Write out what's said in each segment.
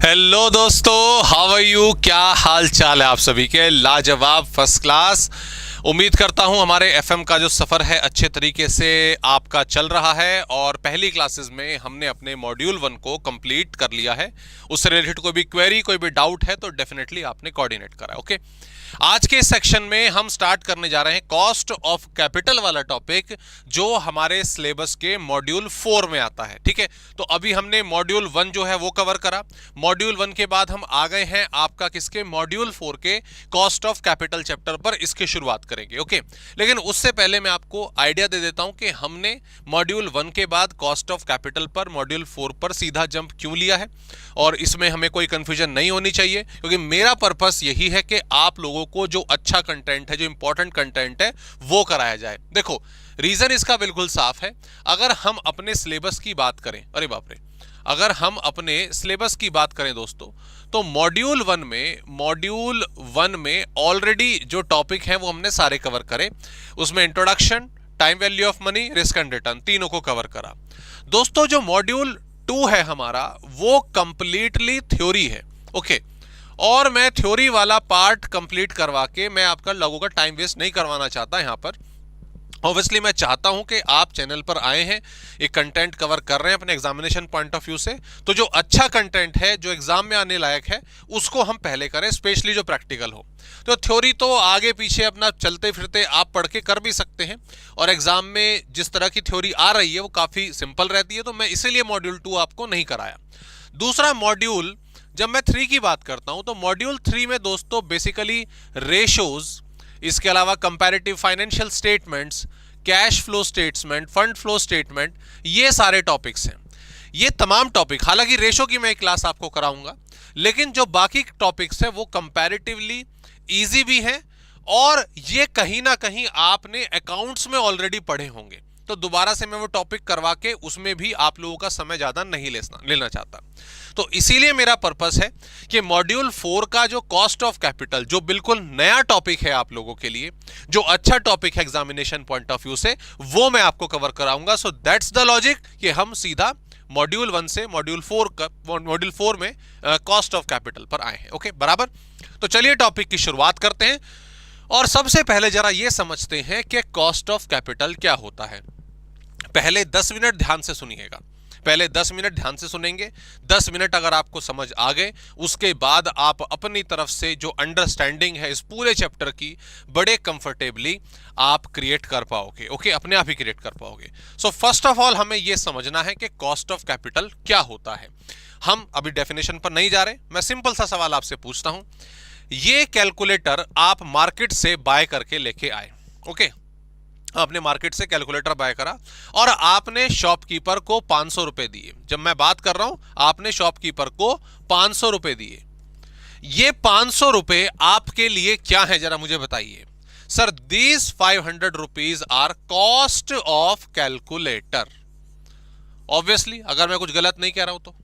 Hello दोस्तों, how are you. क्या हाल चाल है आप सभी के। लाजवाब, फर्स्ट क्लास। उम्मीद करता हूं हमारे एफएम का जो सफ़र है अच्छे तरीके से आपका चल रहा है और पहली क्लासेस में हमने अपने मॉड्यूल 1 को कंप्लीट कर लिया है। उससे रिलेटेड कोई भी क्वेरी, कोई भी डाउट है तो डेफिनेटली आपने कोऑर्डिनेट करा। ओके, आज के सेक्शन में हम स्टार्ट करने जा रहे हैं कॉस्ट ऑफ कैपिटल वाला टॉपिक, जो हमारे सिलेबस के मॉड्यूल 4 में आता है। ठीक है, तो अभी हमने मॉड्यूल 1 जो है वो कवर करा। मॉड्यूल 1 के बाद हम आ गए हैं आपका किसके, मॉड्यूल 4 के कॉस्ट ऑफ कैपिटल चैप्टर पर इसकी शुरुआत करेंगे। ओके, लेकिन उससे पहले मैं आपको आइडिया दे देता हूं कि हमने मॉड्यूल 1 के बाद कॉस्ट ऑफ कैपिटल पर मॉड्यूल 4 पर सीधा जंप क्यों लिया है, और इसमें हमें कोई कंफ्यूजन नहीं होनी चाहिए, क्योंकि मेरा पर्पस यही है कि आप लोगों को जो अच्छा कंटेंट है, जो इंपॉर्टेंट कंटेंट है, वो कराया जाए। देखो, रीजन इसका बिल्कुल साफ है। अगर हम अपने सिलेबस की बात करें, अरे बाप रे, अगर हम अपने सिलेबस की बात करें दोस्तों, तो मॉड्यूल 1 में ऑलरेडी जो टॉपिक है वो हमने सारे कवर करे। उसमें introduction, time value of money, risk and return, तीनों को कवर करा। दोस्तों, जो मॉड्यूल 2 है हमारा, वो कंप्लीटली थ्योरी है। ओके, और मैं थ्योरी वाला पार्ट कंप्लीट करवा के मैं आपका लोगों का टाइम वेस्ट नहीं करवाना चाहता यहां पर। ऑब्वियसली मैं चाहता हूं कि आप चैनल पर आए हैं, एक कंटेंट कवर कर रहे हैं अपने एग्जामिनेशन पॉइंट ऑफ व्यू से, तो जो अच्छा कंटेंट है, जो एग्जाम में आने लायक है, उसको हम पहले करें, स्पेशली जो प्रैक्टिकल हो। तो थ्योरी तो आगे पीछे अपना चलते फिरते आप पढ़ के कर भी सकते हैं, और एग्जाम में जिस तरह की थ्योरी आ रही है वो काफ़ी सिंपल रहती है, तो मैं इसीलिए मॉड्यूल 2 आपको नहीं कराया। दूसरा मॉड्यूल, जब मैं 3 की बात करता हूं, तो मॉड्यूल 3 में दोस्तों बेसिकली रेशोज, इसके अलावा comparative financial statements, cash flow statement, fund flow statement, ये सारे टॉपिक्स हैं। ये तमाम टॉपिक, हालांकि रेशो की मैं एक क्लास आपको कराऊंगा, लेकिन जो बाकी टॉपिक्स हैं वो कंपैरेटिवली इजी भी हैं, और ये कहीं ना कहीं आपने अकाउंट्स में ऑलरेडी पढ़े होंगे, तो दोबारा से मैं वो टॉपिक करवा के उसमें भी आप लोगों का समय ज्यादा नहीं लेना चाहता। तो इसीलिए मेरा पर्पस है कि मॉड्यूल 4 का जो कॉस्ट ऑफ कैपिटल, जो बिल्कुल नया टॉपिक है आप लोगों के लिए, जो अच्छा टॉपिक है एग्जामिनेशन पॉइंट ऑफ व्यू से, वो मैं आपको कवर कराऊंगा। सो दैट्स द लॉजिक कि हम सीधा मॉड्यूल 1 से मॉड्यूल 4 में कॉस्ट ऑफ कैपिटल पर आए हैं। ओके, बराबर। तो चलिए टॉपिक की शुरुआत करते हैं, और सबसे पहले जरा ये समझते हैं कि कॉस्ट ऑफ कैपिटल क्या होता है। पहले 10 मिनट ध्यान से सुनिएगा, पहले 10 मिनट ध्यान से सुनेंगे। 10 मिनट अगर आपको समझ आ गए, उसके बाद आप अपनी तरफ से जो अंडरस्टैंडिंग है इस पूरे चैप्टर की, बड़े कंफर्टेबली आप क्रिएट कर पाओगे। ओके, अपने आप ही क्रिएट कर पाओगे। सो फर्स्ट ऑफ ऑल हमें यह समझना है कि कॉस्ट ऑफ कैपिटल क्या होता है। हम अभी डेफिनेशन पर नहीं जा रहे, मैं सिंपल सा सवाल आपसे पूछता हूं। ये कैलकुलेटर आप मार्केट से बाय करके लेके आए। ओके, आपने मार्केट से कैलकुलेटर बाय करा और आपने शॉपकीपर को 500 रुपए दिए। जब मैं बात कर रहा हूं, आपने शॉपकीपर को 500 रुपए दिए। ये 500 रुपए आपके लिए क्या है, जरा मुझे बताइए। Sir, these 500 rupees are cost of calculator. Obviously, अगर मैं कुछ गलत नहीं कह रहा हूं तो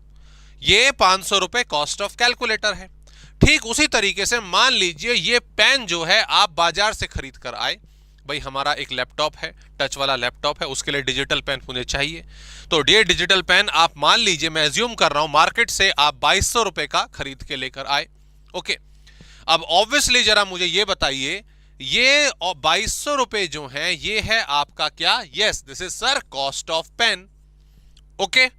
ये 500 रुपए कॉस्ट ऑफ कैलकुलेटर है। ठीक उसी तरीके से मान लीजिए ये पेन जो है आप बाजार से खरीद कर आए। भाई, हमारा एक लैपटॉप है, टच वाला लैपटॉप है, उसके लिए डिजिटल पेन मुझे चाहिए। तो ये डिजिटल पेन आप मान लीजिए, मैं एज्यूम कर रहा हूं, मार्केट से आप 2200 रुपए का खरीद के लेकर आए। ओके, अब ऑब्वियसली जरा मुझे ये बताइए, ये 2200 रुपए जो हैं, ये है आपका क्या? Yes, this is sir cost of pen. Okay,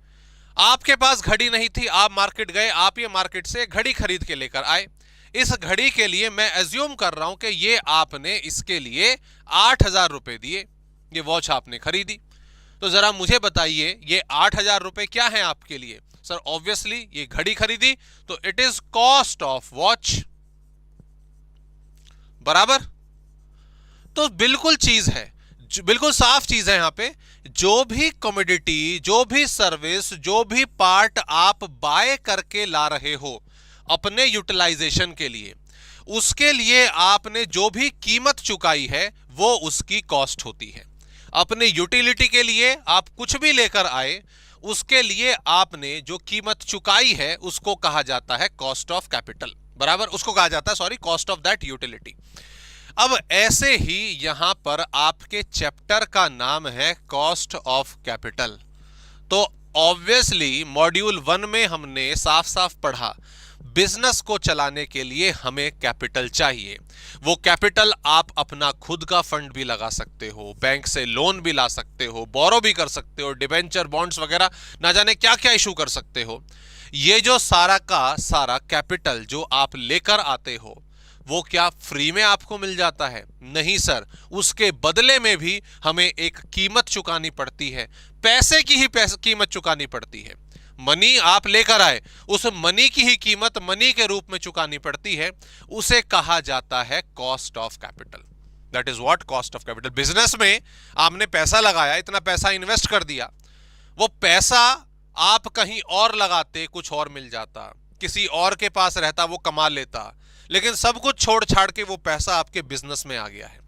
आपके पास घड़ी नहीं थी, आप मार्केट गए, आप ये मार्केट से घड़ी खरीद के लेकर आए। इस घड़ी के लिए मैं एज्यूम कर रहा हूं कि ये आपने इसके लिए 8000 रुपए दिए, ये वॉच आपने खरीदी। तो जरा मुझे बताइए, ये 8000 रुपए क्या है आपके लिए? सर, ऑब्वियसली ये घड़ी खरीदी, तो it is cost of watch. बराबर। तो बिल्कुल चीज है, बिल्कुल साफ चीज है। यहां पे जो भी कमोडिटी, जो भी सर्विस, जो भी पार्ट आप बाय करके ला रहे हो अपने यूटिलाइजेशन के लिए, उसके लिए आपने जो भी कीमत चुकाई है वो उसकी कॉस्ट होती है। अपने यूटिलिटी के लिए आप कुछ भी लेकर आए, उसके लिए आपने जो कीमत चुकाई है उसको कहा जाता है कॉस्ट ऑफ कैपिटल। बराबर, उसको कहा जाता है, sorry, cost of that utility. अब ऐसे ही यहां पर आपके चैप्टर का नाम है कॉस्ट ऑफ कैपिटल। तो ऑब्वियसली मॉड्यूल 1 में हमने साफ साफ पढ़ा बिजनेस को चलाने के लिए हमें कैपिटल चाहिए। वो कैपिटल आप अपना खुद का फंड भी लगा सकते हो, बैंक से लोन भी ला सकते हो, बोरो भी कर सकते हो, डिबेंचर बॉन्ड्स वगैरह ना जाने क्या क्या इशू कर सकते हो। ये जो सारा का सारा कैपिटल जो आप लेकर आते हो वो क्या फ्री में आपको मिल जाता है? नहीं सर, उसके बदले में भी हमें एक कीमत चुकानी पड़ती है, पैसे की ही कीमत चुकानी पड़ती है। मनी आप लेकर आए, उस मनी की ही कीमत मनी के रूप में चुकानी पड़ती है, उसे कहा जाता है cost of capital. That is what cost of capital. Business में आपने पैसा लगाया, इतना पैसा इन्वेस्ट कर दिया, वो पैसा आप कहीं और लगाते कुछ और मिल जाता, किसी और के पास रहता वो कमा लेता, लेकिन सब कुछ छोड़ छाड़ के वो पैसा आपके बिजनेस में आ गया है,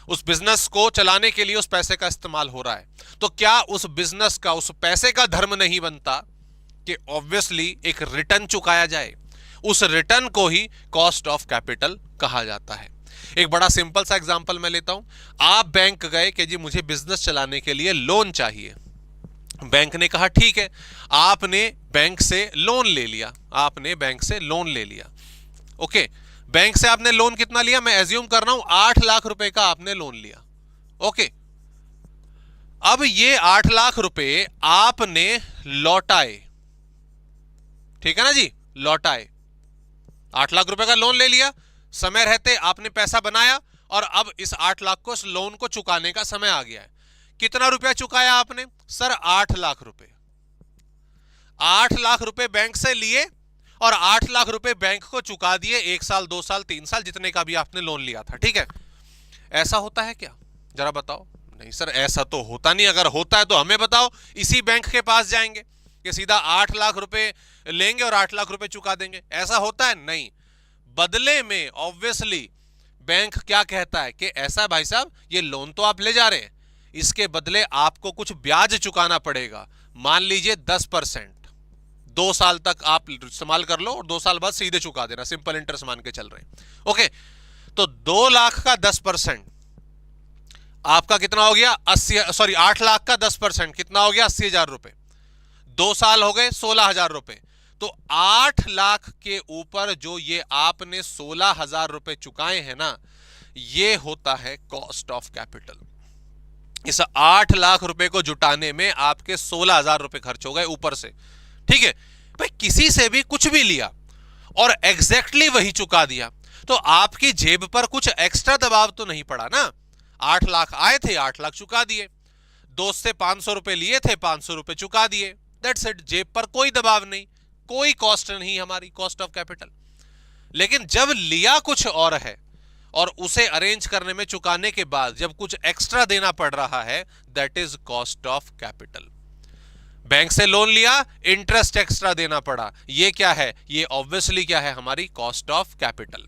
उस बिजनेस को चलाने के लिए उस पैसे का इस्तेमाल हो रहा है। तो क्या उस बिजनेस का, उस पैसे का धर्म नहीं बनता कि ऑब्वियसली एक रिटर्न चुकाया जाए? उस रिटर्न को ही कॉस्ट ऑफ कैपिटल कहा जाता है। एक बड़ा सिंपल सा एग्जांपल मैं लेता हूं। आप बैंक गए कि जी मुझे बिजनेस चलाने के लिए लोन चाहिए। बैंक ने कहा ठीक है, आपने बैंक से लोन ले लिया, आपने बैंक से लोन ले लिया। ओके, बैंक से आपने लोन कितना लिया? मैं एज्यूम कर रहा हूं 8 लाख रुपए का आपने लोन लिया। ओके, अब ये 8 लाख रुपए आपने लौटाए, ठीक है ना जी, लौटाए। 8 लाख रुपए का लोन ले लिया, समय रहते आपने पैसा बनाया और अब इस 8 लाख को, इस लोन को चुकाने का समय आ गया है। कितना रुपया चुकाया आपने? सर 8 लाख रुपए। 8 लाख रुपए बैंक से लिए और 8 लाख रुपए बैंक को चुका दिए, 1 साल 2 साल 3 साल जितने का भी आपने लोन लिया था। ठीक है, ऐसा होता है क्या? जरा बताओ। नहीं सर, ऐसा तो होता नहीं। अगर होता है तो हमें बताओ, इसी बैंक के पास जाएंगे कि सीधा 8 लाख रुपए लेंगे और 8 लाख रुपए चुका देंगे। ऐसा होता है? नहीं। बदले में ऑब्वियसली बैंक क्या कहता है कि ऐसा भाई साहब, ये लोन तो आप ले जा रहे हैं, इसके बदले आपको कुछ ब्याज चुकाना पड़ेगा। मान लीजिए 10%, 2 साल तक आप इस्तेमाल कर लो और 2 साल बाद सीधे चुका देना, सिंपल इंटरेस्ट मान के चल रहे हैं। ओके, तो 2 लाख का 10% आपका कितना हो गया? 8 लाख का 10% कितना हो गया? 80,000 रुपए। 2 साल हो गए 16,000 रुपए। तो 8 लाख के ऊपर जो ये आपने 16,000 रुपए चुकाए हैं ना, ये होता है कॉस्ट ऑफ कैपिटल। इस 8 लाख रुपए को जुटाने में आपके 16,000 रुपए खर्च हो गए ऊपर से। ठीक है भाई, किसी से भी कुछ भी लिया और एग्जैक्टली वही चुका दिया, तो आपकी जेब पर कुछ एक्स्ट्रा दबाव तो नहीं पड़ा ना। 8 लाख आए थे, 8 लाख चुका दिए। दोस्त से 500 रुपए लिए थे, 500 रुपए चुका दिए। That's it. जेब पर कोई दबाव नहीं, कोई कॉस्ट नहीं हमारी, कॉस्ट ऑफ कैपिटल। लेकिन जब लिया कुछ और है और उसे अरेंज करने में, चुकाने के बाद जब कुछ एक्स्ट्रा देना पड़ रहा है, that is cost of capital. Bank से लोन लिया, इंटरेस्ट एक्स्ट्रा देना पड़ा, ये क्या है? ये ऑब्वियसली क्या है? हमारी कॉस्ट ऑफ कैपिटल।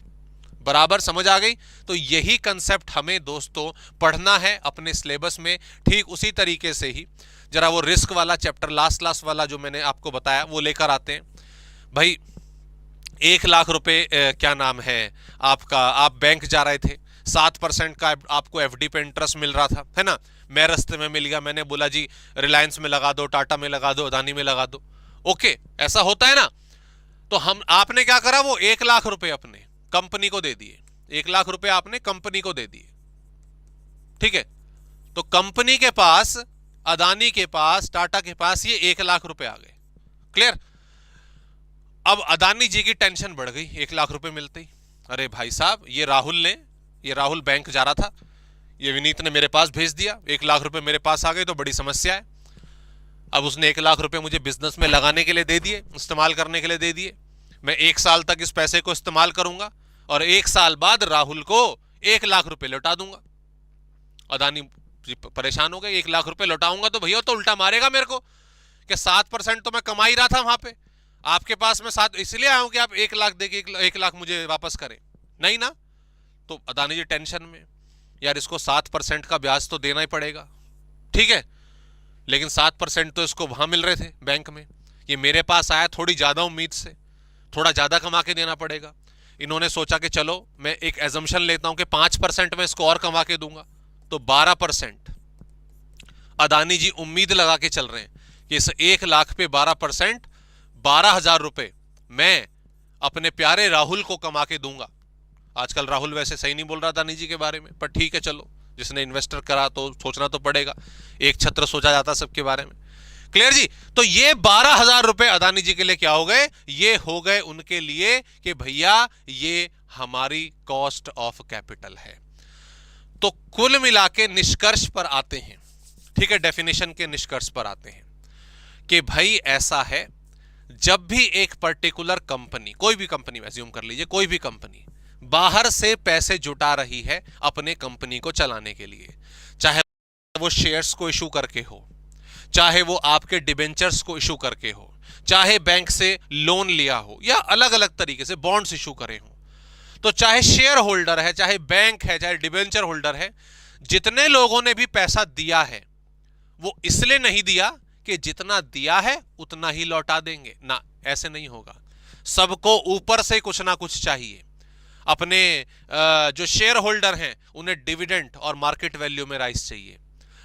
बराबर समझ आ गई? तो यही कंसेप्ट हमें दोस्तों पढ़ना है अपने सिलेबस में। ठीक उसी तरीके से ही जरा वो रिस्क वाला चैप्टर, लास्ट वाला जो मैंने आपको बताया, वो लेकर आते हैं। भाई 1 लाख रुपए क्या नाम है आपका, आप बैंक जा रहे थे, 7% का आपको एफडी पे इंटरेस्ट मिल रहा था, है ना। मैं रास्ते में मिल गया, मैंने बोला जी रिलायंस में लगा दो, टाटा में लगा दो, अदानी में लगा दो। ओके, ऐसा होता है ना। तो आपने क्या करा? वो 1 लाख रुपए अपने कंपनी को दे दिए। 1 लाख रुपए आपने कंपनी को दे दिए। ठीक है, तो कंपनी के पास, अदानी के पास, टाटा के पास ये 1 लाख रुपए आ गए। क्लियर? अब अदानी जी की टेंशन बढ़ गई 1 लाख रुपए मिलते ही। अरे भाई साहब, ये राहुल बैंक जा रहा था, ये विनीत ने मेरे पास भेज दिया, 1 लाख रुपए मेरे पास आ गए, तो बड़ी समस्या है। अब उसने 1 लाख रुपए मुझे बिजनेस में लगाने के लिए दे दिए, इस्तेमाल करने के लिए दे दिए। मैं 1 साल तक इस पैसे को इस्तेमाल करूंगा और 1 साल बाद राहुल को 1 लाख रुपए लौटा दूंगा। अदानी परेशान हो गए, 1 लाख रुपए लौटाऊंगा तो भैया तो उल्टा मारेगा मेरे को कि 7% तो मैं कमा ही रहा था वहां पे, आपके पास मैं 7 इसलिए आया हूं कि आप 1 लाख दे के 1 लाख मुझे वापस करें, नहीं ना। तो अदानी जी टेंशन में, यार इसको 7% का ब्याज तो देना ही पड़ेगा। ठीक है, लेकिन 7% तो इसको वहां मिल रहे थे बैंक में, ये मेरे पास आया थोड़ी ज्यादा उम्मीद से, थोड़ा ज्यादा कमा के देना पड़ेगा। इन्होंने सोचा कि चलो मैं एक एजम्पशन लेता हूं कि 5% में इसको और कमा के दूंगा, तो 12%। अदानी जी उम्मीद लगा के चल रहे हैं कि इस 1 लाख पे 12%, 12,000 रुपए मैं अपने प्यारे राहुल को कमा के दूंगा। आजकल राहुल वैसे सही नहीं बोल रहा अदानी जी के बारे में, पर ठीक है चलो, जिसने इन्वेस्टर करा तो सोचना तो पड़ेगा, एक छत्र सोचा जाता सबके बारे में। क्लियर जी? तो ये 12,000 रुपए अदानी जी के लिए क्या हो गए? ये हो गए उनके लिए कि भैया ये हमारी कॉस्ट ऑफ कैपिटल है। तो कुल मिला के निष्कर्ष पर आते हैं, ठीक है, डेफिनेशन के निष्कर्ष पर आते हैं कि भाई ऐसा है, जब भी एक पर्टिकुलर कंपनी, कोई भी कंपनी अज्यूम कर लीजिए, कोई भी कंपनी बाहर से पैसे जुटा रही है अपने कंपनी को चलाने के लिए, चाहे वो शेयर्स को इशू करके हो, चाहे वो आपके डिबेंचर्स को इशू करके हो, चाहे बैंक से लोन लिया हो, या अलग अलग तरीके से बॉन्ड्स इशू करे हो, तो चाहे शेयर होल्डर है, चाहे बैंक है, चाहे डिबेंचर होल्डर है, जितने लोगों ने भी पैसा दिया है वो इसलिए नहीं दिया कि जितना दिया है उतना ही लौटा देंगे ना, ऐसे नहीं होगा। सबको ऊपर से कुछ ना कुछ चाहिए। अपने जो शेयर होल्डर हैं उन्हें डिविडेंड और मार्केट वैल्यू में राइज चाहिए,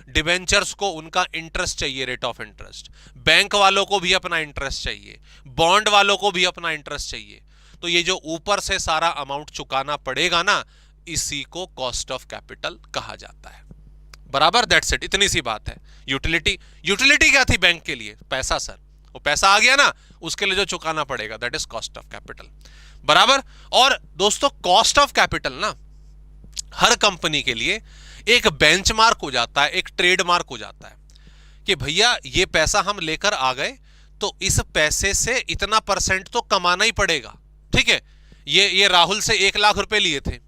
डिबेंचर्स को उनका इंटरेस्ट चाहिए, रेट ऑफ इंटरेस्ट, बैंक वालों को भी अपना इंटरेस्ट चाहिए, बॉन्ड वालों को भी अपना इंटरेस्ट चाहिए। तो ये जो ऊपर से सारा अमाउंट चुकाना पड़ेगा ना, इसी को कॉस्ट ऑफ कैपिटल कहा जाता है। बराबर, दैट्स इट, इतनी सी बात है। यूटिलिटी क्या थी बैंक के लिए? पैसा सर, वो पैसा आ गया ना, उसके लिए जो चुकाना पड़ेगा that is cost of capital. बराबर। और दोस्तों कॉस्ट ऑफ कैपिटल ना हर कंपनी के लिए एक बेंचमार्क हो जाता है, एक ट्रेडमार्क हो जाता है कि भैया ये पैसा हम लेकर आ गए तो इस पैसे से इतना परसेंट तो कमाना ही पड़ेगा। ठीक है, ये राहुल से 1 लाख रुपए लिए थे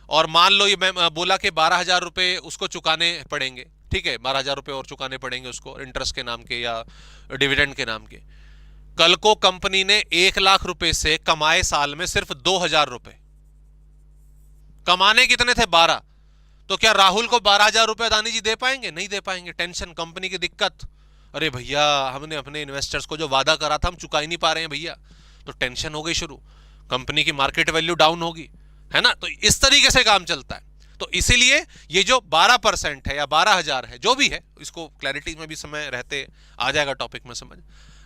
और मान लो ये मैं बोला कि 12,000 रुपए उसको चुकाने पड़ेंगे। ठीक है, 12,000 रुपए और चुकाने पड़ेंगे उसको इंटरेस्ट के नाम के या डिविडेंड के नाम के। कल को कंपनी ने 1 लाख रुपए से कमाए साल में सिर्फ 2,000 रुपए, कमाने कितने थे? 12। तो क्या राहुल को 12,000 रुपए अदानी जी दे पाएंगे? नहीं दे पाएंगे। टेंशन, कंपनी की दिक्कत, अरे भैया हमने अपने इन्वेस्टर्स को जो वादा करा था हम चुका ही नहीं पा रहे हैं भैया, तो टेंशन हो गई शुरू, कंपनी की मार्केट वैल्यू डाउन होगी, है ना। तो इस तरीके से काम चलता है। तो इसीलिए ये जो 12% है या 12,000 है, जो भी है, इसको क्लैरिटी में भी समय रहते आ जाएगा टॉपिक में समझ।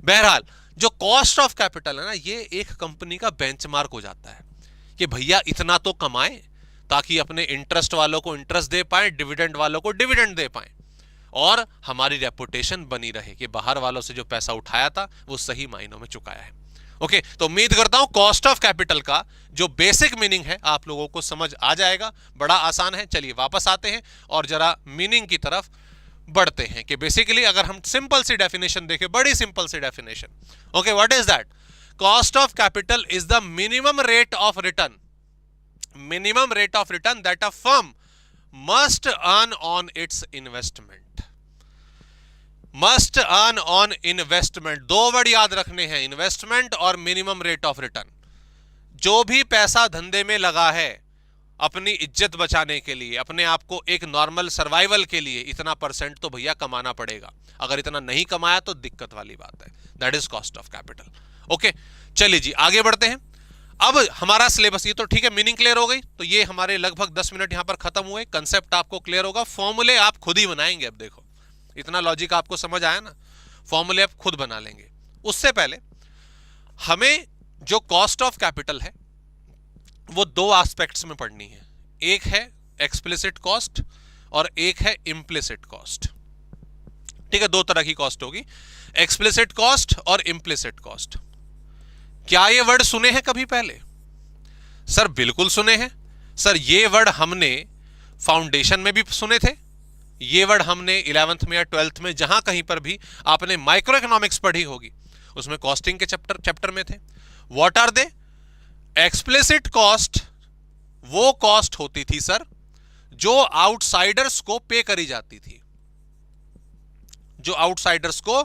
बहरहाल जो कॉस्ट ऑफ कैपिटल है ना, ये एक कंपनी का बेंचमार्क हो जाता है कि भैया इतना तो कमाएं ताकि अपने इंटरेस्ट वालों को इंटरेस्ट दे पाए, डिविडेंड वालों को डिविडेंड दे पाए, और हमारी रेपुटेशन बनी रहे कि बाहर वालों से जो पैसा उठाया था वो सही मायनों में चुकाया है। ओके, तो उम्मीद करता हूं कॉस्ट ऑफ कैपिटल का जो बेसिक मीनिंग है आप लोगों को समझ आ जाएगा। बड़ा आसान है। चलिए वापस आते हैं और जरा मीनिंग की तरफ बढ़ते हैं कि बेसिकली अगर हम सिंपल सी डेफिनेशन देखें, बड़ी सिंपल सी definition, okay, what is that? Cost of capital is the minimum rate of return, minimum rate of return that a firm must earn on its investment, must earn on investment। 2 word याद रखने हैं, investment और minimum rate of return. जो भी पैसा धंधे में लगा है अपनी इज्जत बचाने के लिए, अपने आप को एक नॉर्मल सर्वाइवल के लिए, इतना परसेंट तो भैया कमाना पड़ेगा। अगर इतना नहीं कमाया तो दिक्कत वाली बात है। That is cost of capital. Okay, चलिए जी आगे बढ़ते हैं। अब हमारा सिलेबस, ये तो ठीक है, मीनिंग क्लियर हो गई, तो ये हमारे लगभग 10 मिनट यहां पर खत्म हुए। कंसेप्ट आपको क्लियर होगा, फॉर्मूले आप खुद ही बनाएंगे। अब देखो इतना लॉजिक आपको समझ आया ना, फॉर्मूले आप खुद बना लेंगे। उससे पहले हमें जो कॉस्ट ऑफ कैपिटल है वो 2 एस्पेक्ट्स में पढ़नी है। एक है एक्सप्लिसिट कॉस्ट और एक है इम्प्लिसिट कॉस्ट। ठीक है, 2 तरह की कॉस्ट होगी, एक्सप्लिसिट कॉस्ट और इम्प्लिसिट कॉस्ट। क्या ये वर्ड सुने हैं कभी पहले? सर बिल्कुल सुने हैं सर। ये वर्ड हमने फाउंडेशन में भी सुने थे, ये वर्ड हमने 11th में या 12th में जहां कहीं पर भी आपने माइक्रो इकोनॉमिक्स पढ़ी होगी उसमें कॉस्टिंग के चैप्टर में थे। What are they? Explicit cost वो कॉस्ट होती थी सर जो आउटसाइडर्स को पे करी जाती थी, जो आउटसाइडर्स को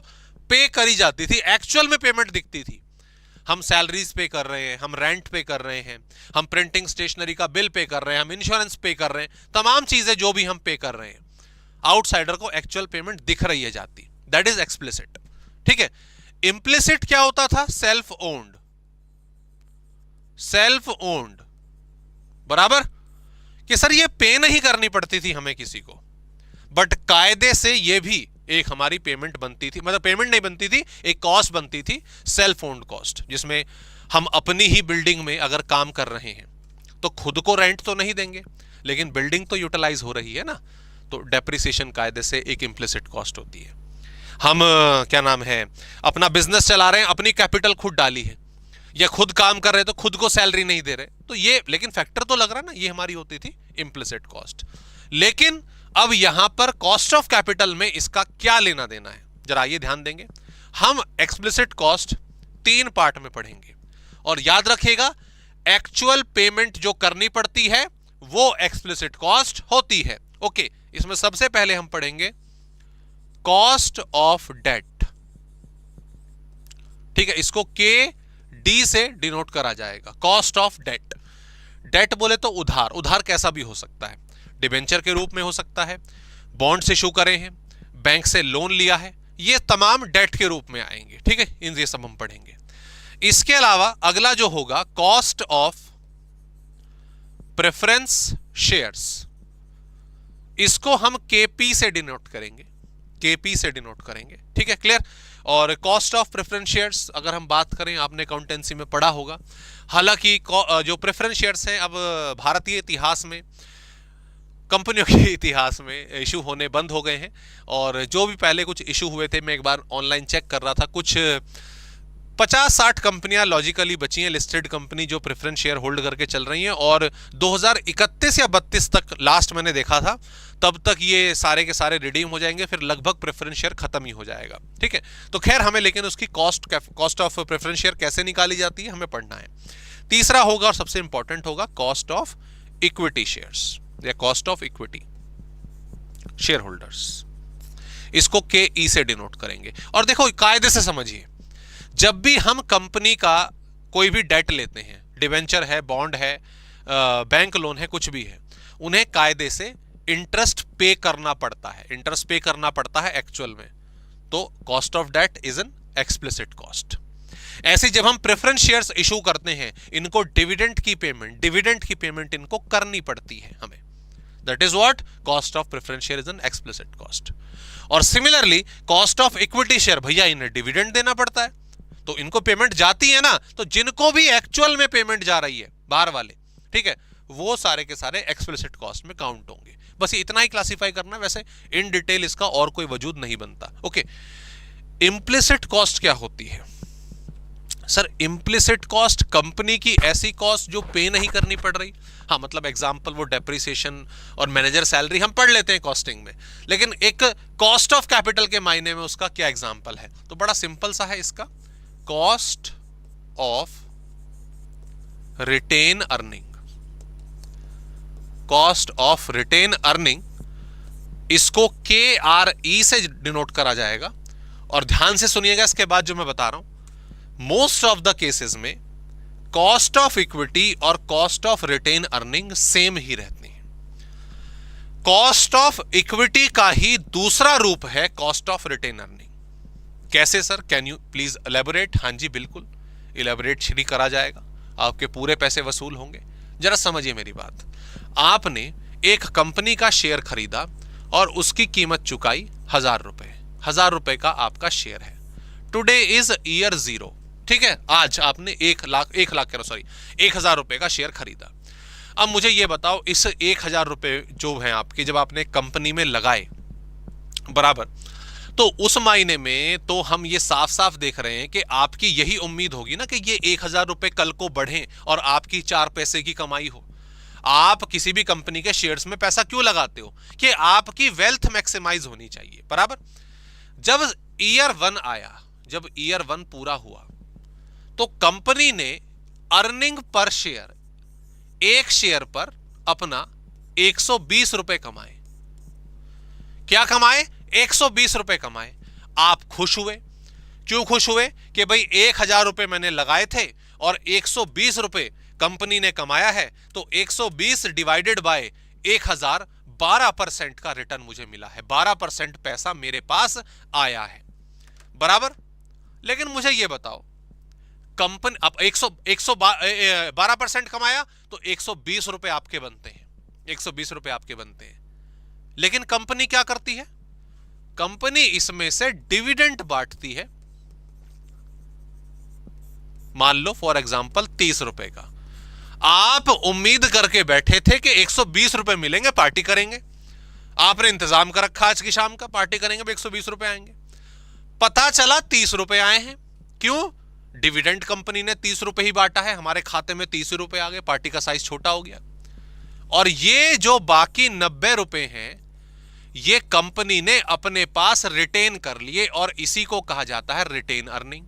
पे करी जाती थी, एक्चुअल में पेमेंट दिखती थी। हम सैलरीज पे कर रहे हैं, हम रेंट पे कर रहे हैं, हम प्रिंटिंग स्टेशनरी का बिल पे कर रहे हैं, हम इंश्योरेंस पे कर रहे हैं, तमाम चीजें जो भी हम पे कर रहे हैं, आउटसाइडर को एक्चुअल पेमेंट दिख रही है जाती। That is explicit. ठीक है, इम्प्लिसिट क्या होता था? Self owned, self owned. बराबर कि सर ये पे नहीं करनी पड़ती थी हमें किसी को, बट कायदे से ये भी एक हमारी पेमेंट बनती थी, मतलब पेमेंट नहीं बनती थी, एक कॉस्ट बनती थी, सेल्फ ओन्ड कॉस्ट, जिसमें हम अपनी ही बिल्डिंग में अगर काम कर रहे हैं तो खुद को रेंट तो नहीं देंगे, लेकिन बिल्डिंग तो यूटिलाइज हो रही है ना, तो डेप्रिसिएशन कायदे से एक इम्प्लिसिट कॉस्ट होती है। हम क्या नाम है, अपना बिजनेस चला रहे हैं, अपनी कैपिटल खुद डाली है, या खुद काम कर रहे हैं तो खुद को सैलरी नहीं दे रहे, तो ये लेकिन फैक्टर तो लग रहा है ना, ये हमारी होती थी इम्प्लिसिट कॉस्ट। लेकिन अब यहां पर कॉस्ट ऑफ कैपिटल में इसका क्या लेना देना है, जरा ये ध्यान देंगे। हम एक्सप्लिसिट कॉस्ट 3 पार्ट में पढ़ेंगे, और याद रखिएगा एक्चुअल पेमेंट जो करनी पड़ती है वो एक्सप्लिसिट कॉस्ट होती है। ओके, इसमें सबसे पहले हम पढ़ेंगे कॉस्ट ऑफ डेट। ठीक है, इसको के डी से डिनोट करा जाएगा, कॉस्ट ऑफ डेट। डेट बोले तो उधार, उधार कैसा भी हो सकता है, डिबेंचर के रूप में हो सकता है, बॉन्ड्स इशू करे हैं, बैंक से लोन लिया है, ये तमाम डेट के रूप में आएंगे। ठीक है, इन ये सब हम पढ़ेंगे। इसके अलावा अगला जो होगा कॉस्ट ऑफ प्रेफरेंस शेयर्स, इसको हम केपी से डिनोट करेंगे, केपी से डिनोट करेंगे। ठीक है, क्लियर। और कॉस्ट ऑफ प्रेफरेंस शेयर्स अगर हम बात करें, आपने अकाउंटेंसी में पढ़ा होगा, हालांकि जो प्रेफरेंस शेयर्स हैं अब भारतीय इतिहास में, कंपनियों के इतिहास में इशू होने बंद हो गए हैं, और जो भी पहले कुछ इशू हुए थे, मैं एक बार ऑनलाइन चेक कर रहा था, कुछ 50-60 कंपनियां लॉजिकली बची हैं, लिस्टेड कंपनी जो प्रेफरेंस शेयर होल्ड करके चल रही हैं, और 2031 या 32 तक लास्ट मैंने देखा था, तब तक ये सारे के सारे रिडीम हो जाएंगे, फिर लगभग प्रेफरेंस शेयर खत्म ही हो जाएगा। ठीक है, तो खैर हमें लेकिन उसकी कॉस्ट ऑफ प्रेफरेंस शेयर कैसे निकाली जाती है हमें पढ़ना है। तीसरा होगा और सबसे इंपॉर्टेंट होगा कॉस्ट ऑफ इक्विटी शेयर्स या cost of equity share holders, इसको के ई से डिनोट करेंगे। और देखो कायदे से समझिए, जब भी हम कंपनी का कोई भी डेट लेते हैं, डिवेंचर है, बॉन्ड है, बैंक लोन है, कुछ भी है, उन्हें कायदे से इंटरेस्ट पे करना पड़ता है, इंटरेस्ट पे करना पड़ता है एक्चुअल में, तो cost of debt is an explicit cost. ऐसे जब हम प्रेफरेंस शेयर्स इशू करते हैं, इनको डिविडेंड की पेमेंट इनको करनी पड़ती है हमें, that is what cost of preference share is an explicit cost. और similarly cost of equity share, भैया इन्हें डिविडेंड देना पड़ता है, तो इनको पेमेंट जाती है ना, तो जिनको भी एक्चुअल में पेमेंट जा रही है बाहर वाले, ठीक है, वो सारे के सारे एक्सप्लिसिट कॉस्ट में काउंट होंगे। बस इतना ही क्लासिफाई करना, वैसे इन डिटेल इसका और कोई वजूद नहीं बनता। ओके, इम्प्लिसिट कॉस्ट क्या होती है सर? इम्प्लिसिट कॉस्ट कंपनी की ऐसी कॉस्ट जो पे नहीं करनी पड़ रही। हाँ, मतलब एग्जांपल वो डेप्रिसिएशन और मैनेजर सैलरी हम पढ़ लेते हैं कॉस्टिंग में, लेकिन एक कॉस्ट ऑफ कैपिटल के मायने में उसका क्या एग्जांपल है? तो बड़ा सिंपल सा है इसका, cost of retain earning. Cost of retain earning, इसको के आर ई से डिनोट करा जाएगा। और ध्यान से सुनिएगा इसके बाद जो मैं बता रहा हूं, मोस्ट ऑफ द केसेस में कॉस्ट ऑफ इक्विटी और cost of retain earning same ही रहती है। कॉस्ट ऑफ इक्विटी का ही दूसरा रूप है कॉस्ट ऑफ रिटेन अर्निंग। कैसे sir, can you please elaborate? हाँ जी बिल्कुल, इलेबोरेट श्री करा जाएगा, आपके पूरे पैसे वसूल होंगे। जरा समझिए मेरी बात, आपने एक कंपनी का शेयर खरीदा और उसकी कीमत चुकाई 1000 रुपए, 1000 रुपए का आपका शेयर है। टुडे इज ईयर 0, ठीक है, आज आपने 1000 रुपए का शेयर खरीदा। अब मुझे यह बताओ, इस 1000 रुपए जो है आपके, जब आपने कंपनी में लगाए बराबर, तो उस मायने में तो हम ये साफ साफ देख रहे हैं कि आपकी यही उम्मीद होगी ना कि ये 1000 रुपए कल को बढ़े और आपकी 4 पैसे की कमाई हो। आप किसी भी कंपनी के शेयर्स में पैसा क्यों लगाते हो? कि आपकी वेल्थ मैक्सिमाइज होनी चाहिए, बराबर। जब ईयर 1 आया, जब ईयर 1 पूरा हुआ, तो कंपनी ने अर्निंग पर शेयर, एक शेयर पर अपना 120 रुपए कमाए। क्या कमाए? 120 रुपए कमाए। आप खुश हुए। क्यों खुश हुए? कि भाई 1000 रुपए मैंने लगाए थे और 120 रुपए कंपनी ने कमाया है, तो 120 डिवाइडेड बाय 1000, 12% का रिटर्न मुझे मिला है, 12% पैसा मेरे पास आया है, बराबर। लेकिन मुझे यह बताओ, कंपनी अब 12% कमाया तो 120 रुपए आपके बनते हैं, 120 रुपए आपके बनते हैं। लेकिन कंपनी क्या करती है? कंपनी इसमें से डिविडेंड बांटती है। मान लो फॉर एग्जांपल 30 रुपए का, आप उम्मीद करके बैठे थे कि 120 रुपए मिलेंगे, पार्टी करेंगे, आपने इंतजाम कर रखा आज की शाम का पार्टी करेंगे, 120 रुपए आएंगे। पता चला 30 रुपए आए हैं। क्यों? डिविडेंड कंपनी ने 30 रुपए ही बांटा है, हमारे खाते में 30 रुपए आ गए, पार्टी का साइज छोटा हो गया। और ये जो बाकी 90 रुपए हैं ये कंपनी ने अपने पास रिटेन कर लिए, और इसी को कहा जाता है रिटेन अर्निंग।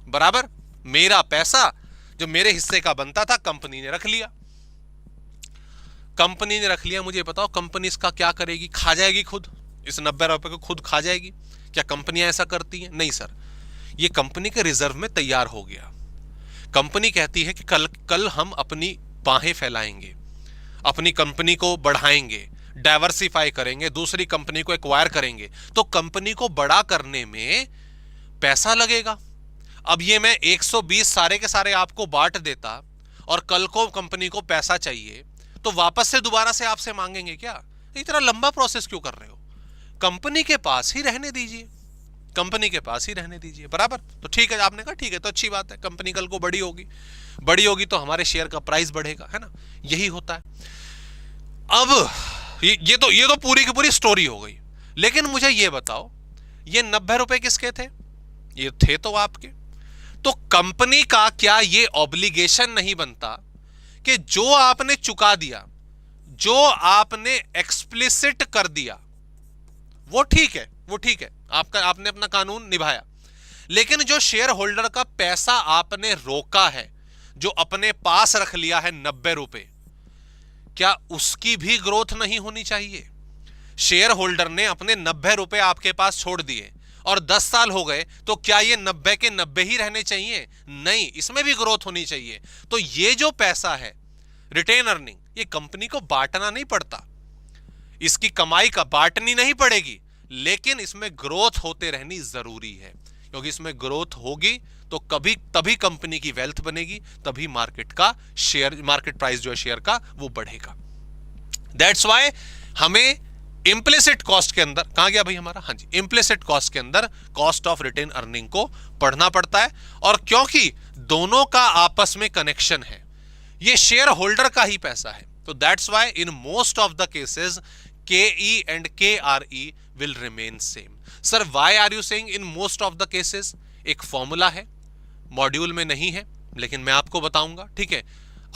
बराबर, मेरा पैसा जो मेरे हिस्से का बनता था कंपनी ने रख लिया। कंपनी ने रख लिया, मुझे बताओ कंपनी इसका क्या करेगी? खा जाएगी खुद, इस 90 रुपए को खुद खा जाएगी? क्या कंपनियां ऐसा करती हैं? नहीं सर, ये कंपनी के रिजर्व में तैयार हो गया। कंपनी कहती है कि कल हम अपनी बाहें फैलाएंगे, अपनी कंपनी को बढ़ाएंगे, डाइवर्सिफाई करेंगे, दूसरी कंपनी को एक्वायर करेंगे, तो कंपनी को बड़ा करने में पैसा लगेगा। अब ये मैं 120 सारे के सारे आपको बांट देता और कल को कंपनी को पैसा चाहिए तो वापस से दोबारा से आपसे मांगेंगे क्या? इतना लंबा प्रोसेस क्यों कर रहे हो? कंपनी के पास ही रहने दीजिए, कंपनी के पास ही रहने दीजिए। बराबर, तो ठीक है, आपने कहा ठीक है, तो अच्छी बात है, कंपनी कल को बड़ी होगी तो हमारे शेयर का प्राइस बढ़ेगा, है ना? यही होता है। अब ये तो पूरी की पूरी स्टोरी हो गई। लेकिन मुझे ये बताओ, ये 90 रुपए किसके थे? ये थे तो आपके। तो कंपनी का क्या ये ऑब्लिगेशन नहीं बनता कि जो आपने चुका दिया, जो आपने एक्सप्लिसिट कर दिया, वो ठीक है, आपने अपना कानून निभाया, लेकिन जो शेयर होल्डर का पैसा आपने रोका है, जो अपने पास रख लिया है 90 रुपए, क्या उसकी भी ग्रोथ नहीं होनी चाहिए? शेयर होल्डर ने अपने 90 रुपए आपके पास छोड़ दिए और 10 साल हो गए, तो क्या ये 90 के 90 ही रहने चाहिए? नहीं, इसमें भी ग्रोथ होनी चाहिए। तो ये जो पैसा है रिटेन अर्निंग, ये कंपनी को बांटना नहीं पड़ता, इसकी कमाई का बांटनी नहीं पड़ेगी, लेकिन इसमें ग्रोथ होते रहनी जरूरी है, क्योंकि इसमें ग्रोथ होगी तो तभी कंपनी की वेल्थ बनेगी, तभी मार्केट प्राइस जो है शेयर का वो बढ़ेगा। दैट्स वाई हमें इंप्लिसिट कॉस्ट के अंदर, कहां गया भाई हमारा, हाँ जी, इंप्लिसिट कॉस्ट के अंदर कॉस्ट ऑफ रिटेन अर्निंग को पढ़ना पड़ता है। और क्योंकि दोनों का आपस में कनेक्शन है, ये शेयर होल्डर का ही पैसा है, तो that's why in most of the cases KE and KRE will remain same. Sir why are you saying in most of the cases? एक फॉर्मूला है, मॉड्यूल में नहीं है, लेकिन मैं आपको बताऊंगा, ठीक है?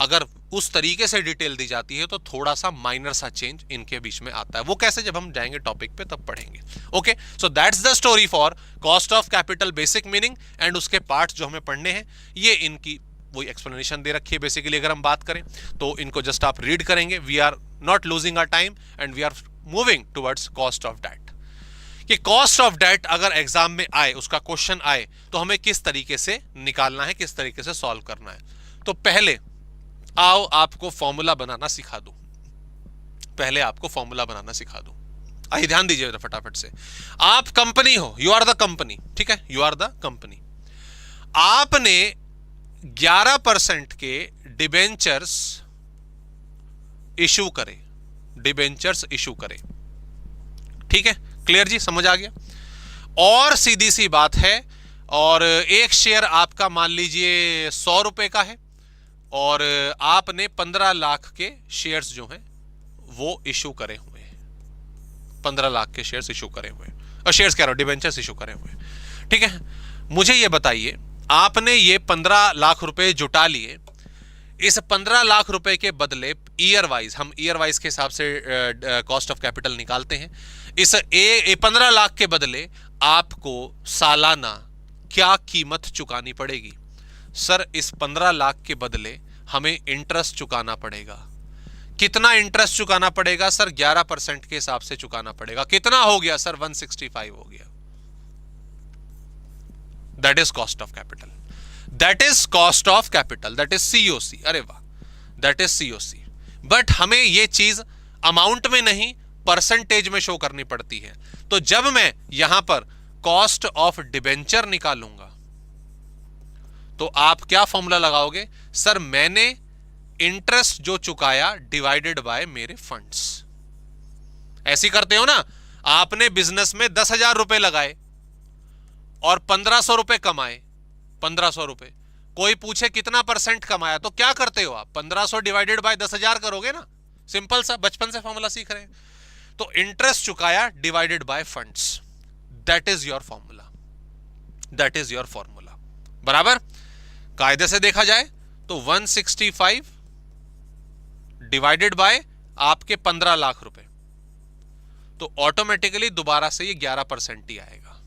अगर उस तरीके से डिटेल दी जाती है तो थोड़ा सा माइनर सा चेंज इनके बीच में आता है। वो कैसे, जब हम जाएंगे टॉपिक पे तब पढ़ेंगे। Okay, so that's the story for cost of capital basic meaning and उसके पार्ट्स जो हमें पढ़ने हैं, ये इनकी वही एक्सप्लेनेशन दे रखी है बेसिकली। अगर हम बात करें तो इनको जस्ट आप रीड करेंगे। We are not losing our time and we are moving towards cost of debt. कि कॉस्ट ऑफ डेट अगर एग्जाम में आए, उसका क्वेश्चन आए, तो हमें किस तरीके से निकालना है, किस तरीके से सॉल्व करना है। तो पहले आओ आपको फॉर्मूला बनाना सिखा दूं, आइए ध्यान दीजिए फटाफट से। आप कंपनी हो, यू आर द कंपनी, ठीक है, यू आर द कंपनी। आपने 11% के डिबेंचर्स इशू करे, ठीक है, क्लियर जी, समझ आ गया? और सीधी सी बात है, और एक शेयर आपका मान लीजिए 100 रुपए का है और आपने 15 लाख के शेयर्स जो हैं वो इशू करे हुए हैं, 15 लाख के शेयर्स इशू करे हुए हैं, और शेयर्स कह रहा हूं, डिबेंचर्स इशू करे हुए हैं, ठीक है? मुझे ये बताइए, आपने ये 15 लाख रुपए जुटा लिए, इस 15 लाख रुपए के बदले ईयर वाइज, हम ईयर वाइज के हिसाब से कॉस्ट ऑफ कैपिटल निकालते हैं, इस 15 लाख के बदले आपको सालाना क्या कीमत चुकानी पड़ेगी? सर इस 15 लाख के बदले हमें इंटरेस्ट चुकाना पड़ेगा। कितना इंटरेस्ट चुकाना पड़ेगा? सर 11% के हिसाब से चुकाना पड़ेगा। कितना हो गया सर? 165 हो गया। That is cost of capital, that is cost of capital, that is COC। अरे वाह, दैट इज COC। बट हमें यह चीज अमाउंट में नहीं, परसेंटेज में शो करनी पड़ती है। तो जब मैं यहां पर कॉस्ट ऑफ डिबेंचर निकालूंगा तो आप क्या फॉर्मूला लगाओगे? सर मैंने इंटरेस्ट जो चुकाया डिवाइडेड बाय मेरे फंड्स। ऐसी करते हो ना, आपने बिजनेस में 10,000 रुपए लगाए और 1500 रुपए कमाए, 1500 रुपए, कोई पूछे कितना परसेंट कमाया तो क्या करते हो आप? 1500 डिवाइडेड बाय 10,000 करोगे ना, सिंपल सा, बचपन से फॉर्मूला सीख रहे हैं। तो इंटरेस्ट चुकाया divided by funds, that is your formula, that is your formula. बराबर? कायदे से देखा जाए तो 165 डिवाइडेड बाय आपके 15 लाख रुपए, तो ऑटोमेटिकली दोबारा से ये 11% ही आएगा,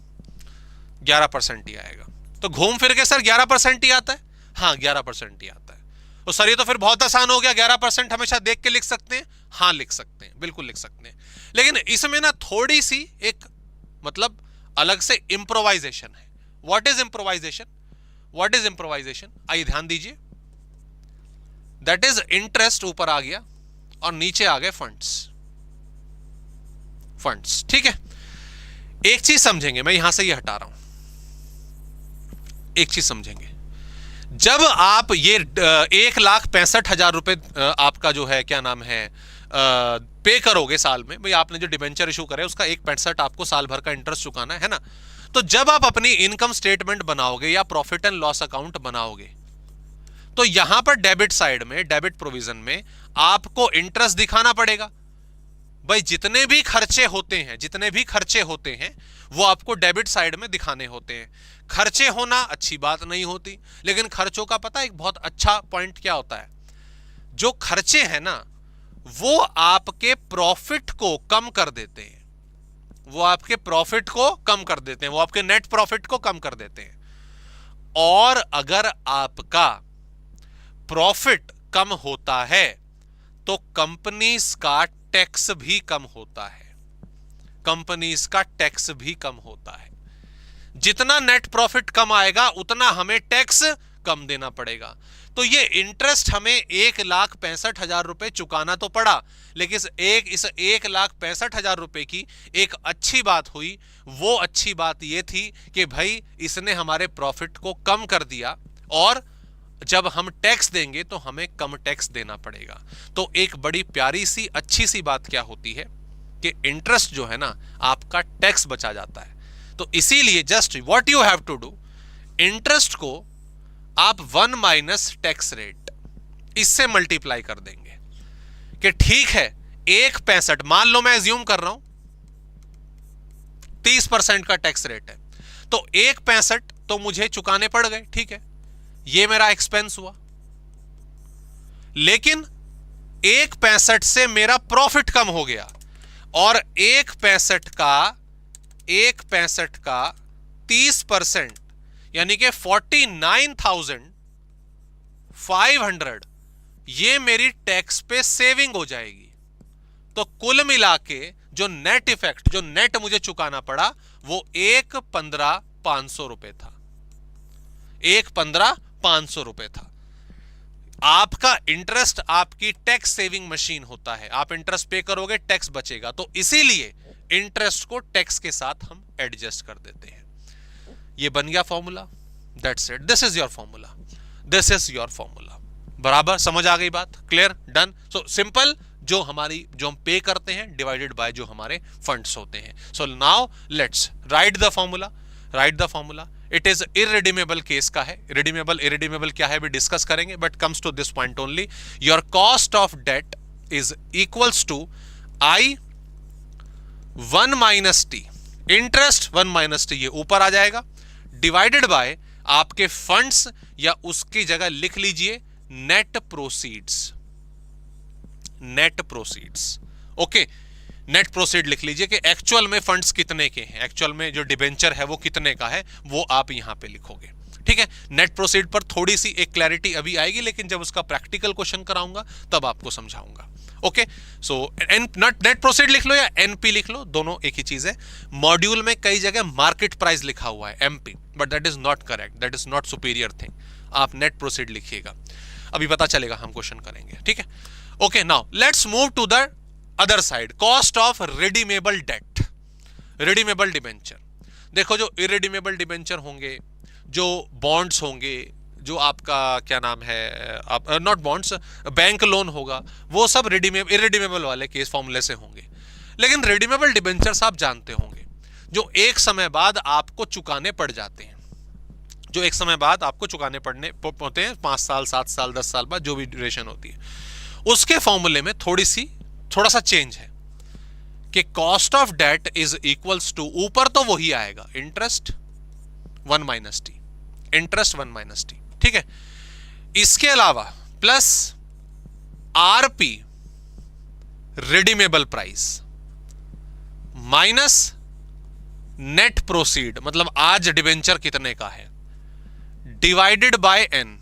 11% ही आएगा। तो घूम फिर के सर 11% ही आता है? हाँ 11% ही आता है। तो सर ये तो फिर बहुत आसान हो गया, 11% हमेशा देख के लिख सकते हैं? हाँ लिख सकते हैं, बिल्कुल लिख सकते हैं। लेकिन इसमें ना थोड़ी सी एक मतलब अलग से इंप्रोवाइजेशन है। What is improvisation? What is improvisation? आइए ध्यान दीजिए। दैट इज इंटरेस्ट ऊपर आ गया और नीचे आ गए फंड्स, फंड्स। ठीक है, एक चीज समझेंगे, मैं यहां से ये हटा रहा हूं, एक चीज समझेंगे। जब आप ये 1,65,000 रुपए आपका जो है क्या नाम है पे करोगे साल में, भाई आपने जो डिबेंचर इशू करे उसका 1,65 आपको साल भर का इंटरेस्ट चुकाना है ना। तो जब आप अपनी इनकम स्टेटमेंट बनाओगे या प्रॉफिट एंड लॉस अकाउंट बनाओगे, तो यहां पर डेबिट साइड में, डेबिट प्रोविजन में आपको इंटरेस्ट दिखाना पड़ेगा। भाई जितने भी खर्चे होते हैं, जितने भी खर्चे होते हैं वो आपको डेबिट साइड में दिखाने होते हैं। खर्चे होना अच्छी बात नहीं होती, लेकिन खर्चों का पता एक बहुत अच्छा पॉइंट क्या होता है, जो खर्चे हैं ना वो आपके प्रॉफिट को कम कर देते हैं, वो आपके प्रॉफिट को कम कर देते हैं, वो आपके नेट प्रॉफिट को कम कर देते हैं। और अगर आपका प्रॉफिट कम होता है तो कंपनीज का टैक्स भी कम होता है, कंपनीज का टैक्स भी कम होता है। जितना नेट प्रॉफिट कम आएगा उतना हमें टैक्स कम देना पड़ेगा। तो ये इंटरेस्ट हमें 1,65,000 रुपए चुकाना तो पड़ा, लेकिन इस 1,65,000 रुपए की एक अच्छी बात हुई। वो अच्छी बात ये थी कि भाई इसने हमारे प्रॉफिट को कम कर दिया, और जब हम टैक्स देंगे तो हमें कम टैक्स देना पड़ेगा। तो एक बड़ी प्यारी सी अच्छी सी बात क्या होती है कि इंटरेस्ट जो है ना आपका टैक्स बचा जाता है। तो इसीलिए just what you have to do, interest को आप 1 माइनस टैक्स रेट, इससे मल्टीप्लाई कर देंगे कि ठीक है 1,65, मान लो मैं एज्यूम कर रहा हूं 30% का टैक्स रेट है, तो 1,65 तो मुझे चुकाने पड़ गए, ठीक है, ये मेरा एक्सपेंस हुआ। लेकिन 1,65 से मेरा प्रॉफिट कम हो गया, और 1,65 का 30% यानी कि 49,500 ये मेरी टैक्स पे सेविंग हो जाएगी। तो कुल मिला के जो नेट इफेक्ट, जो नेट मुझे चुकाना पड़ा वो 1,15,500 रुपए था, 1,15,500 रुपए था। आपका इंटरेस्ट आपकी टैक्स सेविंग मशीन होता है, आप इंटरेस्ट पे करोगे टैक्स बचेगा, तो इसीलिए इंटरेस्ट को टैक्स के साथ हम एडजस्ट कर देते हैं। ये बन गया formula, that's it, this is your formula, this is your formula. बराबर समझ आ गई बात? क्लियर? डन? सो सिंपल, जो हम पे करते हैं डिवाइडेड बाय जो हमारे फंड्स होते हैं। So now let's write the formula, write the formula. It is irredeemable case का है, रिडीमेबल इररिडीमेबल क्या है भी डिस्कस करेंगे, but comes to this point only. Your cost of debt is equals to I 1 minus T, interest 1 minus T ये ऊपर आ जाएगा, divided by आपके फंड्स, या उसकी जगह लिख लीजिए net proceeds, net proceeds. Okay, net proceed लिख लीजिए कि एक्चुअल में फंड्स कितने के हैं, एक्चुअल में जो डिबेंचर है वो कितने का है, वो आप यहां पे लिखोगे। ठीक है, नेट प्रोसीड पर थोड़ी सी एक क्लैरिटी अभी आएगी, लेकिन जब उसका प्रैक्टिकल क्वेश्चन कराऊंगा तब आपको समझाऊंगा। ओके, सो नेट प्रोसीड लिख लो या एनपी लिख लो, दोनों एक ही चीज है। मॉड्यूल में कई जगह मार्केट प्राइस लिखा हुआ है MP, but that is not correct, that is not superior thing. आप नेट प्रोसीड लिखिएगा, अभी पता चलेगा, हम क्वेश्चन करेंगे। ठीक है, okay, now let's move to the other side, cost of redeemable debt, redeemable debenture. देखो, जो इरिडीमेबल डिबेंचर होंगे, जो बॉन्ड्स होंगे, जो आपका क्या नाम है, नॉट बॉन्ड्स, बैंक लोन होगा, वो सब इरिडीमेबल वाले केस फॉर्मूले से होंगे। लेकिन रिडीमेबल डिबेंचर्स आप जानते होंगे जो एक समय बाद आपको चुकाने पड़ जाते हैं, जो एक समय बाद आपको चुकाने पड़ने होते हैं, 5 साल 7 साल 10 साल बाद, जो भी ड्यूरेशन होती है। उसके फॉर्मूले में थोड़ा सा चेंज है कि cost of debt is equals to, ऊपर तो वही आएगा, interest 1 minus T, interest 1 minus T, ठीक है। इसके अलावा plus RP redeemable price minus net proceed, मतलब आज डिबेंचर कितने का है, divided by N,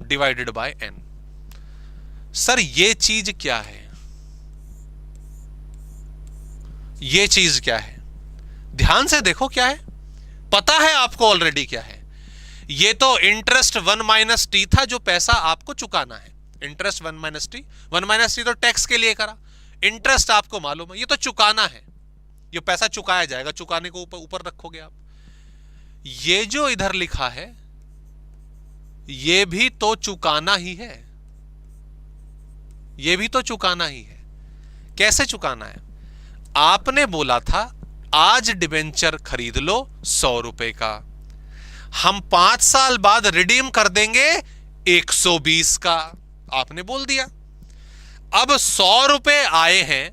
divided by N. Sir ये चीज क्या है, ये चीज क्या है, ध्यान से देखो क्या है, पता है आपको ऑलरेडी क्या है। ये तो इंटरेस्ट 1 माइनस टी था, जो पैसा आपको चुकाना है, interest 1 minus T, 1 minus T तो टैक्स के लिए करा, इंटरेस्ट आपको मालूम है, ये तो चुकाना है, ये पैसा चुकाया जाएगा, चुकाने को ऊपर रखोगे आप। ये जो इधर लिखा है ये भी तो चुकाना ही है, ये भी तो चुकाना ही है। कैसे चुकाना है, आपने बोला था आज डिबेंचर खरीद लो 100 रुपए का, हम 5 साल बाद रिडीम कर देंगे 120 का, आपने बोल दिया। अब 100 रुपए आए हैं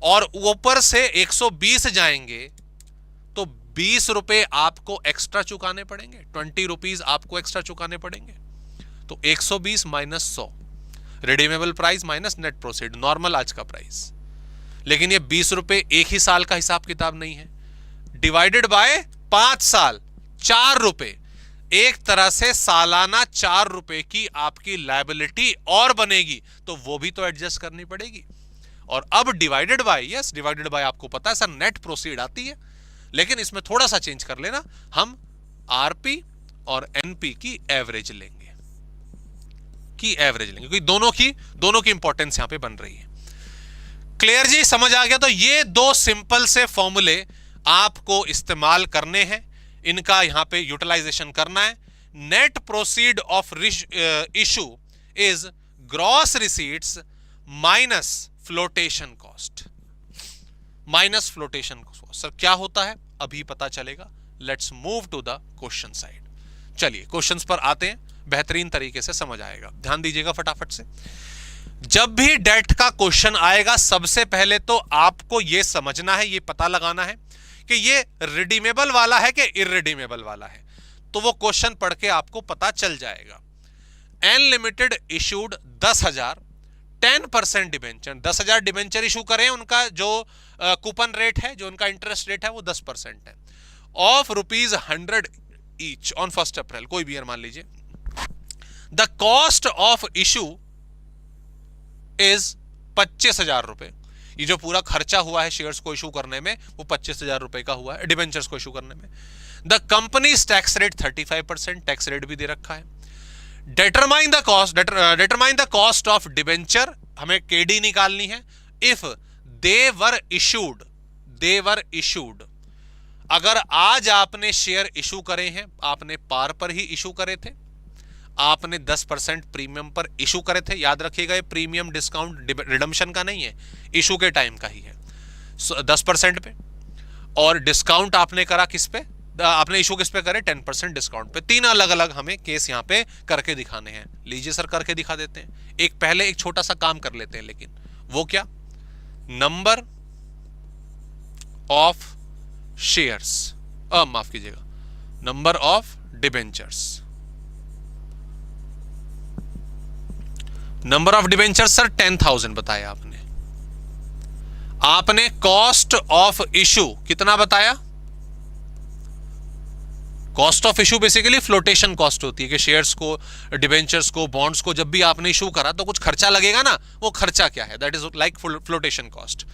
और ऊपर से 120 जाएंगे, तो 20 रुपए आपको एक्स्ट्रा चुकाने पड़ेंगे, 20 रुपीज आपको एक्स्ट्रा चुकाने पड़ेंगे। तो 120 minus 100, redeemable price minus net proceed, normal आज का प्राइस। लेकिन ये 20 रुपए एक ही साल का हिसाब किताब नहीं है, डिवाइडेड बाय 5 साल, 4 रुपए, एक तरह से सालाना 4 रुपए की आपकी लायबिलिटी और बनेगी, तो वो भी तो एडजस्ट करनी पड़ेगी। और अब divided by, yes divided by आपको पता है सर नेट प्रोसीड आती है, लेकिन इसमें थोड़ा सा चेंज कर लेना, हम आरपी और एनपी की एवरेज लेंगे, क्योंकि दोनों की इंपॉर्टेंस यहां पे बन रही है। क्लियर जी, समझ आ गया। तो ये 2 सिंपल से फॉर्मूले आपको इस्तेमाल करने हैं, इनका यहां पे यूटिलाइजेशन करना है। Net proceed of issue is gross receipts minus flotation cost, minus flotation cost. Sir क्या होता है अभी पता चलेगा, let's move to the question side. चलिए क्वेश्चंस पर आते हैं, बेहतरीन तरीके से समझ आएगा, ध्यान दीजिएगा फटाफट से। जब भी डेट का क्वेश्चन आएगा, सबसे पहले तो आपको यह समझना है, यह पता लगाना है कि ये रिडीमेबल वाला है कि इररिडीमेबल वाला है, तो वो क्वेश्चन पढ़ के आपको पता चल जाएगा। N limited issued 10,000 10% debenture, 10,000 debenture issue करें, उनका जो कूपन रेट है, जो उनका इंटरेस्ट रेट है वो 10% है, ऑफ ₹100 ईच ऑन 1 अप्रैल, कोई भी ईयर मान लीजिए। The cost of issue is 25,000 रुपए, ये जो पूरा खर्चा हुआ है शेयर्स को इशू करने में वो 25,000 रुपए का हुआ है, डिबेंचर्स को इशू करने में। The companies tax rate 35%, tax rate भी दे रखा है। Determine the cost of debenture, हमें केडी निकालनी है। इफ दे वर इशूड, अगर आज आपने शेयर इशू करे हैं, आपने पार पर ही इशू करे थे, आपने 10% प्रीमियम पर इशू करे थे, याद रखिएगा ये प्रीमियम डिस्काउंट रिडम्पशन का नहीं है, इशू के टाइम का ही है, 10% पे, और डिस्काउंट आपने करा किस पे, आपने इशू किस पे करे, 10% डिस्काउंट पे। 3 अलग अलग हमें केस यहां पे करके दिखाने हैं। लीजिए सर करके दिखा देते हैं। एक पहले एक छोटा सा काम कर लेते हैं, लेकिन वो क्या, नंबर ऑफ शेयर्स, माफ कीजिएगा, number of debentures, number of debentures sir 10,000 बताया आपने। आपने कॉस्ट ऑफ इशू कितना बताया, cost of issue basically flotation cost होती है कि शेयर्स को, डिबेंचर्स को, बॉन्ड्स को जब भी आपने इशू करा तो कुछ खर्चा लगेगा ना, वो खर्चा क्या है, that is like flotation cost.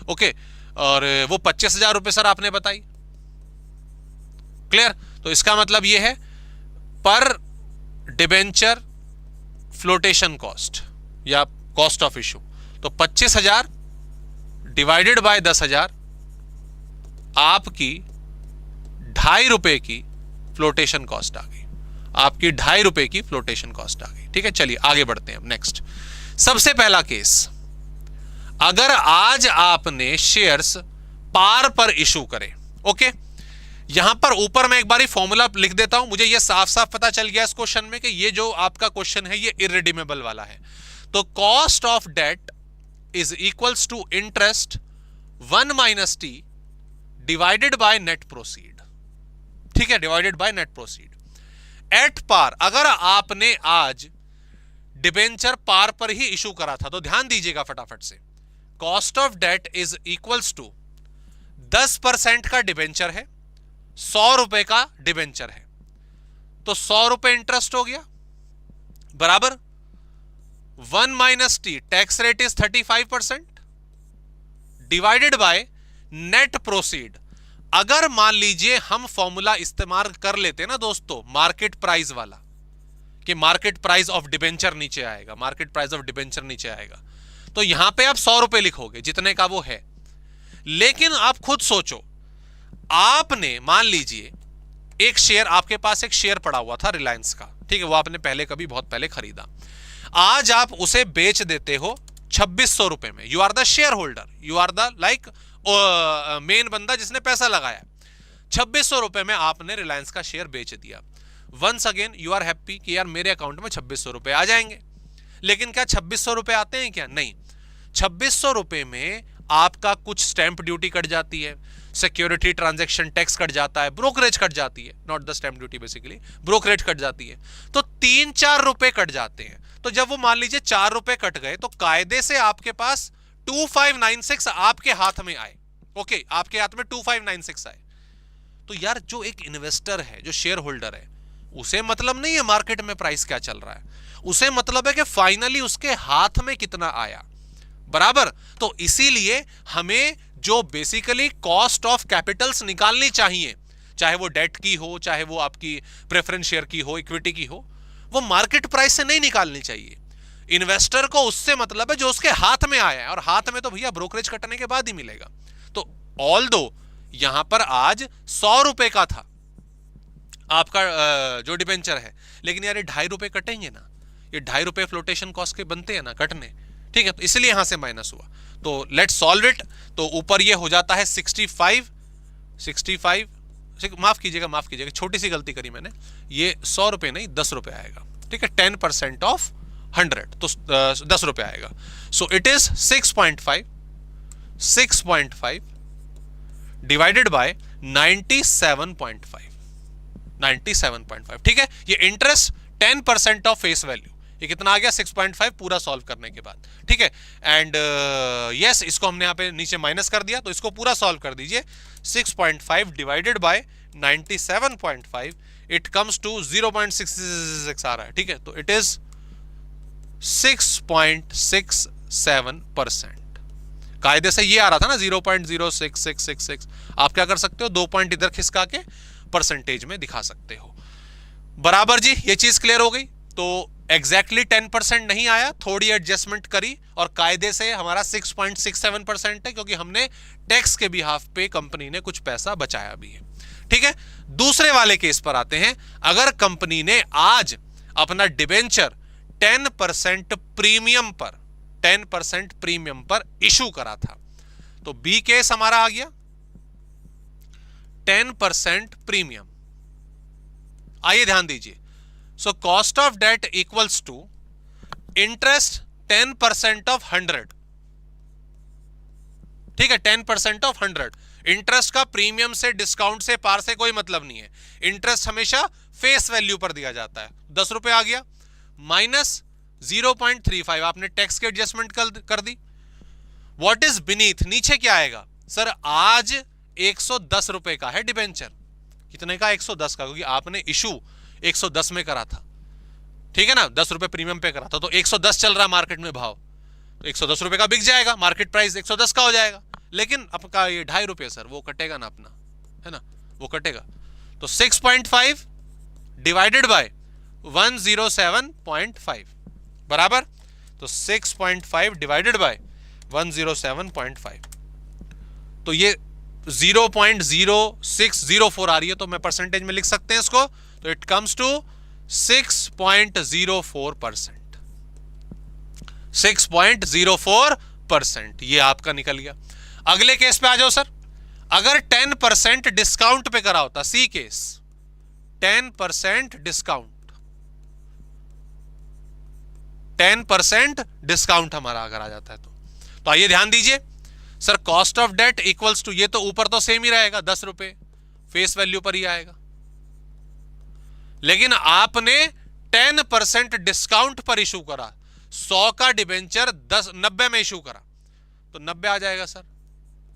Okay, और वो 25,000 रुपए सर आपने बताई। क्लियर, तो इसका मतलब ये है पर डिबेंचर फ्लोटेशन कॉस्ट या कॉस्ट ऑफ इशू, तो 25,000 डिवाइडेड बाय 10,000 आपकी 2.5 रुपए की फ्लोटेशन कॉस्ट आ गई, आपकी 2.5 रुपए की फ्लोटेशन कॉस्ट आ गई। ठीक है, चलिए आगे बढ़ते हैं। नेक्स्ट, सबसे पहला केस, अगर आज आपने शेयर्स पार पर इशू करे, ओके, यहां पर ऊपर मैं एक बारी फॉर्मूला लिख देता हूं, मुझे ये साफ साफ पता चल गया इस क्वेश्चन में कि ये जो आपका क्वेश्चन है ये इररिडीमेबल वाला है। तो cost of debt is equals to interest 1 minus T divided by net proceed. ठीक है, divided by net proceed at par. अगर आपने आज डिबेंचर पार पर ही इशू करा था तो ध्यान दीजिएगा फटाफट से, cost of debt is equals to 10% का डिबेंचर है, 100 रुपए का डिबेंचर है, तो 100 रुपए इंटरेस्ट हो गया बराबर 1 minus T, tax rate is 35% divided by net proceed. अगर मान लीजिए हम फॉर्मूला इस्तेमाल कर लेते ना दोस्तों मार्केट प्राइस वाला, कि मार्केट प्राइस ऑफ डिबेंचर नीचे आएगा, मार्केट प्राइस ऑफ डिबेंचर नीचे आएगा, तो यहां पे आप 100 रुपए लिखोगे जितने का वो है। लेकिन आप खुद सोचो, आपने मान लीजिए एक शेयर, आपके पास एक शेयर पड़ा हुआ था रिलायंस का, ठीक है, वो आपने पहले कभी बहुत पहले खरीदा, आज आप उसे बेच देते हो 2600 रुपए में। You are the share holder, you are the like main बंदा जिसने पैसा लगाया। 2600 रुपए में आपने रिलायंस का शेयर बेच दिया। Once again you are happy कि यार मेरे अकाउंट में 2600 रुपए आ जाएंगे। लेकिन क्या 2600 रुपए आते हैं क्या? नहीं। 2600 रुपए में आपका कुछ स्टैंप ड्यूटी कट जाती है, सिक्योरिटी ट्रांजैक्शन टैक्स कट जाता है, ब्रोकरेज कट जाती है, not the stamp duty basically, brokerage cut जाती है, तो 3-4 रुपए कट जाते हैं। तो जब वो मान लीजिए 4 रुपए कट गए तो कायदे से आपके पास 2596 आपके हाथ में आए। ओके, आपके हाथ में 2596 आए। तो यार जो एक इन्वेस्टर है, जो शेयर होल्डर है, उसे मतलब नहीं है मार्केट में प्राइस क्या चल रहा है, उसे मतलब है कि फाइनली उसके हाथ में कितना आया, बराबर। तो इसीलिए हमें जो बेसिकली कॉस्ट ऑफ कैपिटल्स निकालनी चाहिए, चाहे वो डेट की हो, चाहे वो आपकी प्रेफरेंस शेयर की हो, इक्विटी की हो, वो मार्केट प्राइस से नहीं निकालनी चाहिए। इन्वेस्टर को उससे मतलब है जो उसके हाथ में आया है, और हाथ में तो भैया ब्रोकरेज कटने के बाद ही मिलेगा। तो ऑल दो यहां पर आज 100 रुपए का था आपका जो डिबेंचर है, लेकिन यार ये 2.5 रुपए कटेंगे ना, ये 2.5 रुपए फ्लोटेशन कॉस्ट के बनते हैं ना कटने, ठीक है, तो इसलिए यहां से माइनस हुआ। तो लेट्स सॉल्व इट। तो ऊपर ये हो जाता है 65, माफ कीजिएगा, छोटी सी गलती करी मैंने, ये 100 रुपए नहीं 10 रुपए आएगा, ठीक है, 10% ऑफ 100 तो 10 रुपए आएगा। सो इट इज 6.5 डिवाइडेड बाय 97.5, ठीक है। ये इंटरेस्ट 10% ऑफ फेस वैल्यू, ये कितना आ गया 6.5 पूरा सॉल्व करने के बाद, ठीक है। एंड यस, इसको हमने यहाँ पे नीचे माइनस कर दिया, तो इसको पूरा सॉल्व कर दीजिए। 6.5 divided by 97.5 it comes to 0.66 आ रहा है, ठीक है। तो इट इज 6.67%। कायदे से ये आ रहा था ना 0.06666, आप क्या कर सकते हो, 2 पॉइंट इधर खिसका के परसेंटेज में दिखा सकते हो, बराबर जी। ये चीज क्लियर हो गई। तो एग्जैक्टली 10% नहीं आया, थोड़ी एडजस्टमेंट करी, और कायदे से हमारा 6.67% है, क्योंकि हमने टैक्स के बिहाफ पे कंपनी ने कुछ पैसा बचाया भी है, ठीक है। दूसरे वाले केस पर आते हैं। अगर कंपनी ने आज अपना डिबेंचर 10% प्रीमियम पर इशू करा था, तो बी केस हमारा आ गया 10% प्रीमियम। आइए ध्यान दीजिए। So cost of debt equals to interest 10% of 100, ठीक है, 10% ऑफ 100। इंटरेस्ट का प्रीमियम से, डिस्काउंट से, पार से कोई मतलब नहीं है। इंटरेस्ट हमेशा फेस वैल्यू पर दिया जाता है। 10 रुपए आ गया, माइनस 0.35 आपने टैक्स की एडजस्टमेंट कर दी। व्हाट इज बीनीथ, नीचे क्या आएगा सर? आज 110 रुपए का है डिबेंचर। कितने का? 110 का, क्योंकि आपने इशू 110 में करा था, ठीक है ना, 10 रुपए प्रीमियम पे करा था, तो 110 चल रहा मार्केट में भाव, तो 110 रुपए का बिक जाएगा, मार्केट प्राइस 110 का हो जाएगा। लेकिन आपका ये 2.5 रुपए सर, वो कटेगा ना अपना, है ना, वो कटेगा। तो 6.5 डिवाइडेड बाय 107.5 बराबर, तो 6.5 डिवाइडेड बाय 107.5, तो ये 0.0604 आ रही है, तो मैं परसेंटेज में लिख सकते हैं इसको, तो इट कम्स टू 6.04%। 6.04% ये आपका निकल गया। अगले केस पे आ जाओ सर। अगर 10% डिस्काउंट पे करा होता, सी केस 10% डिस्काउंट, 10% डिस्काउंट हमारा अगर आ जाता है तो आइए ध्यान दीजिए sir, cost of debt equals to, ये तो ऊपर तो सेम ही रहेगा 10 रुपए, फेस वैल्यू पर ही आएगा, लेकिन आपने 10% डिस्काउंट पर इशू करा, 100 का डिबेंचर 90 में इशू करा तो 90 आ जाएगा सर,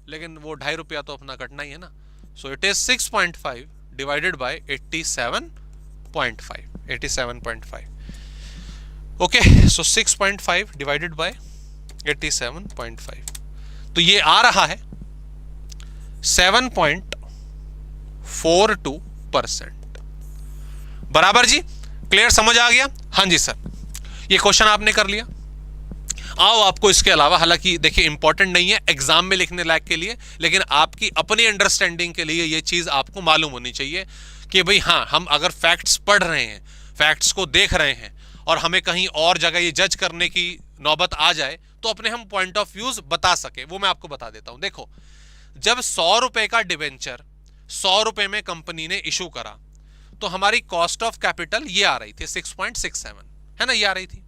लेकिन वो 2.5 रुपया तो अपना कटना ही है ना। सो it is 6.5 divided bye 87.5। Okay, so 6.5 divided bye 87.5, तो ये आ रहा है 7.42%। बराबर जी, क्लियर, समझ आ गया? हाँ जी सर, ये क्वेश्चन आपने कर लिया। आओ आपको इसके अलावा, हालांकि देखिए इंपॉर्टेंट नहीं है एग्जाम में लिखने लायक के लिए, लेकिन आपकी अपनी अंडरस्टैंडिंग के लिए ये चीज आपको मालूम होनी चाहिए कि भाई हाँ, हम अगर फैक्ट्स पढ़ रहे हैं, फैक्ट्स को देख रहे हैं और हमें कहीं और जगह ये जज करने की नौबत आ जाए तो अपने हम पॉइंट ऑफ व्यूज बता सके, वो मैं आपको बता देता हूं। देखो, जब 100 रुपए का डिबेंचर 100 रुपए में कंपनी ने इशू करा तो हमारी कॉस्ट ऑफ कैपिटल ये आ रही थी 6.67, है ना, ये आ रही थी।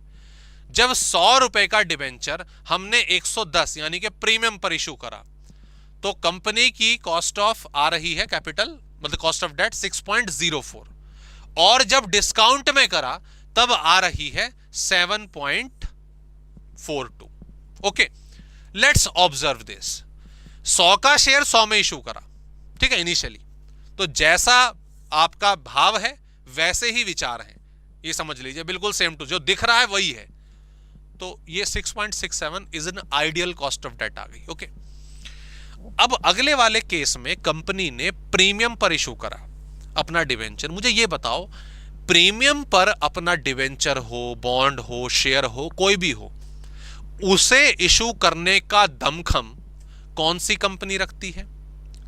जब 100 रुपए का डिबेंचर हमने 110 यानी कि प्रीमियम पर इशू करा तो कंपनी की कॉस्ट ऑफ आ रही है कैपिटल, मतलब कॉस्ट ऑफ डेट 6.04, और जब डिस्काउंट में करा तब आ रही है 7.42। Okay, let's observe this. 100 का शेयर 100 में इशू करा, ठीक है, इनिशियली, तो जैसा आपका भाव है वैसे ही विचार है, ये समझ लीजिए, बिल्कुल सेम टू, जो दिख रहा है वही है। तो ये 6.67 is an ideal cost of debt आ गई। ओके, अब अगले वाले केस में कंपनी ने प्रीमियम पर इशू करा अपना डिवेंचर। मुझे ये बताओ, प्रीमियम पर अपना डिवेंचर हो, बॉन्ड हो, शेयर हो, कोई भी हो, उसे इशू करने का दमखम कौन सी कंपनी रखती है?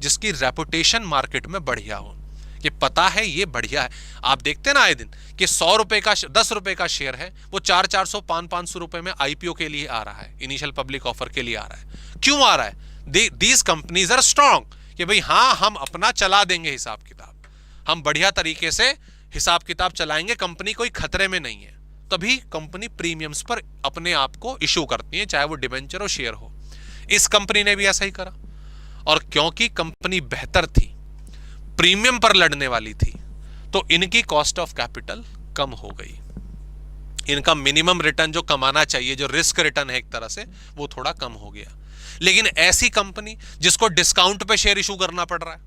जिसकी रेपुटेशन मार्केट में बढ़िया हो, ये पता है ये बढ़िया है। आप देखते हैं ना आए दिन कि 100 रुपए का 10 रुपए का शेयर है, वो 400 500 रुपए में आईपीओ के लिए आ रहा है, इनिशियल पब्लिक ऑफर के लिए आ रहा है। क्यों आ रहा है? दीज कंपनीज आर स्ट्रांग कि भाई हाँ, हम अपना चला देंगे हिसाब किताब, हम बढ़िया तरीके से हिसाब किताब चलाएंगे, कंपनी कोई खतरे में नहीं है, तभी कंपनी प्रीमियम्स पर अपने आप को इशू करती है, चाहे वो डिबेंचर हो, शेयर हो। इस कंपनी ने भी ऐसा ही करा, और क्योंकि कंपनी बेहतर थी, प्रीमियम पर लड़ने वाली थी, तो इनकी कॉस्ट ऑफ कैपिटल कम हो गई, इनका मिनिमम रिटर्न जो कमाना चाहिए, जो रिस्क रिटर्न है एक तरह से, वो थोड़ा कम हो गया। लेकिन ऐसी कंपनी जिसको डिस्काउंट पे शेयर इशू करना पड़ रहा है,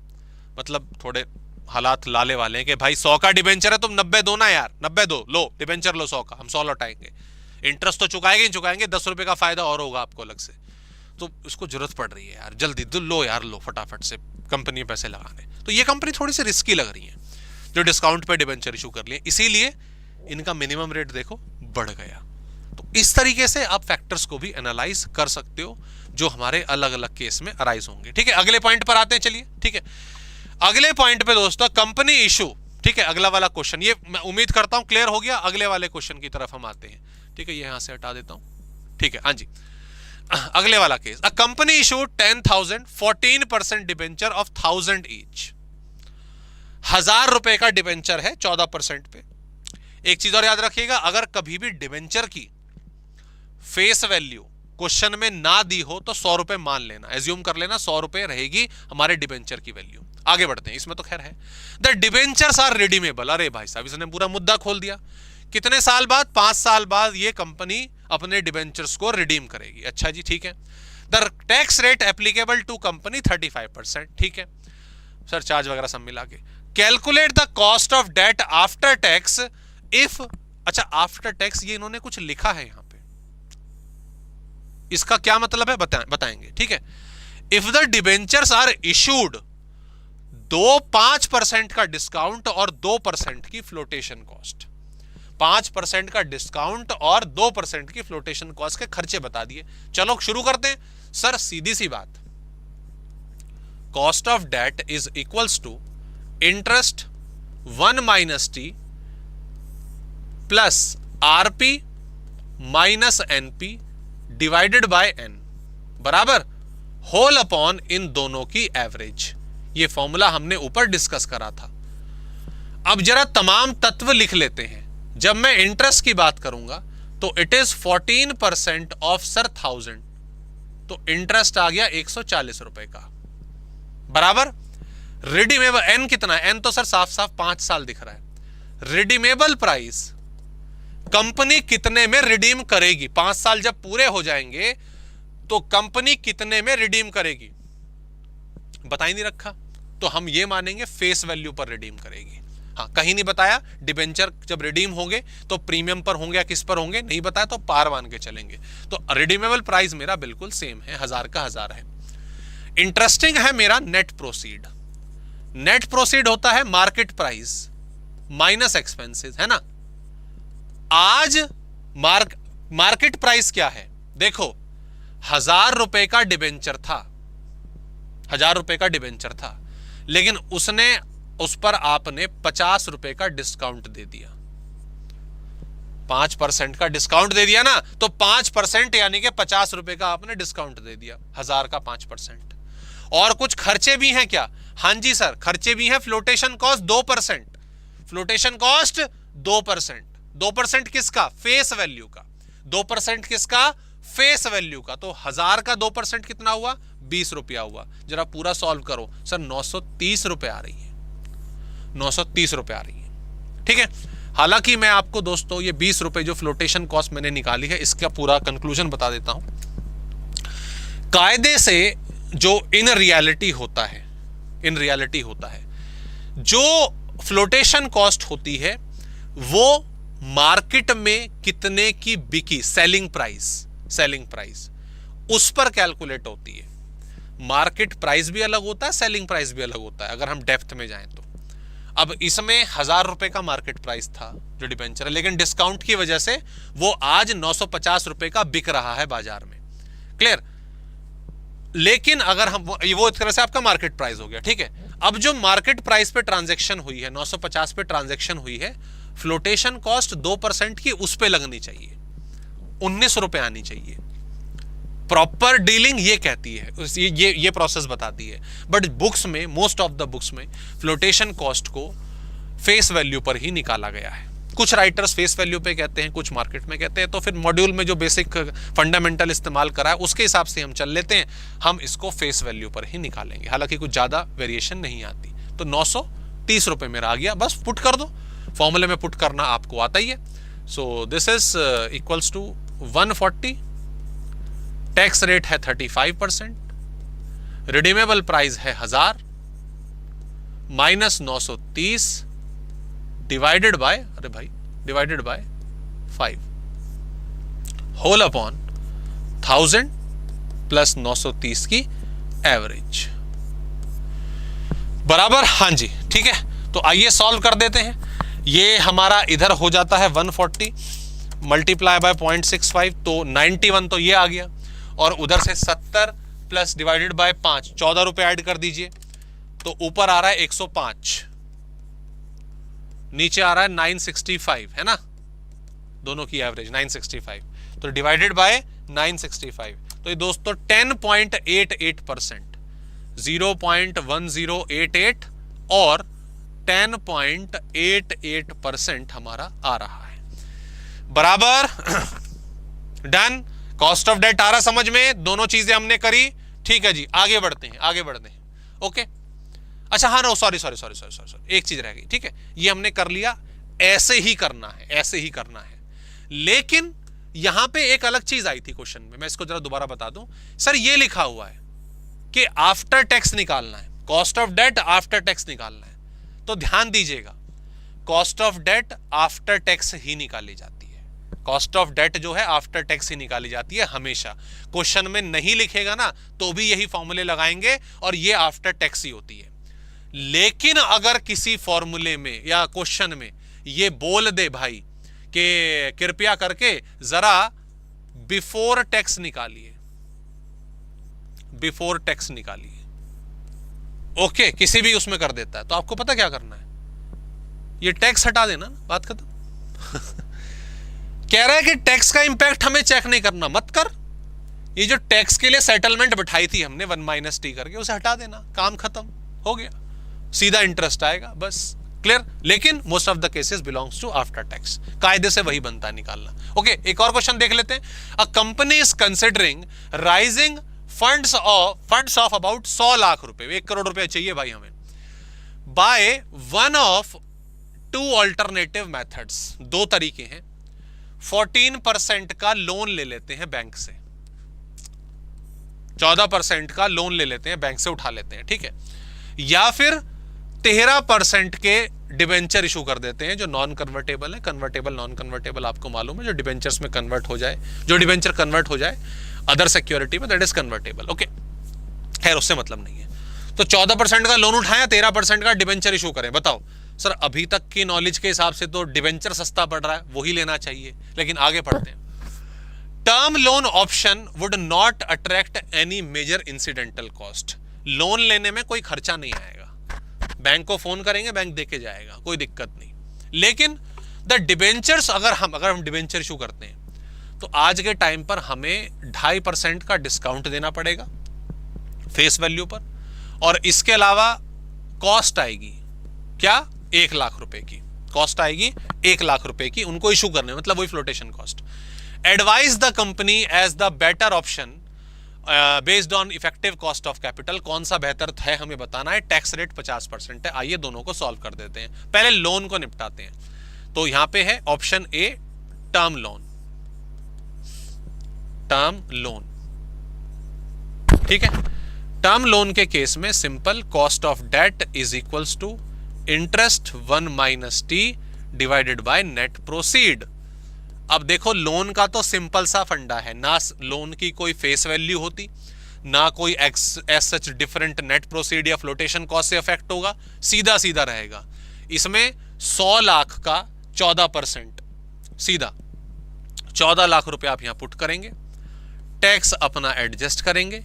मतलब थोड़े हालात लाले वाले हैं कि भाई 100 का डिबेंचर है, तुम 90 दो ना यार, 90 दो, लो डिबेंचर लो 100 का, हम 100 लौटाएंगे, इंटरेस्ट तो चुकाएंगे ही चुकाएंगे, 10 रुपए का फायदा और होगा आपको अलग से, तो उसको जरूरत पड़ रही है यार, जल्दी दो, लो यार, लो फटाफट से, कंपनी में पैसे लगाने। तो ये कंपनी थोड़ी सी रिस्की लग रही है जो डिस्काउंट पे डिबेंचर इशू कर लिए, इसीलिए इनका मिनिमम रेट देखो बढ़ गया। तो इस तरीके से आप फैक्टर्स को भी एनालाइज कर सकते हो जो हमारे अलग अलग केस में अराइज होंगे। ठीक है, अगले पॉइंट पर आते हैं, चलिए। ठीक है, अगले पॉइंट पे दोस्तों, कंपनी इशू। ठीक है, अगला वाला क्वेश्चन, ये मैं उम्मीद करता हूं क्लियर हो गया। अगले वाले क्वेश्चन की तरफ हम आते हैं। ठीक है, ये यहां से हटा देता हूं। ठीक है, हाँ जी, अगले वाला case. A company issued 10,000 14% debenture of 1000 each. 1000 रुपए का डिबेंचर है 14% पे। एक चीज और याद रखिएगा, अगर कभी भी डिबेंचर की फेस वैल्यू क्वेश्चन में ना दी हो तो 100 रुपए मान लेना, एज्यूम कर लेना 100 रुपए रहेगी हमारे डिबेंचर की वैल्यू। आगे बढ़ते हैं, इसमें तो खैर है। The debentures are redeemable. अरे भाई साहब, इसने पूरा मुद्दा खोल दिया। कितने साल बाद? 5 साल बाद ये कंपनी अपने डिबेंचर्स को रिडीम करेगी। अच्छा जी, ठीक है। The tax rate applicable to company 35%। ठीक है, सर चार्ज वगैरह सब मिला के। Calculate the cost of debt after tax if. अच्छा, आफ्टर टैक्स ये इन्होंने कुछ लिखा है यहां पे, इसका क्या मतलब है बताएंगे। ठीक है, if the debentures are issued 5% का डिस्काउंट और 2% की फ्लोटेशन कॉस्ट। 5% का डिस्काउंट और 2% की फ्लोटेशन कॉस्ट के खर्चे बता दिए। चलो शुरू करते हैं। सर सीधी सी बात, cost of debt is equals to interest 1 minus T plus RP minus NP divided by N, बराबर होल अपॉन इन दोनों की एवरेज। ये फॉर्मूला हमने ऊपर डिस्कस करा था। अब जरा तमाम तत्व लिख लेते हैं। जब मैं इंटरेस्ट की बात करूंगा तो इट इज 14% ऑफ सर 1000, तो इंटरेस्ट आ गया 140 रुपए का, बराबर। रिडीमेबल एन कितना है? एन तो सर साफ साफ 5 साल दिख रहा है। रिडीमेबल प्राइस कंपनी कितने में रिडीम करेगी? 5 साल जब पूरे हो जाएंगे तो कंपनी कितने में रिडीम करेगी? बता ही नहीं रखा, तो हम ये मानेंगे फेस वैल्यू पर रिडीम करेगी। हाँ, कहीं नहीं बताया डिबेंचर जब रिडीम होंगे तो प्रीमियम पर होंगे या किस पर होंगे, नहीं बताया, तो पार मान के चलेंगे। तो रिडीमेबल प्राइस मेरा बिल्कुल सेम है, 1000 का 1000 है। इंटरेस्टिंग है मेरा नेट प्रोसीड। नेट प्रोसीड होता है मार्केट प्राइस माइनस एक्सपेंसेस, है ना। आज मार्केट प्राइस क्या है? देखो, 1000 रुपए का डिबेंचर था, 1000 रुपए का डिबेंचर था, लेकिन उस पर आपने 50 रुपए का डिस्काउंट दे दिया, 5% का डिस्काउंट दे दिया ना, तो 5% यानी कि 50 रुपए का आपने डिस्काउंट दे दिया, 1000 का 5%। और कुछ खर्चे भी हैं क्या? हां जी सर, खर्चे भी हैं। Flotation cost 2%, flotation cost 2%। 2% किसका? फेस वैल्यू का। 2% किसका? फेस वैल्यू का। तो 1000 का 2% कितना हुआ? 20 रुपया हुआ। जरा पूरा सॉल्व करो सर, 930 रुपए आ रही है, 930 रुपए आ रही है, ठीक है। हालांकि मैं आपको दोस्तों ये 20 रुपए जो फ्लोटेशन कॉस्ट मैंने निकाली है, इसका पूरा कंक्लूजन बता देता हूं। कायदे से जो इन रियलिटी होता है, इन रियलिटी होता है, जो फ्लोटेशन कॉस्ट होती है वो मार्केट में कितने की बिकी, सेलिंग प्राइस उस पर कैलकुलेट होती है। मार्केट प्राइस भी अलग होता है, सेलिंग प्राइस भी अलग होता है, अगर हम डेप्थ में जाएं तो। अब इसमें 1000 रुपए का मार्केट प्राइस था जो डिबेंचर है, लेकिन डिस्काउंट की वजह से वो आज 950 रुपए का बिक रहा है बाजार में, क्लियर। लेकिन अगर हम वो एक तरह से आपका मार्केट प्राइस हो गया, ठीक है। अब जो मार्केट प्राइस पे ट्रांजैक्शन हुई है, 950 पे ट्रांजैक्शन हुई है, फ्लोटेशन कॉस्ट 2% की उस पे लगनी चाहिए, 19 रुपए आनी चाहिए। प्रॉपर डीलिंग ये कहती है, ये प्रोसेस बताती है। बट बुक्स में, मोस्ट ऑफ द बुक्स में फ्लोटेशन कॉस्ट को फेस वैल्यू पर ही निकाला गया है। कुछ राइटर्स फेस वैल्यू पे कहते हैं, कुछ मार्केट में कहते हैं। तो फिर मॉड्यूल में जो बेसिक फंडामेंटल इस्तेमाल करा है उसके हिसाब से हम चल लेते हैं, हम इसको फेस वैल्यू पर ही निकालेंगे। हालांकि कुछ ज्यादा वेरिएशन नहीं आती। तो 930 रुपए मेरा आ गया, बस पुट कर दो, फॉर्मूले में पुट करना आपको आता ही है। So this is equals to 140, tax rate है 35%, रिडीमेबल प्राइस है 1000 minus 930 divided by 5 whole upon 1000 plus 930 की एवरेज, बराबर। हां जी, ठीक है। तो आइए सॉल्व कर देते हैं। ये हमारा इधर हो जाता है 140 मल्टीप्लाई बाय 0.65, तो 91 तो ये आ गया, और उधर से 70 प्लस डिवाइडेड बाय 5, 14 रुपए ऐड कर दीजिए, तो ऊपर आ रहा है 105, नीचे आ रहा है 965, है ना, दोनों की एवरेज 965, तो डिवाइडेड बाय 965, तो ये दोस्तों 10.88%, 0.1088 और 10.88% हमारा आ रहा है, बराबर। डन। कॉस्ट ऑफ डेट आ रहा समझ में? दोनों चीजें हमने करी, ठीक है जी। आगे बढ़ते हैं, ओके। अच्छा, हाँ, नो, सॉरी, एक चीज रह गई, ठीक है। ये हमने कर लिया, ऐसे ही करना है। लेकिन यहां पे एक अलग चीज आई थी क्वेश्चन में, मैं इसको जरा दोबारा बता दूं। सर ये लिखा हुआ है कि आफ्टर टैक्स निकालना है, cost of debt after tax निकालना है। तो ध्यान दीजिएगा, cost of debt after tax ही निकाली जाती है। कॉस्ट ऑफ डेट जो है आफ्टर टैक्स ही निकाली जाती है हमेशा। क्वेश्चन में नहीं लिखेगा ना तो भी यही फॉर्मूले लगाएंगे और ये आफ्टर टैक्स ही होती है। लेकिन अगर किसी फॉर्मूले में या क्वेश्चन में ये बोल दे भाई कि कृपया करके जरा बिफोर टैक्स निकालिए, ओके, किसी भी उसमें कर देता है, तो आपको पता क्या करना है, ये टैक्स हटा देना, बात खत्म। कह रहा है कि टैक्स का इंपैक्ट हमें चेक नहीं करना, मत कर, ये जो टैक्स के लिए सेटलमेंट बिठाई थी हमने 1 - t करके, उसे हटा देना, काम खत्म हो गया, सीधा इंटरेस्ट आएगा, बस क्लियर। लेकिन most of the cases belongs to after tax, कायदे से वही बनता है निकालना। ओके, एक और क्वेश्चन देख लेते हैं। A company is considering rising funds of about 100 lakh रुपए, 1 करोड़ रुपए चाहिए भाई हमें, by one of 2 alternative methods, 2 तरीके हैं। 14% का लोन ले लेते हैं बैंक से, 14% का लोन ले लेते हैं बैंक से, उठा लेते हैं, ठीक है, या फिर 13% के डिबेंचर इशू कर देते हैं जो नॉन कन्वर्टेबल है। कन्वर्टेबल नॉन कन्वर्टेबल आपको मालूम है, जो डिबेंचर्स में कन्वर्ट हो जाए, जो डिबेंचर कन्वर्ट हो जाए अदर सिक्योरिटी में, दैट इज कन्वर्टेबल। ओके, खैर उससे मतलब नहीं है। तो 14% का लोन उठाया, 13% का डिबेंचर इशू करें। बताओ सर, अभी तक की नॉलेज के हिसाब से तो डिबेंचर सस्ता पड़ रहा है, वही लेना चाहिए, लेकिन आगे पढ़ते हैं। Term loan option would not attract any major incidental cost. Loan लेने में कोई खर्चा नहीं आएगा, बैंक को फोन करेंगे, बैंक देके जाएगा, कोई दिक्कत नहीं। लेकिन द डिबेंचर्स, अगर हम डिबेंचर इशू करते हैं तो आज के टाइम पर हमें 2.5% का डिस्काउंट देना पड़ेगा फेस वैल्यू पर, और इसके अलावा कॉस्ट आएगी क्या, 1 लाख रुपए की कॉस्ट आएगी, 1 लाख रुपए की उनको इशू करने, मतलब वही flotation cost. Advise the company as the better option based on effective cost of capital. कौन सा बेहतर है हमें बताना है। टैक्स रेट 50% है। आइए दोनों को सॉल्व कर देते हैं, पहले लोन को निपटाते हैं। तो यहां पे है option A, term loan, term loan, ठीक है। टर्म लोन के केस में simple, cost of debt is equals to interest 1 - t divided by net proceed. अब देखो, लोन का तो सिंपल सा फंडा है, ना लोन की कोई फेस वैल्यू होती, ना कोई as such different net proceed या फ्लोटेशन कॉस्ट से अफेक्ट होगा, सीधा सीधा रहेगा। इसमें 100 लाख का 14%, सीधा 14 लाख रुपए आप यहां पुट करेंगे, टैक्स अपना एडजस्ट करेंगे,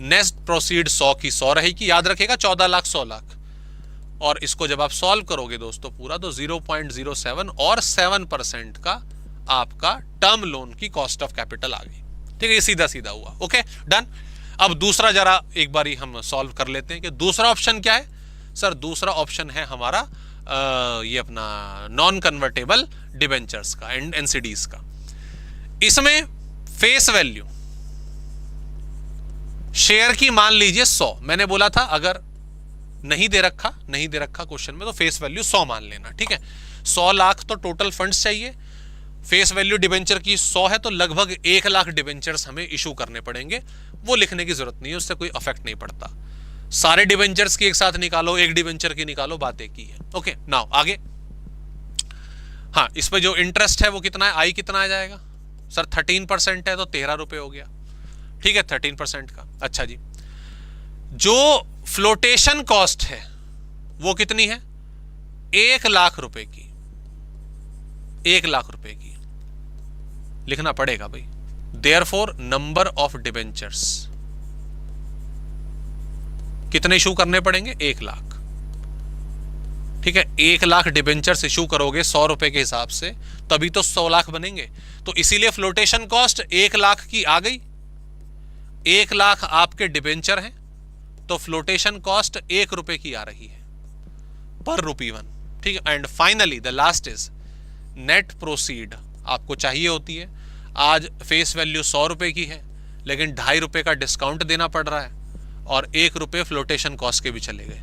नेट प्रोसीड 100 की 100 रहेगी, याद रखेगा 14 लाख 100 लाख। और इसको जब आप सॉल्व करोगे दोस्तों पूरा, तो 0.07 और 7% का आपका टर्म लोन की कॉस्ट ऑफ कैपिटल आ गई, ठीक है। ये सीधा सीधा हुआ, ओके डन। अब दूसरा जरा एक बारी हम सॉल्व कर लेते हैं कि दूसरा ऑप्शन क्या है। सर दूसरा ऑप्शन है हमारा ये अपना नॉन कन्वर्टेबल डिबेंचर्स का, एनसीडीज का। इसमें फेस वैल्यू शेयर की मान लीजिए 100, मैंने बोला था अगर नहीं दे रखा क्वेश्चन में तो फेस वैल्यू 100 मान लेना, ठीक है। 100 लाख तो टोटल फंड्स चाहिए, फेस वैल्यू डिबेंचर की 100 है, तो लगभग 1 लाख डिबेंचर्स हमें इशू करने पड़ेंगे। वो लिखने की जरूरत नहीं है, उससे कोई अफेक्ट नहीं पड़ता। सारे डिबेंचर्स की एक साथ निकालो, एक डिबेंचर की निकालो, बात एक ही है। ओके नाउ आगे। हाँ, इस पे जो इंटरेस्ट है वो कितना है, आई कितना आ जाएगा सर, 13% है तो 13 रुपए हो गया, ठीक है, 13% का। अच्छा जी, जो फ्लोटेशन कॉस्ट है वो कितनी है, 1 लाख रुपए की, 1 लाख रुपए की लिखना पड़ेगा भाई। देयरफॉर नंबर ऑफ डिबेंचर्स कितने इशू करने पड़ेंगे, 1 लाख, ठीक है। 1 लाख डिबेंचर्स इशू करोगे 100 रुपए के हिसाब से, तभी तो 100 लाख बनेंगे। तो इसीलिए फ्लोटेशन कॉस्ट 1 लाख की आ गई, 1 लाख आपके डिबेंचर हैं, तो फ्लोटेशन कॉस्ट 1 रुपए की आ रही है पर ₹1, ठीक है। And finally the last is net proceed. आपको चाहिए होती है, आज फेस वैल्यू 100 रुपए की है, लेकिन 2.5 रुपए का डिस्काउंट देना पड़ रहा है और 1 रुपए फ्लोटेशन कॉस्ट के भी चले गए,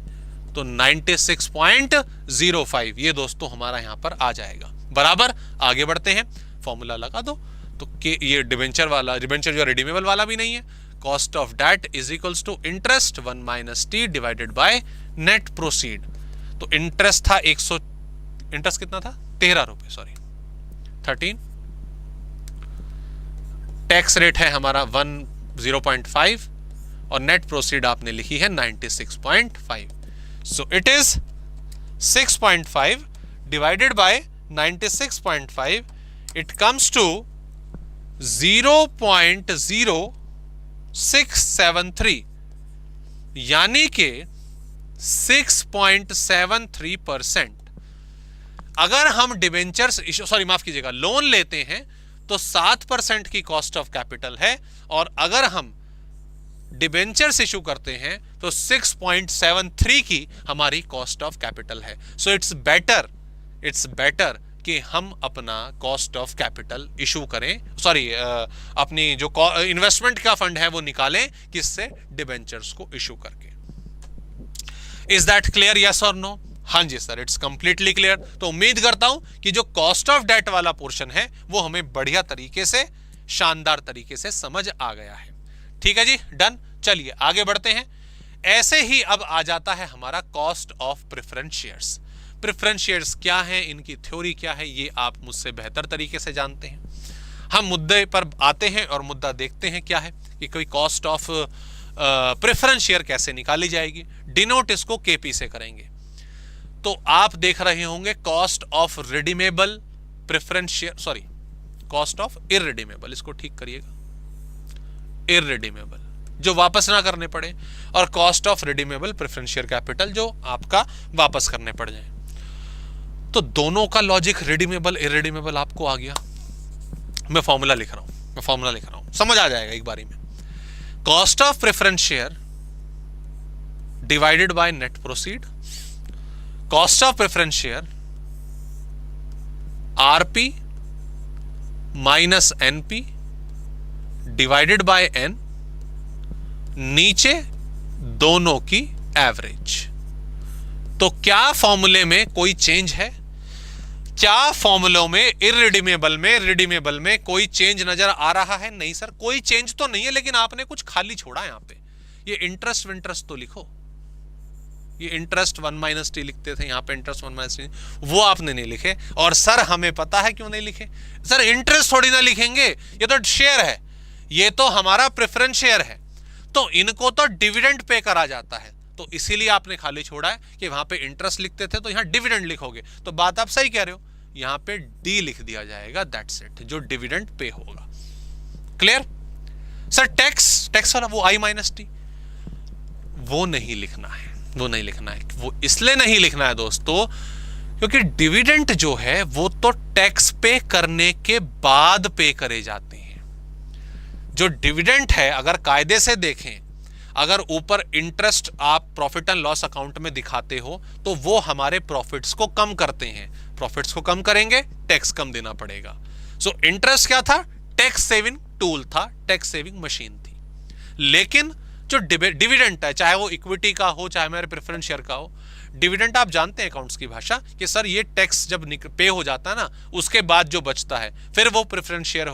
तो 96.05 ये दोस्तों हमारा यहां पर आ जाएगा। बराबर आगे बढ़ते हैं, फॉर्मूला लगा दो तो के ये डिबेंचर वाला, डिबेंचर जो रिडीमेबल वाला भी नहीं है, cost of debt is equals to interest 1 - t divided by net proceed. तो इंटरेस्ट था 100, इंटरेस्ट कितना था, 13 रुपए, सॉरी 13। टैक्स रेट है हमारा 0.5 और नेट प्रोसीड आपने लिखी है 96.5। So it is 6.5 divided by 96.5, it comes to 0.0673, यानी कि 6.73%। अगर हम डिबेंचर्स इशू, सॉरी माफ कीजिएगा, लोन लेते हैं तो 7% की कॉस्ट ऑफ कैपिटल है, और अगर हम डिबेंचर्स इशू करते हैं तो 6.73 की हमारी कॉस्ट ऑफ कैपिटल है। सो इट्स बेटर कि हम अपना कॉस्ट ऑफ कैपिटल इशू करें, सॉरी अपनी जो इन्वेस्टमेंट का फंड है वो निकालें, किससे? डिबेंचर्स को इशू करके। इज दैट क्लियर, यस और नो? हाँ जी सर, इट्स कंप्लीटली क्लियर। तो उम्मीद करता हूं कि जो कॉस्ट ऑफ डेट वाला पोर्शन है वो हमें बढ़िया तरीके से, शानदार तरीके से समझ आ गया है। ठीक है जी, डन। चलिए आगे बढ़ते हैं। ऐसे ही अब आ जाता है हमारा cost of preference shares. Preference shares क्या है, इनकी थ्योरी क्या है, ये आप मुझसे बेहतर तरीके से जानते हैं। हम मुद्दे पर आते हैं और मुद्दा देखते हैं क्या है कि कोई कॉस्ट ऑफ प्रेफरेंस शेयर कैसे निकाली जाएगी। डिनोट इसको केपी से करेंगे। तो आप देख रहे होंगे cost of redeemable preference share, sorry cost of irredeemable, इसको ठीक करिएगा, इररिडीमेबल जो वापस ना करने पड़े, और cost of redeemable preference share capital जो आपका वापस करने पड़ जाए। तो दोनों का लॉजिक रिडीमेबल इररिडीमेबल आपको आ गया। मैं फॉर्मूला लिख रहा हूं, समझ आ जाएगा एक बारी में। Cost of preference share divided by net proceed, cost of preference share RP minus NP divided by N, नीचे दोनों की एवरेज। तो क्या फॉर्मूले में कोई चेंज है? क्या फॉर्मूलों में इररिडीमेबल में, रिडीमेबल में कोई चेंज नजर आ रहा है? नहीं सर, कोई चेंज तो नहीं है, लेकिन आपने कुछ खाली छोड़ा यहां पे। ये इंटरेस्ट विंटरेस्ट तो लिखो, ये इंटरेस्ट 1 माइनस टी लिखते थे, यहां पे इंटरेस्ट 1 माइनस टी, वो आपने नहीं लिखे। और सर हमें पता है क्यों नहीं लिखे। सर इंटरेस्ट थोड़ी ना लिखेंगे, ये तो शेयर है, ये तो हमारा प्रेफरेंस शेयर है, तो इनको तो डिविडेंड पे करा जाता है, तो इसीलिए आपने खाली छोड़ा है कि वहां पे इंटरेस्ट लिखते थे तो यहां डिविडेंड लिखोगे। तो बात आप सही कह रहे हो, यहां पे डी लिख दिया जाएगा, दैट्स इट, जो डिविडेंड पे होगा। क्लियर? सर टैक्स वाला वो आई माइनस टी, वो नहीं लिखना है, वो नहीं लिखना है। वो इसलिए नहीं लिखना है दोस्तों क्योंकि डिविडेंड जो है वो तो टैक्स पे करने के बाद पे करे जाते हैं। जो डिविडेंड है, अगर कायदे से देखें, अगर ऊपर इंटरेस्ट आप प्रॉफिट एंड लॉस अकाउंट में दिखाते हो तो वो हमारे प्रॉफिट्स को कम करते हैं। प्रॉफिट्स को कम करेंगे, टैक्स कम देना पड़ेगा। सो इंटरेस्ट क्या था? टैक्स सेविंग टूल था, टैक्स सेविंग मशीन थी। लेकिन जो डिविडेंड है, चाहे वो इक्विटी का हो चाहे हमारे प्रेफरेंस शेयर का हो, डिविडेंड आप जानते हैं अकाउंट्स की भाषा कि सर ये टैक्स जब पे हो जाता है ना, उसके बाद जो बचता है फिर वो प्रेफरेंस शेयर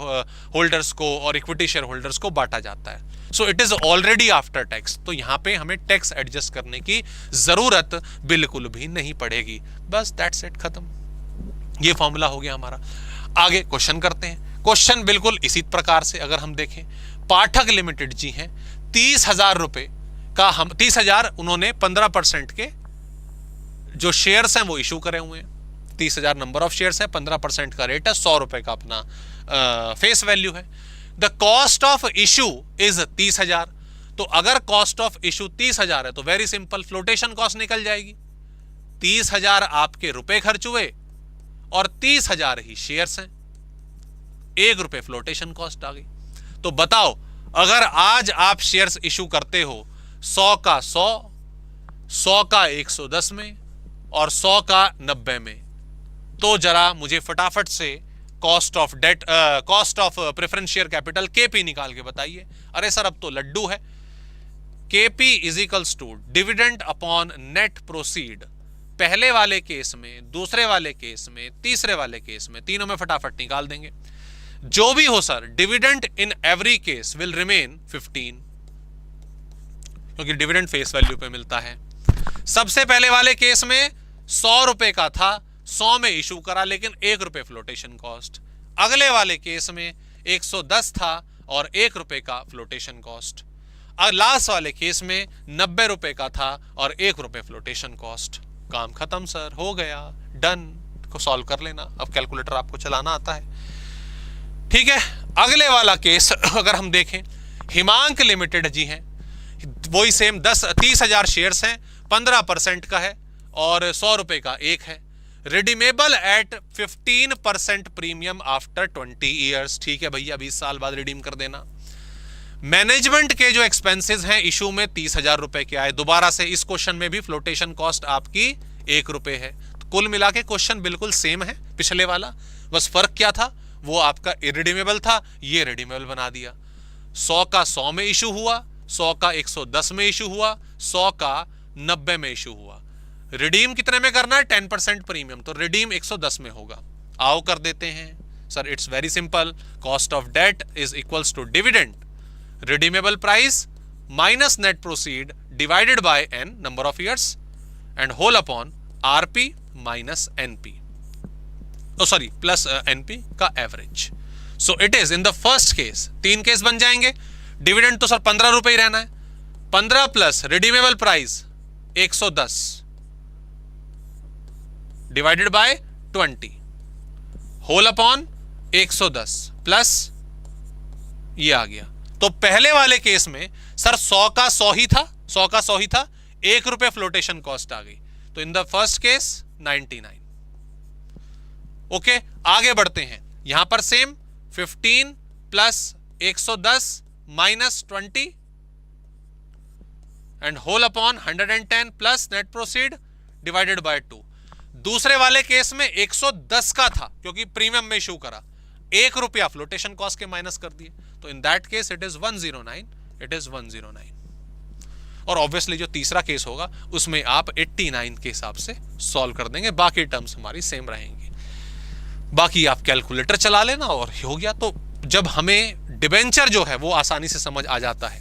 होल्डर्स को और इक्विटी शेयर होल्डर्स को बांटा जाता है। सो it is already after tax. तो यहां पे हमें टैक्स एडजस्ट करने की जरूरत बिल्कुल भी नहीं पड़ेगी। बस दैट्स इट, खत्म। ये फॉर्मूला हो गया हमारा। आगे क्वेश्चन करते हैं। क्वेश्चन बिल्कुल इसी प्रकार से अगर हम देखें, पाठक लिमिटेड जी हैं, 30,000 रुपए का, हम 30,000 उन्होंने 15% के जो शेयर्स हैं वो इशू करे हुए हैं। 30,000 नंबर ऑफ शेयर्स है, 15% का रेट है, 100 रुपए का अपना फेस वैल्यू है। The cost of issue is 30,000। तो अगर कॉस्ट ऑफ इशू 30,000 है तो वेरी सिंपल, फ्लोटेशन कॉस्ट निकल जाएगी। 30,000 आपके रुपए खर्च हुए और 30,000 ही शेयर्स हैं, 1 रुपए फ्लोटेशन कॉस्ट आ गई। तो बताओ, अगर आज आप शेयर्स इशू करते हो 100 का 100, 100 का 110 में और 100 का 90 में, तो जरा मुझे फटाफट से cost of debt, cost of preference share capital KP निकाल के बताइए। अरे सर अब तो लड्डू है। KP is equals to dividend upon net proceed, पहले वाले केस में, दूसरे वाले केस में, तीसरे वाले केस में, तीनों में फटाफट निकाल देंगे। जो भी हो sir, dividend in every case will remain 15, क्योंकि डिविडेंड फेस वैल्यू पे मिलता है। सबसे पहले वाले केस में 100 रुपए का था, 100 में इशू करा, लेकिन 1 रुपए फ्लोटेशन कॉस्ट। अगले वाले केस में 110 था और 1 रुपए का फ्लोटेशन कॉस्ट। और लास्ट वाले केस में 90 रुपए का था और 1 रुपए फ्लोटेशन कॉस्ट। काम खत्म सर, हो गया, डन। को सॉल्व कर लेना, अब कैलकुलेटर आपको चलाना आता है। ठीक है, अगले वाला केस अगर हम देखें, हिमांक लिमिटेड जी हैं, वही सेम 30,000 शेयर्स हैं, 15% का है और 100 रुपए का एक है। Redeemable eight 15% premium after 20 years. ठीक है भैया, 20 साल बाद रिडीम कर देना। मैनेजमेंट के जो एक्सपेंसेस हैं इशू में 30,000 रुपए के आए। दोबारा से इस क्वेश्चन में भी फ्लोटेशन कॉस्ट आपकी 1 रुपए है। तो कुल मिला के क्वेश्चन बिल्कुल सेम है पिछले वाला, बस फर्क क्या था, वो आपका इरिडीमेबल था, ये रिडीमेबल बना दिया। 100 का 100 में इशू हुआ, 100 का 110 में इशू हुआ, 100 का 90 में इशू हुआ। रिडीम कितने में करना है? 10% प्रीमियम, तो रिडीम 110 में होगा। आओ कर देते हैं sir, it's very simple. Cost of debt is equals to dividend, redeemable price minus net proceed divided by an number of years and whole upon RP minus NP, sorry plus NP का average. So it is in the first case 3 case बन जाएंगे। Dividend तो sir 15 रुपए ही रहना है, 15 plus redeemable price 110 divided by 20 whole upon 110 plus ये आ गया। तो पहले वाले केस में सर 100 का 100 ही था, 100 का 100 ही था, 1 रुपए फ्लोटेशन कॉस्ट आ गई। तो in the first case 99। Okay, आगे बढ़ते हैं। यहां पर same 15 plus 110 minus 20 and whole upon 110 plus net proceed divided by 2। दूसरे वाले केस में 110 का था क्योंकि प्रीमियम में इशू करा, 1 रुपया फ्लोटेशन कॉस्ट के माइनस कर दिए, तो in that case it is 109, it is 109। और ऑब्वियसली जो तीसरा केस होगा उसमें आप 89 के हिसाब से सॉल्व कर देंगे, बाकी टर्म्स हमारी सेम रहेंगी। बाकी आप कैलकुलेटर चला लेना और हो गया। तो जब हमें डिबेंचर जो है वो आसानी से समझ आ जाता है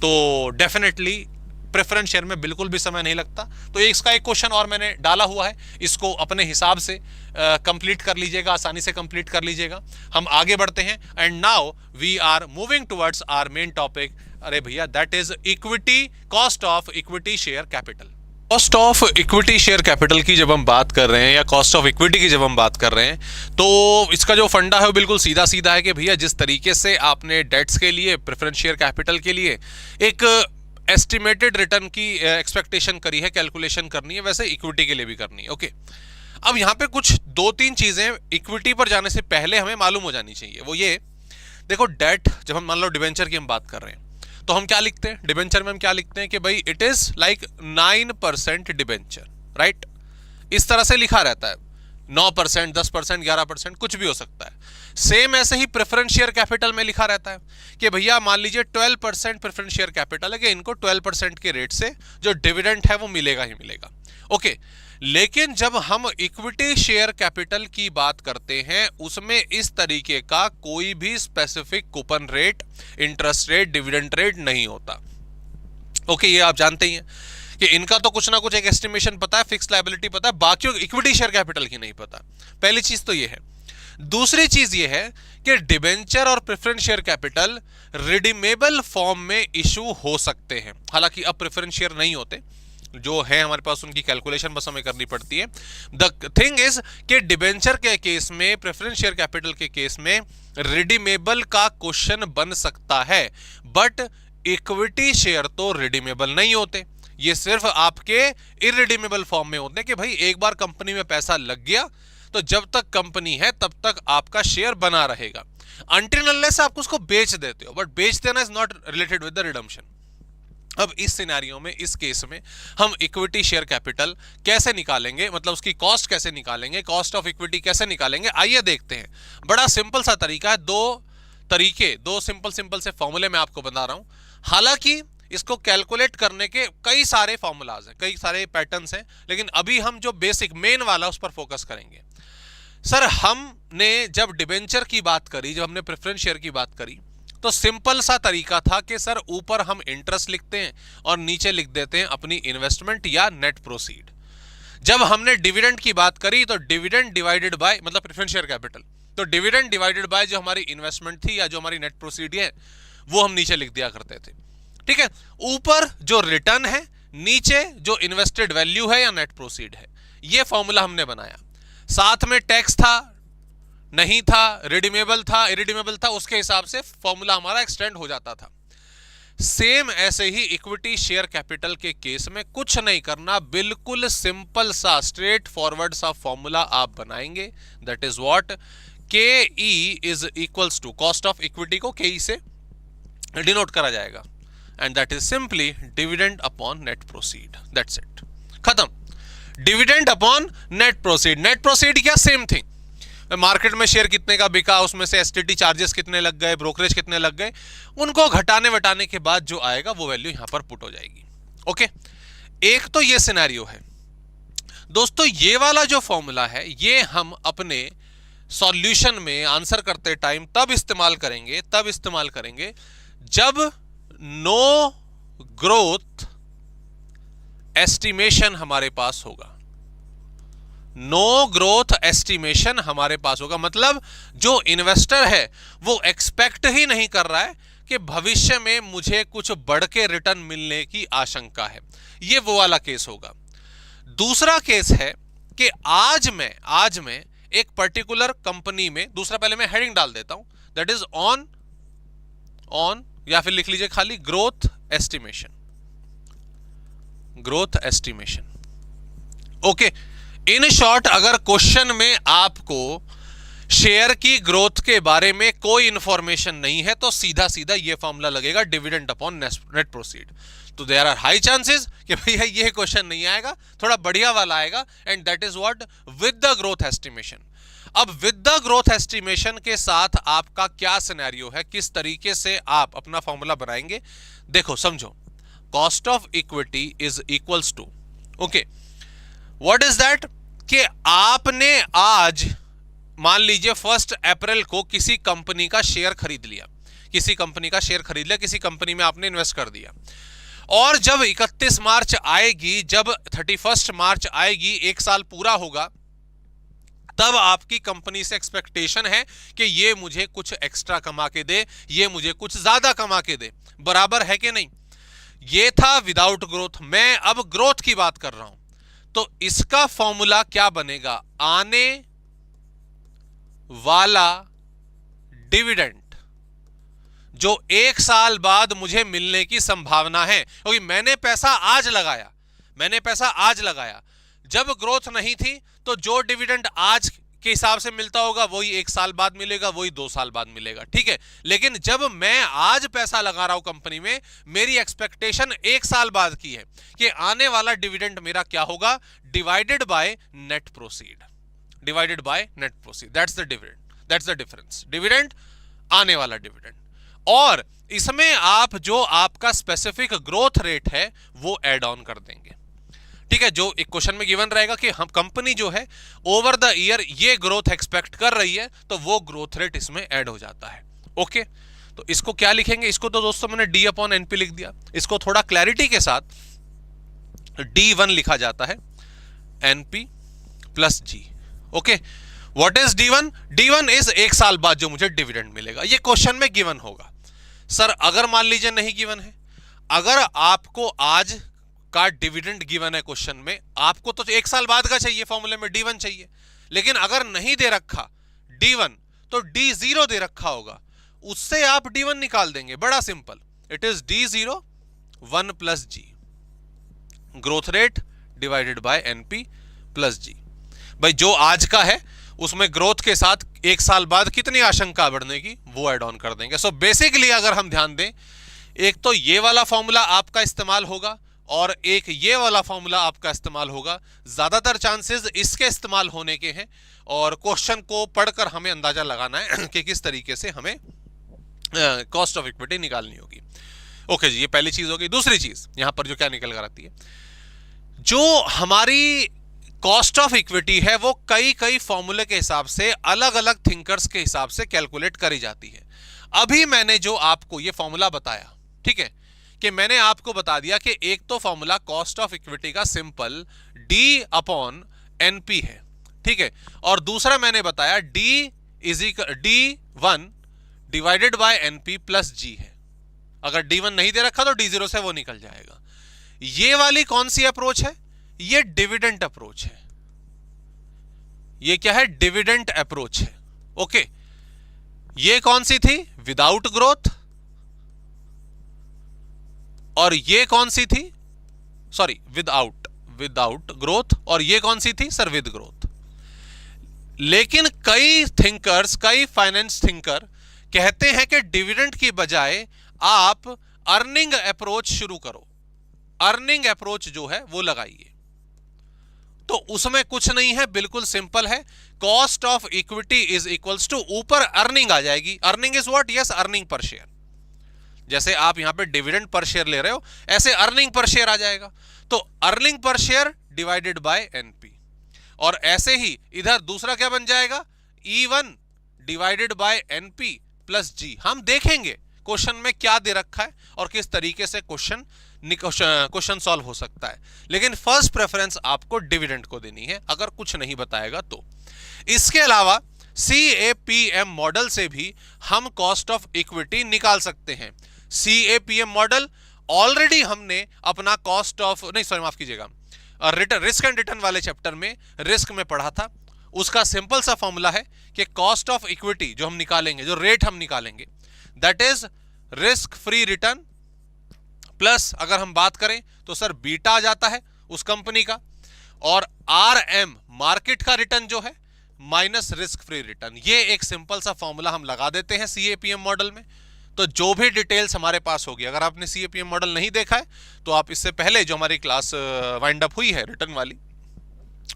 तो डेफिनेटली प्रेफरेंस शेयर में बिल्कुल भी समय नहीं लगता। तो इसका एक क्वेश्चन और मैंने डाला हुआ है, इसको अपने हिसाब से कंप्लीट कर लीजिएगा, आसानी से कंप्लीट कर लीजिएगा। हम आगे बढ़ते हैं and now we are moving towards our main topic. अरे भैया, that is equity, cost of equity share capital. Cost of equity share capital की जब हम बात कर रहे हैं या कॉस्ट ऑफ इक्विटी की जब हम बात कर रहे हैं तो इसका जो फंडा है वो बिल्कुल सीधा सीधा है कि भैया जिस तरीके से आपने डेट्स के लिए, प्रेफरेंस शेयर कैपिटल के लिए एक एस्टिमेटेड रिटर्न की एक्सपेक्टेशन करी है, कैलकुलेशन करनी है, वैसे इक्विटी के लिए भी करनी है। ओके, अब यहाँ पे कुछ 2-3 चीजें इक्विटी पर जाने से पहले हमें मालूम हो जानी चाहिए। वो ये देखो, डेट जब हम मान लो डिबेंचर की हम बात कर रहे हैं तो हम क्या लिखते हैं डिबेंचर में? हम क्या लिखते हैं कि भाई it is like 9% debenture, right? इस तरह से लिखा रहता है, 9%, 10%, 11%, कुछ भी हो सकता है। सेम ऐसे ही प्रेफरेंस शेयर कैपिटल में लिखा रहता है कि भैया मान लीजिए 12% प्रेफरेंस शेयर कैपिटल है कि इनको 12% के रेट से जो डिविडेंड है वो मिलेगा ही मिलेगा। ओके, लेकिन जब हम इक्विटी शेयर कैपिटल की बात करते हैं उसमें इस तरीके का कोई भी specific coupon rate, interest rate, dividend rate नहीं होता। ओके, ये आप जानते ही हैं कि इनका तो कुछ ना कुछ एक एस्टिमेशन पता है, फिक्स लायबिलिटी पता है, बाकी इक्विटी शेयर कैपिटल की नहीं पता। पहली चीज तो ये है। दूसरी चीज ये है कि डिबेंचर और preference share capital redeemable form में इशू हो सकते हैं। हालांकि अब प्रेफरेंस शेयर नहीं होते, जो है हमारे पास उनकी कैलकुलेशन बस हमें करनी पड़ती है। द थिंग इज कि डिबेंचर के केस में, प्रेफरेंस शेयर कैपिटल के केस में रिडीमेबल का क्वेश्चन बन सकता है, बट इक्विटी शेयर तो रिडीमेबल नहीं होते। ये सिर्फ आपके इरिडीमेबल फॉर्म में होते हैं कि भाई एक बार कंपनी में पैसा लग गया तो जब तक कंपनी है तब तक आपका शेयर बना रहेगा, अनटिल अनलेस आप उसको बेच देते हो, बट बेच देना is not related with the redemption. अब इस सिनेरियो में, इस केस में हम इक्विटी शेयर कैपिटल कैसे निकालेंगे, मतलब उसकी कॉस्ट कैसे निकालेंगे, कॉस्ट ऑफ इक्विटी कैसे निकालेंगे, आइए देखते हैं। बड़ा सिंपल सा तरीका है, दो सिंपल से फॉर्मूले मैं आपको बता रहा हूं। हालांकि इसको कैलकुलेट करने के कई सारे फॉर्मूलाज हैं, कई सारे पैटर्न्स हैं, लेकिन अभी हम जो बेसिक मेन वाला उस पर फोकस करेंगे। सर, हमने जब डिबेंचर की बात करी, जब हमने प्रेफरेंस शेयर की बात करी, तो सिंपल सा तरीका था कि सर ऊपर हम इंटरेस्ट लिखते हैं और नीचे लिख देते हैं अपनी इन्वेस्टमेंट या नेट प्रोसीड। जब हमने डिविडेंड की बात करी तो डिविडेंड डिवाइडेड बाय, मतलब प्रेफरेंस शेयर कैपिटल, तो डिविडेंड डिवाइडेड बाय जो हमारी इन्वेस्टमेंट थी या जो हमारी नेट प्रोसीड है वो हम नीचे लिख दिया करते थे। ठीक है, ऊपर जो रिटर्न है, नीचे जो इन्वेस्टेड वैल्यू है या नेट प्रोसीड है, ये फॉर्मूला हमने बनाया। साथ में टैक्स था, नहीं था, रिडीमेबल था, इरिडीमेबल था, उसके हिसाब से फॉर्मूला हमारा एक्सटेंड हो जाता था। सेम ऐसे ही इक्विटी शेयर कैपिटल के केस में कुछ नहीं करना, बिल्कुल सिंपल सा स्ट्रेट फॉरवर्ड सा फॉर्मूला आप बनाएंगे। That is what K E is equals to, cost of equity को के ई से डिनोट करा जाएगा, and that is simply dividend upon net proceed. That's it, खत्म। Dividend upon net proceed. Net proceed क्या, same thing. Market में share कितने का बिका, उसमें से एसटीटी चार्जेस कितने लग गए, ब्रोकरेज कितने लग गए, उनको घटाने वटाने के बाद जो आएगा वो वैल्यू यहां पर पुट हो जाएगी। ओके, एक तो ये सिनेरियो है दोस्तों। ये वाला जो फॉर्मूला है ये हम अपने सॉल्यूशन में आंसर करते टाइम तब इस्तेमाल करेंगे जब नो ग्रोथ एस्टिमेशन हमारे पास होगा। नो ग्रोथ एस्टिमेशन हमारे पास होगा, मतलब जो इन्वेस्टर है वो एक्सपेक्ट ही नहीं कर रहा है कि भविष्य में मुझे कुछ बढ़ के रिटर्न मिलने की आशंका है। ये वो वाला केस होगा। दूसरा केस है कि आज मैं एक पर्टिकुलर कंपनी में, दूसरा पहले मैं हेडिंग डाल देता हूं, दैट इज ऑन या फिर लिख लीजिए खाली growth estimation. Okay, in short अगर क्वेश्चन में आपको शेयर की ग्रोथ के बारे में कोई इंफॉर्मेशन नहीं है तो सीधा सीधा ये फॉर्मूला लगेगा, डिविडेंड अपॉन नेट प्रोसीड। तो देयर आर हाई चांसेस कि भैया ये क्वेश्चन नहीं आएगा, थोड़ा बढ़िया वाला आएगा, and that is what with the growth estimation. अब विद द ग्रोथ एस्टिमेशन के साथ आपका क्या सिनेरियो है, किस तरीके से आप अपना फॉर्मूला बनाएंगे, देखो समझो। Cost of equity is equals to, okay, what is that, कि आपने आज मान लीजिए 1 अप्रैल को किसी कंपनी का शेयर खरीद लिया, किसी कंपनी में आपने इन्वेस्ट कर दिया, और जब 31 मार्च आएगी, जब 31 मार्च आएगी, 1 साल पूरा होगा, तब आपकी कंपनी से एक्सपेक्टेशन है कि ये मुझे कुछ एक्स्ट्रा कमा के दे, ये मुझे कुछ ज्यादा कमा के दे। बराबर है कि नहीं? ये था विदाउट ग्रोथ, मैं अब ग्रोथ की बात कर रहा हूं। तो इसका फॉर्मूला क्या बनेगा, आने वाला डिविडेंड जो 1 साल बाद मुझे मिलने की संभावना है, क्योंकि मैंने पैसा आज लगाया, जब ग्रोथ नहीं थी तो जो डिविडेंड आज के हिसाब से मिलता होगा वही 1 साल बाद मिलेगा, वही 2 साल बाद मिलेगा, ठीक है। लेकिन जब मैं आज पैसा लगा रहा हूं कंपनी में, मेरी एक्सपेक्टेशन 1 साल बाद की है कि आने वाला डिविडेंड मेरा क्या होगा, divided by net proceed, that's the difference, dividend, आने वाला डिविडेंड। और इसमें आप जो आपका स्पेसिफिक ग्रोथ रेट है वो ऐड ऑन कर देंगे, ठीक है। जो एक क्वेश्चन में गिवन रहेगा कि हम कंपनी जो है ओवर द ईयर ये ग्रोथ एक्सपेक्ट कर रही है, तो वो ग्रोथ रेट इसमें ऐड हो जाता है। ओके, तो इसको क्या लिखेंगे, इसको तो दोस्तों मैंने डी अपॉन एनपी लिख दिया, इसको थोड़ा क्लैरिटी के साथ D1 लिखा जाता है, NP plus G. Okay, what is D1 is 1 साल बाद जो मुझे डिविडेंड मिलेगा। ये क्वेश्चन में गिवन होगा। सर अगर मान लीजिए नहीं गिवन है, अगर आपको आज का डिविडेंड गिवन है क्वेश्चन में, आपको तो 1 साल बाद का चाहिए, फॉर्मूले में D1 चाहिए, लेकिन अगर नहीं दे रखा D1 तो D0 दे रखा होगा, उससे आप D1 निकाल देंगे, बड़ा simple, it is D0 1 plus G, growth rate divided by NP plus G. भाई जो आज का है उसमें ग्रोथ के साथ 1 साल बाद कितनी आशंका बढ़ने की वो ऐड ऑन कर देंगे। सो बेसिकली अगर हम ध्यान दें, एक तो ये वाला फॉर्मूला आपका इस्तेमाल होगा और एक ये वाला फॉर्मूला आपका इस्तेमाल होगा। ज्यादातर चांसेस इसके इस्तेमाल होने के हैं, और क्वेश्चन को पढ़कर हमें अंदाजा लगाना है कि किस तरीके से हमें कॉस्ट ऑफ इक्विटी निकालनी होगी। ओके जी, ये पहली चीज होगी। दूसरी चीज यहां पर जो क्या निकल कर आती है, जो हमारी कॉस्ट ऑफ इक्विटी है वो कई फॉर्मूले के हिसाब से, अलग अलग थिंकर्स के हिसाब से कैलकुलेट करी जाती है। अभी मैंने जो आपको ये फॉर्मूला बताया, ठीक है, कि मैंने आपको बता दिया कि एक तो फॉर्मूला कॉस्ट ऑफ इक्विटी का सिंपल D अपॉन एनपी है, ठीक है, और दूसरा मैंने बताया D1 divided by NP plus G है। अगर D1 नहीं दे रखा तो D0 से वो निकल जाएगा। ये वाली कौन सी अप्रोच है, ये डिविडेंड अप्रोच है। ये क्या है, डिविडेंड अप्रोच है। ओके, ये कौन सी थी, विदाउट ग्रोथ, और ये कौन सी थी, सॉरी विदाउट ग्रोथ, और ये कौन सी थी सर, विद ग्रोथ। लेकिन कई थिंकर्स, कई फाइनेंस थिंकर कहते हैं कि डिविडेंड की बजाय आप अर्निंग अप्रोच शुरू करो, अर्निंग अप्रोच जो है वो लगाइए। तो उसमें कुछ नहीं है, बिल्कुल सिंपल है। Cost of equity is equals to, ऊपर अर्निंग आ जाएगी। Earning is what, yes, earning per share. जैसे आप यहां पे डिविडेंड पर शेयर ले रहे हो, ऐसे अर्निंग पर शेयर आ जाएगा। तो earning per share divided by NP, और ऐसे ही इधर दूसरा क्या बन जाएगा, E1 divided by NP plus G. हम देखेंगे क्वेश्चन में क्या दे रखा है और किस तरीके से क्वेश्चन सॉल्व हो सकता है, लेकिन फर्स्ट प्रेफरेंस आपको डिविडेंड को देनी है अगर कुछ नहीं बताएगा तो। इसके अलावा CAPM मॉडल से भी हम कॉस्ट ऑफ इक्विटी निकाल सकते हैं। CAPM मॉडल ऑलरेडी हमने अपना कॉस्ट ऑफ, नहीं सॉरी माफ कीजिएगा, रिटर्न, रिस्क एंड रिटर्न वाले चैप्टर में रिस्क में पढ़ा था। उसका सिंपल सा फॉर्मूला है कि कॉस्ट ऑफ इक्विटी जो हम निकालेंगे, जो रेट हम निकालेंगे, that is risk free return plus, अगर हम बात करें तो सर बीटा आ जाता है उस कंपनी का, और RM मार्केट का रिटर्न जो है माइनस रिस्क फ्री रिटर्न। ये एक सिंपल सा फॉर्मूला हम लगा देते हैं CAPM मॉडल में। तो जो भी डिटेल्स हमारे पास होगी, अगर आपने CAPM मॉडल नहीं देखा है तो आप इससे पहले जो हमारी क्लास वाइंड अप हुई है रिटर्न वाली,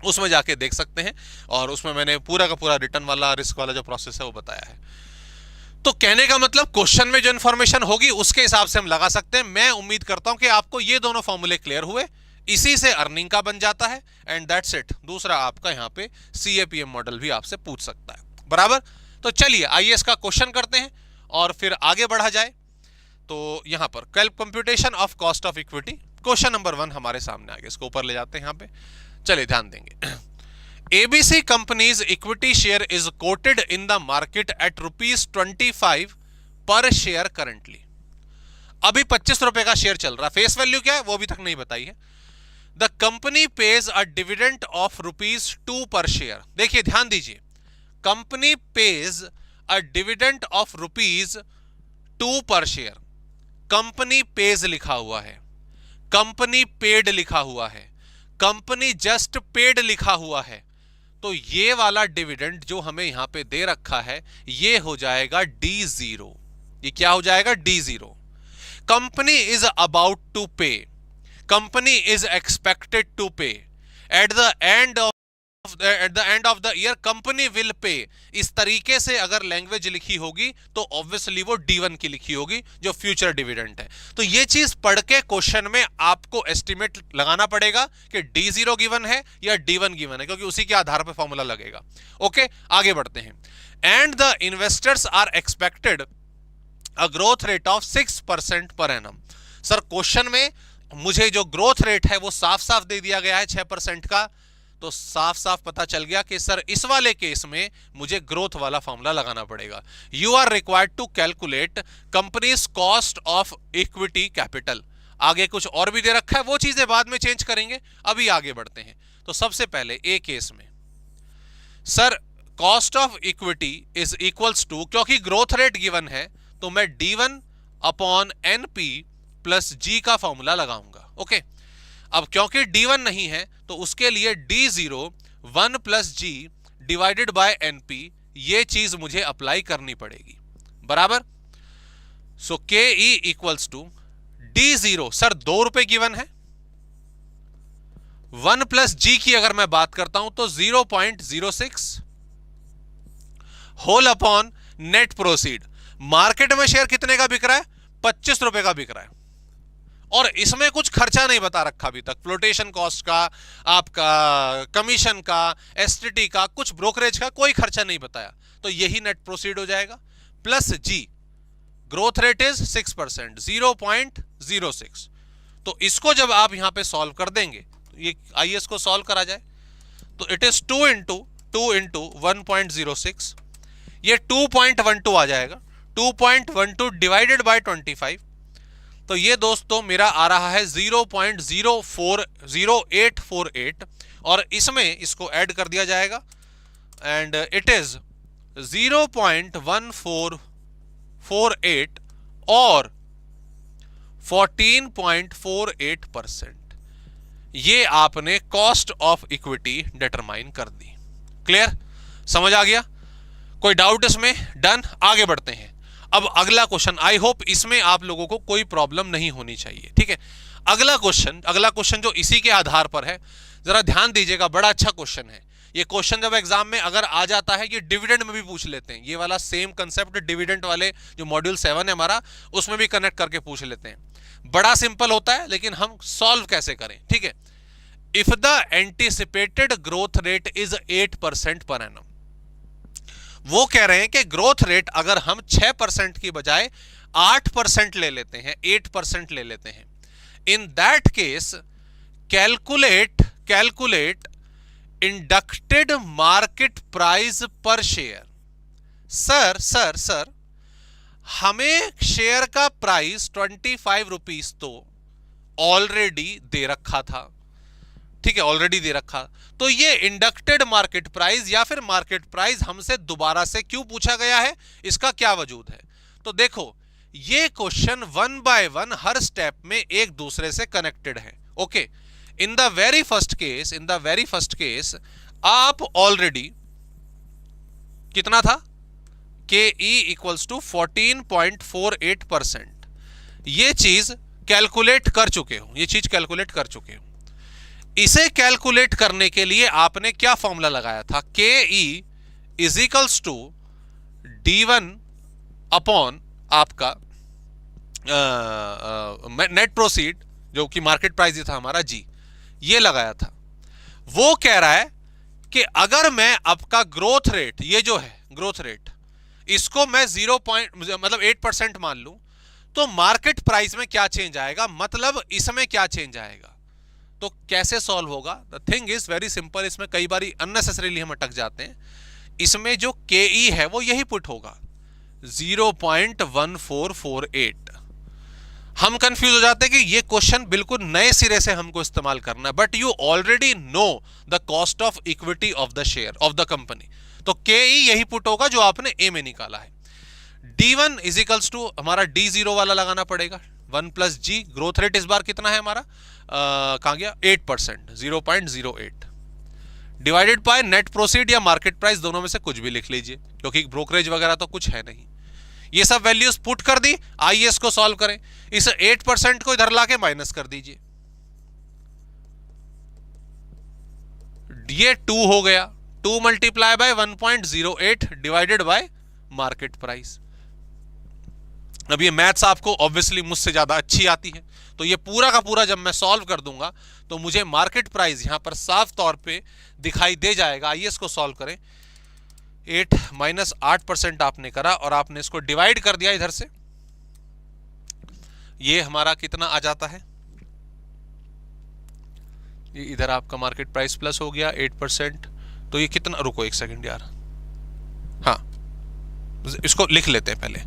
उसमें जाके देख सकते हैं, और उसमें मैंने पूरा का पूरा रिटर्न वाला, रिस्क वाला जो प्रोसेस है वो बताया है। तो कहने का मतलब क्वेश्चन में जो इंफॉर्मेशन होगी उसके हिसाब से हम लगा सकते हैं। मैं उम्मीद करता हूं कि आपको ये दोनों फॉर्मूले क्लियर हुए, इसी से अर्निंग का बन जाता है, एंड दैट्स इट। दूसरा आपका यहां पे CAPM मॉडल भी आपसे पूछ सकता है, बराबर। तो चलिए आइए इसका क्वेश्चन करते हैं और फिर आगे बढ़ा जाए। तो यहां पर computation of cost of equity, question number 1 हमारे सामने आ गया। इसको ऊपर ले जाते हैं यहां पे, चलिए ध्यान देंगे। ABC companies equity share is quoted in the market at ₹25 पर शेयर करंटली। अभी 25 रुपए का शेयर चल रहा है, फेस वैल्यू क्या है वो अभी तक नहीं बताई है। The company page a dividend of ₹2 पर शेयर। देखिए ध्यान दीजिए, company page a dividend of ₹2 पर शेयर। कंपनी पेज लिखा हुआ है, कंपनी पेड लिखा हुआ है, कंपनी जस्ट पेड लिखा हुआ है। तो ये वाला डिविडेंड जो हमें यहां पे दे रखा है ये हो जाएगा D0। ये क्या हो जाएगा, D0। Company is about to pay, company is expected to pay, at the end of the year company will pay. इस तरीके से अगर लैंग्वेज लिखी होगी तो ऑब्वियसली वो D1 की लिखी होगी जो फ्यूचर डिविडेंड है। तो ये चीज पढ़ के क्वेश्चन में आपको एस्टिमेट लगाना पड़ेगा कि D0 गिवन है या D1 गिवन है, क्योंकि उसी के आधार पर फॉर्मूला लगेगा। ओके, आगे बढ़ते हैं। And the investors are expected a growth rate of 6% per annum. Sir question में मुझे जो ग्रोथ रेट है वो साफ साफ दे दिया गया है 6% का, तो साफ साफ पता चल गया कि सर इस वाले केस में मुझे ग्रोथ वाला फॉर्मूला लगाना पड़ेगा। You are required to calculate company's cost of equity capital. आगे कुछ और भी दे रखा है, वो चीजें बाद में चेंज करेंगे, अभी आगे बढ़ते हैं। तो सबसे पहले ए केस में sir cost of equity is equals to, क्योंकि ग्रोथ रेट गिवन है तो मैं D1 upon NP plus G का फॉर्मूला लगाऊंगा। ओके, अब क्योंकि D1 नहीं है तो उसके लिए D0 1 plus G divided by NP, ये चीज मुझे अप्लाई करनी पड़ेगी, बराबर। So KE equals to D0, sir 2 रुपए गिवन है, 1 प्लस G की अगर मैं बात करता हूं तो 0.06 whole upon net proceed. Market में शेयर कितने का बिक रहा है, 25 रुपए का बिक रहा है, और इसमें कुछ खर्चा नहीं बता रखा अभी तक, फ्लोटेशन कॉस्ट का, आपका कमीशन का, एसटीटी का, कुछ ब्रोकरेज का कोई खर्चा नहीं बताया, तो यही नेट प्रोसीड हो जाएगा। Plus G, growth rate is 6%, 0.06। तो इसको जब आप यहां पे सॉल्व कर देंगे, तो ये आइए इसको सॉल्व करा जाए, तो इट इज 2 इंटू 1.06, ये 2.12 आ जाएगा, 2.12 डिवाइडेड बाय 25, तो ये दोस्तों मेरा आ रहा है 0.0848, और इसमें इसको ऐड कर दिया जाएगा एंड इट इज 0.1448 और 14.48%। ये आपने कॉस्ट ऑफ इक्विटी डिटरमाइन कर दी। क्लियर, समझ आ गया? कोई डाउट इसमें? डन, आगे बढ़ते हैं। अब अगला क्वेश्चन, आई होप इसमें आप लोगों को कोई प्रॉब्लम नहीं होनी चाहिए। ठीक है, अगला क्वेश्चन जो इसी के आधार पर है, जरा ध्यान दीजिएगा, बड़ा अच्छा क्वेश्चन है ये। क्वेश्चन जब एग्जाम में अगर आ जाता है, ये डिविडेंड में भी पूछ लेते हैं, ये वाला सेम कंसेप्ट डिविडेंड वाले जो मॉड्यूल 7 है हमारा, उसमें भी कनेक्ट करके पूछ लेते हैं। बड़ा सिंपल होता है, लेकिन हम सॉल्व कैसे करें? ठीक है, if the anticipated growth rate is 8% per annum, वो कह रहे हैं कि ग्रोथ रेट अगर हम 6% की बजाय 8% ले लेते हैं, 8% ले लेते हैं, in that case calculate inducted market price पर शेयर। सर हमें शेयर का प्राइस 25 रुपीज तो ऑलरेडी दे रखा था। ठीक है, ऑलरेडी दे रखा, तो ये इंडक्टेड मार्केट प्राइस या फिर मार्केट प्राइस हमसे दोबारा से क्यों पूछा गया है, इसका क्या वजूद है? तो देखो, ये क्वेश्चन 1 बाय 1 हर स्टेप में एक दूसरे से कनेक्टेड है। Okay, in the very first case आप ऑलरेडी कितना था, KE इक्वल्स टू 14.48%, ये चीज कैलकुलेट कर चुके हो, इसे कैलकुलेट करने के लिए आपने क्या फॉर्मूला लगाया था? KE is equals to D1 upon आपका नेट प्रोसीड, जो कि मार्केट प्राइस था हमारा G, ये लगाया था। वो कह रहा है कि अगर मैं आपका ग्रोथ रेट, ये जो है ग्रोथ रेट, इसको मैं 8% मान लूं, तो मार्केट प्राइस में क्या चेंज आएगा, मतलब इसमें क्या चेंज आएगा। तो कैसे सॉल्व होगा? The thing is very simple. इसमें कई बार अननेसेसरीली हम अटक जाते हैं। इसमें जो KE है वो यही पुट होगा, 0.1448। हम कंफ्यूज हो जाते हैं कि ये क्वेश्चन बिल्कुल नए सिरे से हमको इस्तेमाल करना है, but you already know the cost of equity of the share of the company. तो KE यही पुट होगा जो आपने ए में निकाला है। D1 इज इक्वल्स टू हमारा D0 वाला लगाना पड़ेगा, 1 प्लस G। ग्रोथ रेट इस बार कितना है हमारा, कहां गया, 8%, 0.08 डिवाइडेड बाय नेट प्रोसीड या मार्केट प्राइस, दोनों में से कुछ भी लिख लीजिए, क्योंकि ब्रोकरेज वगैरह तो कुछ है नहीं। ये सब वैल्यूज पुट कर दी। आइए इसको सॉल्व करें। इस 8% को इधर लाके माइनस कर दीजिए, ये 2 हो गया। 2 multiply by 1.08 divided by market price. अब ये मैथ्स आपको ऑब्वियसली मुझसे ज्यादा अच्छी आती है, तो ये पूरा का पूरा जब मैं सॉल्व कर दूंगा तो मुझे मार्केट प्राइस यहां पर साफ तौर पे दिखाई दे जाएगा। आइए इसको सॉल्व करें। 8 माइनस 8% आपने करा और आपने इसको डिवाइड कर दिया इधर से, ये हमारा कितना आ जाता है, ये इधर आपका मार्केट प्राइस प्लस हो गया 8%, तो ये कितना, रुको एक सेकंड यार, हाँ इसको लिख लेते हैं पहले।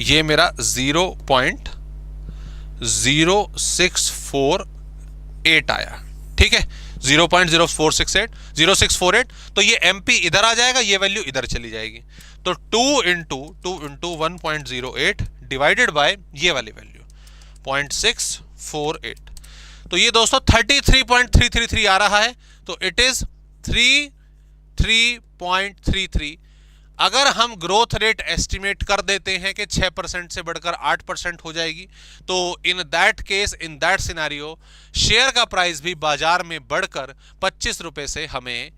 ये मेरा 0.0648 आया। ठीक है, 0.0648, तो ये MP इधर आ जाएगा, ये वैल्यू इधर चली जाएगी। तो 2 इंटू 1.08 डिवाइडेड बाय ये वाली वैल्यू 0.648, तो ये दोस्तों 33.333 आ रहा है। तो इट इज 33.33। अगर हम ग्रोथ रेट एस्टिमेट कर देते हैं कि 6% से बढ़कर 8% हो जाएगी, तो in that case, in that scenario, share का प्राइस भी बाजार में बढ़कर 25 रुपए से हमें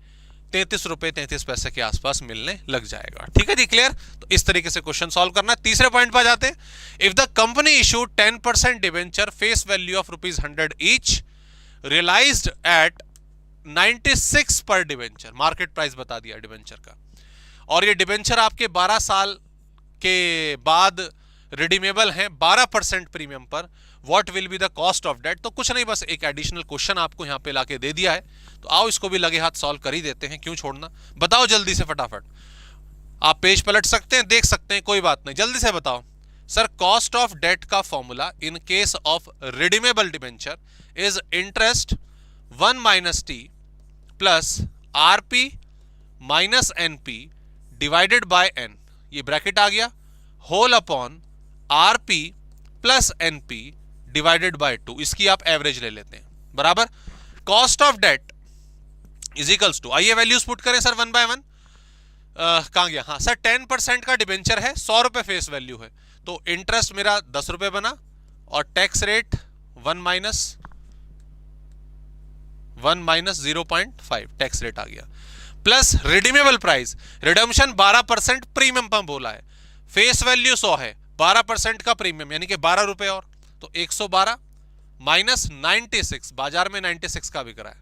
33 रुपए 33 पैसे के आसपास मिलने लग जाएगा। ठीक है जी, क्लियर? तो इस तरीके से क्वेश्चन सॉल्व करना। तीसरे पॉइंट पर जाते हैं। If the company issued 10% debenture face value of ₹100 each, realised at 96 per debenture, market price बता दिया डिवेंचर का, और ये डिबेंचर आपके 12 साल के बाद रिडीमेबल हैं 12% प्रीमियम पर, what will be the cost of debt. तो कुछ नहीं, बस एक एडिशनल क्वेश्चन आपको यहाँ पे लाके दे दिया है, तो आओ इसको भी लगे हाथ सॉल्व कर ही देते हैं, क्यों छोड़ना। बताओ जल्दी से फटाफट, आप पेज पलट सकते हैं, देख सकते हैं, कोई बात नहीं, जल्दी से बताओ। सर, कॉस्ट ऑफ डेट का formula in case of redeemable debenture is interest 1 minus T plus RP minus NP divided by N, ये ब्रैकेट आ गया, whole upon RP plus NP divided by 2, इसकी आप एवरेज ले लेते हैं, बराबर। Cost of debt is equals to, आइए वैल्यूज पुट करें सर वन बाय वन। कहां गया, हाँ सर 10% का डिबेंचर है, 100 रुपए फेस वैल्यू है, तो इंटरेस्ट मेरा 10 रुपए बना और tax rate 1 minus 0.5 tax rate आ गया, plus redeemable price, redemption 12% premium पंप बोला है, फेस वैल्यू 100 है, 12% का प्रीमियम यानी कि 12 रुपए और, तो 112 माइनस 96, बाजार में 96 का बिक रहा है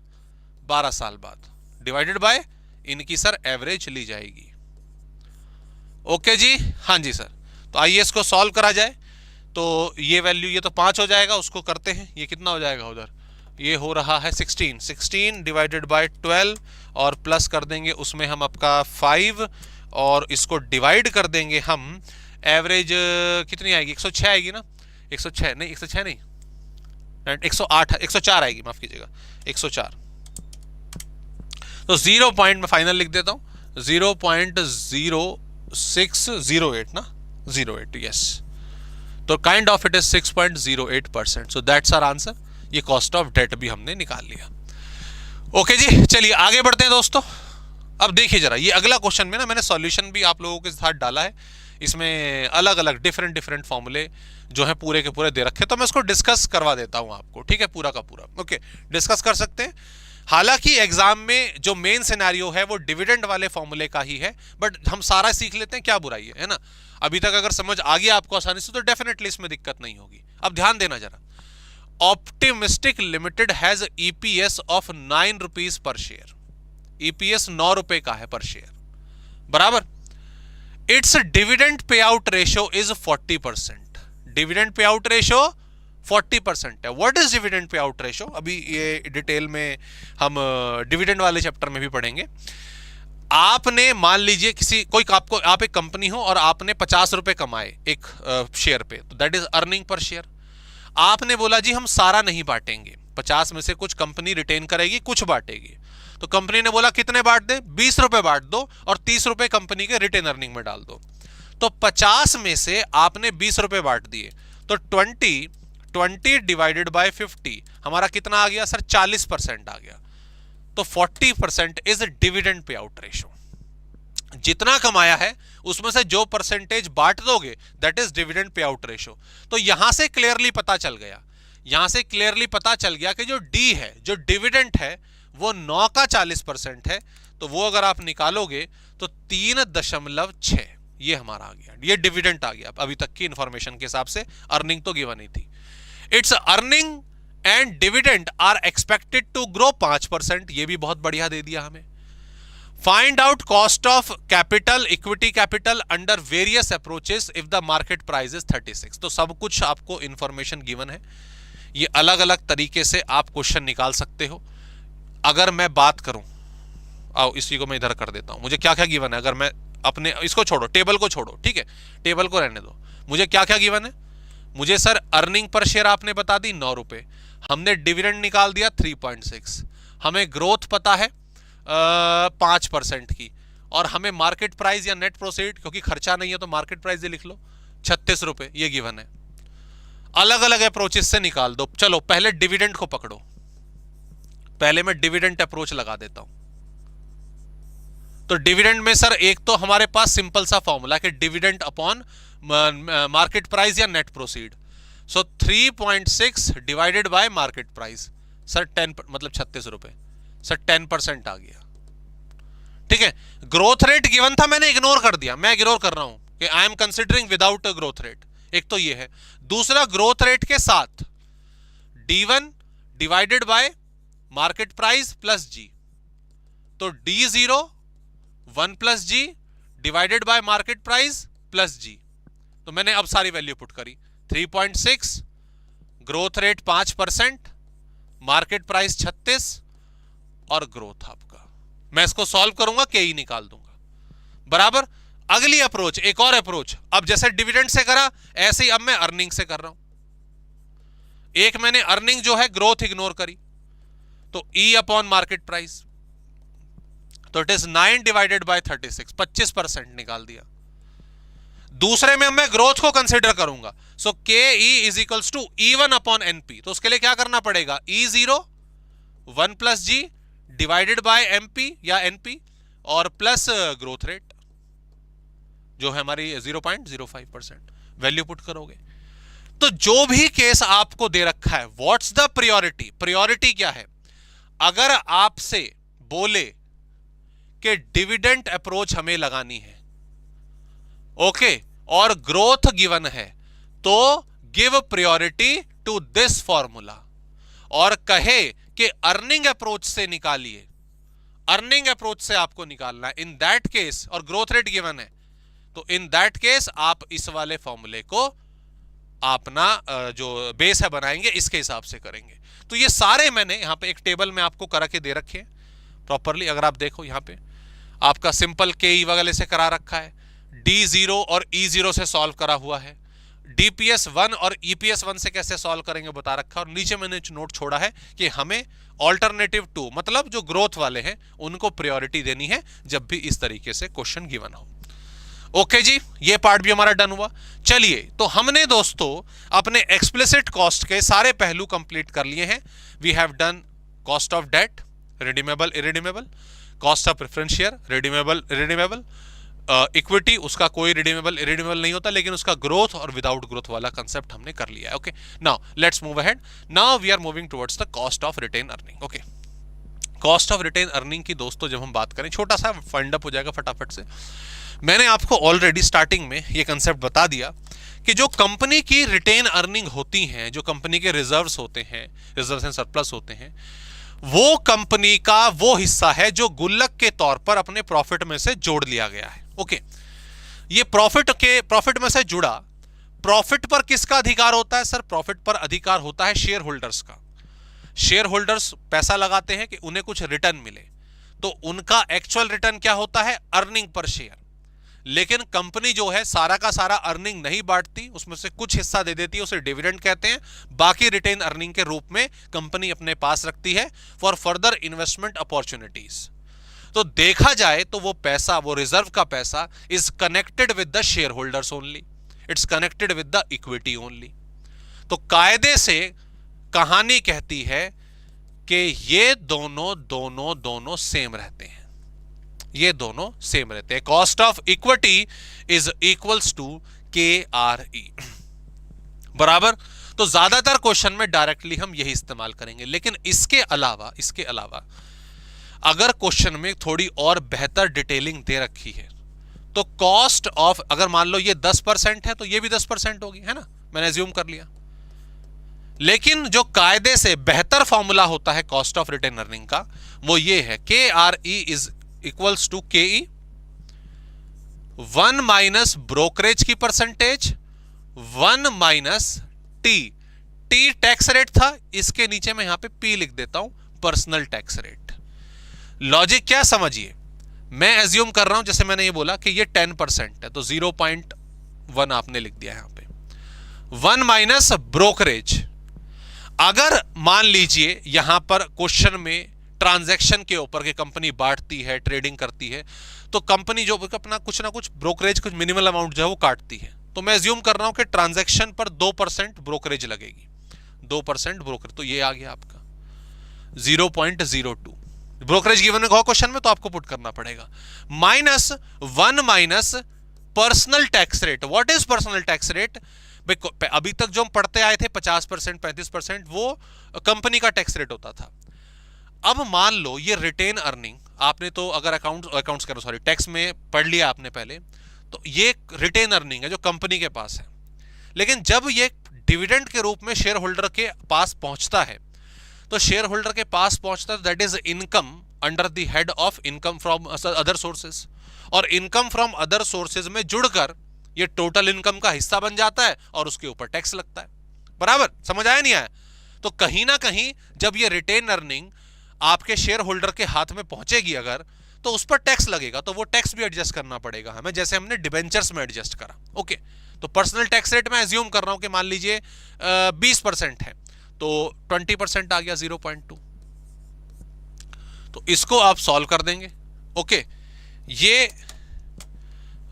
12 साल बाद, डिवाइडेड बाय इनकी सर एवरेज ली जाएगी। ओके जी, हाँ जी सर। तो आइए इसको सॉल्व करा जाए। तो ये वैल्यू, ये तो 5 हो जाएगा, उसको करते हैं, ये कितना हो जाएगा उधर, ये हो रहा है 16 डिवाइडेड बाय 12 और प्लस कर देंगे उसमें हम आपका 5 और इसको डिवाइड कर देंगे हम, एवरेज कितनी आएगी, 106 आएगी ना, 106 नहीं, 106 नहीं, 108 104 आएगी, माफ कीजिएगा 104। तो 0 पॉइंट में फाइनल लिख देता हूं, 0.0608 ना, 08, यस। तो kind of it is 6.08%, so that's our answer. ये कॉस्ट ऑफ डेट भी हमने निकाल लिया। ओके जी, चलिए आगे बढ़ते हैं दोस्तों। अब देखिए जरा, ये अगला क्वेश्चन में ना मैंने सॉल्यूशन भी आप लोगों के साथ डाला है, इसमें अलग अलग डिफरेंट फॉर्मूले जो है पूरे के पूरे दे रखे, तो मैं इसको डिस्कस करवा देता हूं आपको, ठीक है, पूरा का पूरा। ओके, डिस्कस कर सकते हैं। हालांकि एग्जाम में जो मेन सिनेरियो है वो डिविडेंड वाले फॉर्मूले का ही है, बट हम सारा सीख लेते हैं, क्या बुराई है ना। अभी तक अगर समझ आ गया आपको आसानी से तो डेफिनेटली इसमें दिक्कत नहीं होगी। अब ध्यान देना जरा, optimistic limited has EPS of 9 rupees per share, EPS 9 रुपए का है पर शेयर, बराबर। It's dividend pay out ratio is 40%, dividend pay out ratio 40% है। What is dividend pay out ratio, अभी ये डिटेल में हम डिविडेंड वाले चैप्टर में भी पढ़ेंगे। आपने मान लीजिए आप एक कंपनी हो और आपने 50 रुपए कमाए एक शेयर पे, तो that is earning per share. आपने बोला जी हम सारा नहीं बांटेंगे, 50 में से कुछ कंपनी रिटेन करेगी, कुछ बांटेगी। तो कंपनी ने बोला कितने बांट दे, 20 रुपए बांट दो और 30 रुपए कंपनी के रिटेन अर्निंग में डाल दो। तो 50 में से आपने 20 रुपए बांट दिए, तो 20 डिवाइडेड बाय 50 हमारा कितना आ गया सर, 40% आ गया। तो 40% is dividend pay out ratio. जितना कमाया है उसमें से जो परसेंटेज बांट दोगे that is dividend pay out ratio. तो यहां से क्लियरली पता चल गया, कि जो डी है, जो डिविडेंड है वो 9 का 40% है, तो वो अगर आप निकालोगे तो 3.6 ये हमारा आ गया, ये डिविडेंड आ गया। अभी तक की इंफॉर्मेशन के हिसाब से अर्निंग तो गिवन ही थी। It's earning and dividend are expected to grow 5%, ये भी बहुत बढ़िया दे दिया हमें। Find out cost of capital, equity capital under various approaches if the market price is 36। तो सब कुछ आपको इंफॉर्मेशन गिवन है, ये अलग अलग तरीके से आप क्वेश्चन निकाल सकते हो। अगर मैं बात करूं, आओ इसी को मैं इधर कर देता हूं, मुझे क्या क्या गिवन है, अगर मैं अपने इसको छोड़ो, टेबल को छोड़ो, ठीक है, टेबल को रहने दो, मुझे क्या क्या गिवन है। मुझे सर अर्निंग पर शेयर आपने बता दी 9 रुपए, हमने डिविडेंड निकाल दिया 3.6, हमें ग्रोथ पता है 5% की, और हमें मार्केट प्राइस या नेट प्रोसीड, क्योंकि खर्चा नहीं है तो मार्केट प्राइस ही लिख लो, 36 रुपए, ये गिवन है। अलग अलग अप्रोचेस से निकाल दो। चलो पहले डिविडेंड को पकड़ो, पहले मैं डिविडेंड अप्रोच लगा देता हूं। तो डिविडेंड में सर एक तो हमारे पास सिंपल सा फॉर्मूला कि डिविडेंड अपॉन मार्केट प्राइस या net proceed. So 3.6 divided by market price, sir 10 मतलब 36 रुपए, सर 10% आ गया, ठीक है। ग्रोथ रेट गिवन था, मैंने इग्नोर कर दिया, मैं इग्नोर कर रहा हूं कि I am considering without growth rate, एक तो ये है। दूसरा ग्रोथ रेट के साथ D1 divided by market price plus G, तो D0 1 plus G divided by market price plus G. तो मैंने अब सारी वैल्यू पुट करी, 3.6, ग्रोथ रेट 5%, मार्केट प्राइस 36 और ग्रोथ आपका, मैं इसको सॉल्व करूंगा के ही निकाल दूंगा, बराबर। अगली अप्रोच, एक और अप्रोच, अब जैसे डिविडेंड से करा ऐसे ही अब मैं अर्निंग से कर रहा हूं। एक मैंने अर्निंग जो है ग्रोथ इग्नोर करी, तो ई अपॉन मार्केट प्राइस, तो इट इज 9 डिवाइडेड बाय 36, 25% निकाल दिया। दूसरे में मैं ग्रोथ को कंसिडर करूंगा, so K E is equals to E1 upon NP. तो उसके लिए क्या करना पड़ेगा, E0 1 plus G divided by MP या एनपी और प्लस ग्रोथ रेट जो है हमारी 0.05%, वैल्यू पुट करोगे। तो जो भी केस आपको दे रखा है, व्हाट्स द प्रायोरिटी, प्रायोरिटी क्या है? अगर आपसे बोले कि डिविडेंड अप्रोच हमें लगानी है, ओके, और ग्रोथ गिवन है, तो give priority to this formula, और कहे कि अर्निंग अप्रोच से निकालिए, अर्निंग अप्रोच से आपको निकालना है इन दैट केस, और ग्रोथ रेट गिवन है, तो इन दैट केस आप इस वाले फॉर्मूले को अपना जो बेस है बनाएंगे, इसके हिसाब से करेंगे। तो ये सारे मैंने यहां पे एक टेबल में आपको करा के दे रखे हैं प्रॉपरली। अगर आप देखो यहां पे आपका सिंपल के ई वगैरह से करा रखा है, D0 और E0 से सॉल्व करा हुआ है, DPS1 और EPS1 से कैसे सॉल्व करेंगे बता रखा है, और नीचे मैंने नोट छोड़ा है कि हमें ऑल्टरनेटिव 2 मतलब जो ग्रोथ वाले हैं उनको प्रायोरिटी देनी है जब भी इस तरीके से क्वेश्चन गिवन हो। ओके जी, ये पार्ट भी हमारा डन हुआ। चलिए, तो हमने दोस्तों अपने एक्सप्लिसिट कॉस्ट के सारे पहलू कंप्लीट कर लिए हैं। We have done cost of debt, redeemable irredeemable, cost of preference share, redeemable irredeemable, equity उसका कोई रिडीमेबल इरिडीमेबल नहीं होता, लेकिन उसका ग्रोथ और विदाउट ग्रोथ वाला कंसेप्ट हमने कर लिया है। Okay, now let's move ahead. Now we are moving towards the cost of retain earning. Okay, cost of retain earning की दोस्तों जब हम बात करें, छोटा सा फाइंड अप हो जाएगा फटाफट से। मैंने आपको ऑलरेडी स्टार्टिंग में ये कंसेप्ट बता दिया कि जो कंपनी की रिटेन अर्निंग होती हैं, जो कंपनी के रिजर्व्स होते हैं, रिजर्व्स एंड सरप्लस होते हैं, वो कंपनी का वो हिस्सा है जो गुल्लक के तौर पर अपने प्रॉफिट में से जोड़ लिया गया है। ओके, ये प्रॉफिट में से जुड़ा, प्रॉफिट पर किसका अधिकार होता है? सर, प्रॉफिट पर अधिकार होता है शेयर होल्डर्स का। शेयर होल्डर्स पैसा लगाते हैं कि उन्हें कुछ रिटर्न मिले, तो उनका एक्चुअल रिटर्न क्या होता है? Earning per share. लेकिन कंपनी जो है सारा का सारा अर्निंग नहीं बांटती, उसमें से कुछ हिस्सा दे देती है, उसे डिविडेंड कहते हैं। बाकी रिटेन अर्निंग के रूप में कंपनी अपने पास रखती है फॉर फर्दर इन्वेस्टमेंट अपॉर्चुनिटीज। तो देखा जाए तो वो पैसा, वो रिजर्व का पैसा is connected with the share holders only, it's connected with the equity only. तो कायदे से कहानी कहती है कि ये दोनों सेम रहते हैं, ये दोनों सेम रहते हैं। Cost of equity is equals to KRE, बराबर। तो ज्यादातर क्वेश्चन में डायरेक्टली हम यही इस्तेमाल करेंगे, लेकिन इसके अलावा अगर क्वेश्चन में थोड़ी और बेहतर डिटेलिंग दे रखी है, तो कॉस्ट ऑफ, अगर मान लो ये 10% है तो ये भी 10% होगी, है ना, मैंने एज्यूम कर लिया। लेकिन जो कायदे से बेहतर फॉर्मूला होता है कॉस्ट ऑफ रिटेन अर्निंग का, वो ये है KRE is equals to KE 1 minus brokerage की percentage 1 minus T tax rate था, इसके नीचे मैं यहां पे P लिख देता हूं, पर्सनल टैक्स रेट। लॉजिक क्या समझिए, मैं एज्यूम कर रहा हूं, जैसे मैंने ये बोला कि ये 10% है, तो 0.1 आपने लिख दिया यहां पे, 1 माइनस ब्रोकरेज। अगर मान लीजिए यहां पर क्वेश्चन में ट्रांजैक्शन के ऊपर के कंपनी बांटती है, ट्रेडिंग करती है, तो कंपनी जो अपना कुछ ना कुछ ब्रोकरेज, कुछ मिनिमल अमाउंट जो है वो काटती है, तो मैं एज्यूम कर रहा हूं कि ट्रांजैक्शन पर 2% ब्रोकरेज लगेगी, 2% ब्रोकरेज, तो ये आ गया आपका 0.02 ब्रोकरेज गिवन है क्वेश्चन में, तो आपको पुट करना पड़ेगा, minus 1 minus personal tax rate. What is personal tax rate? अभी तक जो हम पढ़ते आए थे 50%, 35%, वो कंपनी का टैक्स रेट होता था। अब मान लो ये रिटेन अर्निंग आपने, तो अगर अकाउंट्स करो, सॉरी, टैक्स में पढ़ लिया आपने पहले, तो ये रिटेन अर्निंग है जो कंपनी के पास है। लेकिन जब ये डिविडेंड के रूप में शेयर होल्डर के पास पहुंचता है, तो शेयर होल्डर के पास पहुंचता है, that is income under the head of income from other sources, और इनकम फ्रॉम अदर सोर्सेज में जुड़कर ये टोटल इनकम का हिस्सा बन जाता है और उसके ऊपर टैक्स लगता है। बराबर, समझ आया नहीं आया? तो कहीं ना कहीं जब ये रिटेन अर्निंग आपके शेयर होल्डर के हाथ में पहुंचेगी अगर, तो उस पर टैक्स लगेगा, तो वो टैक्स भी एडजस्ट करना पड़ेगा हमें, जैसे हमने डिबेंचर्स में एडजस्ट करा। ओके, तो पर्सनल टैक्स रेट में एज्यूम कर रहा हूं कि मान लीजिए 20% है, तो 20% आ गया 0.2, तो इसको आप सॉल्व कर देंगे। ओके, ये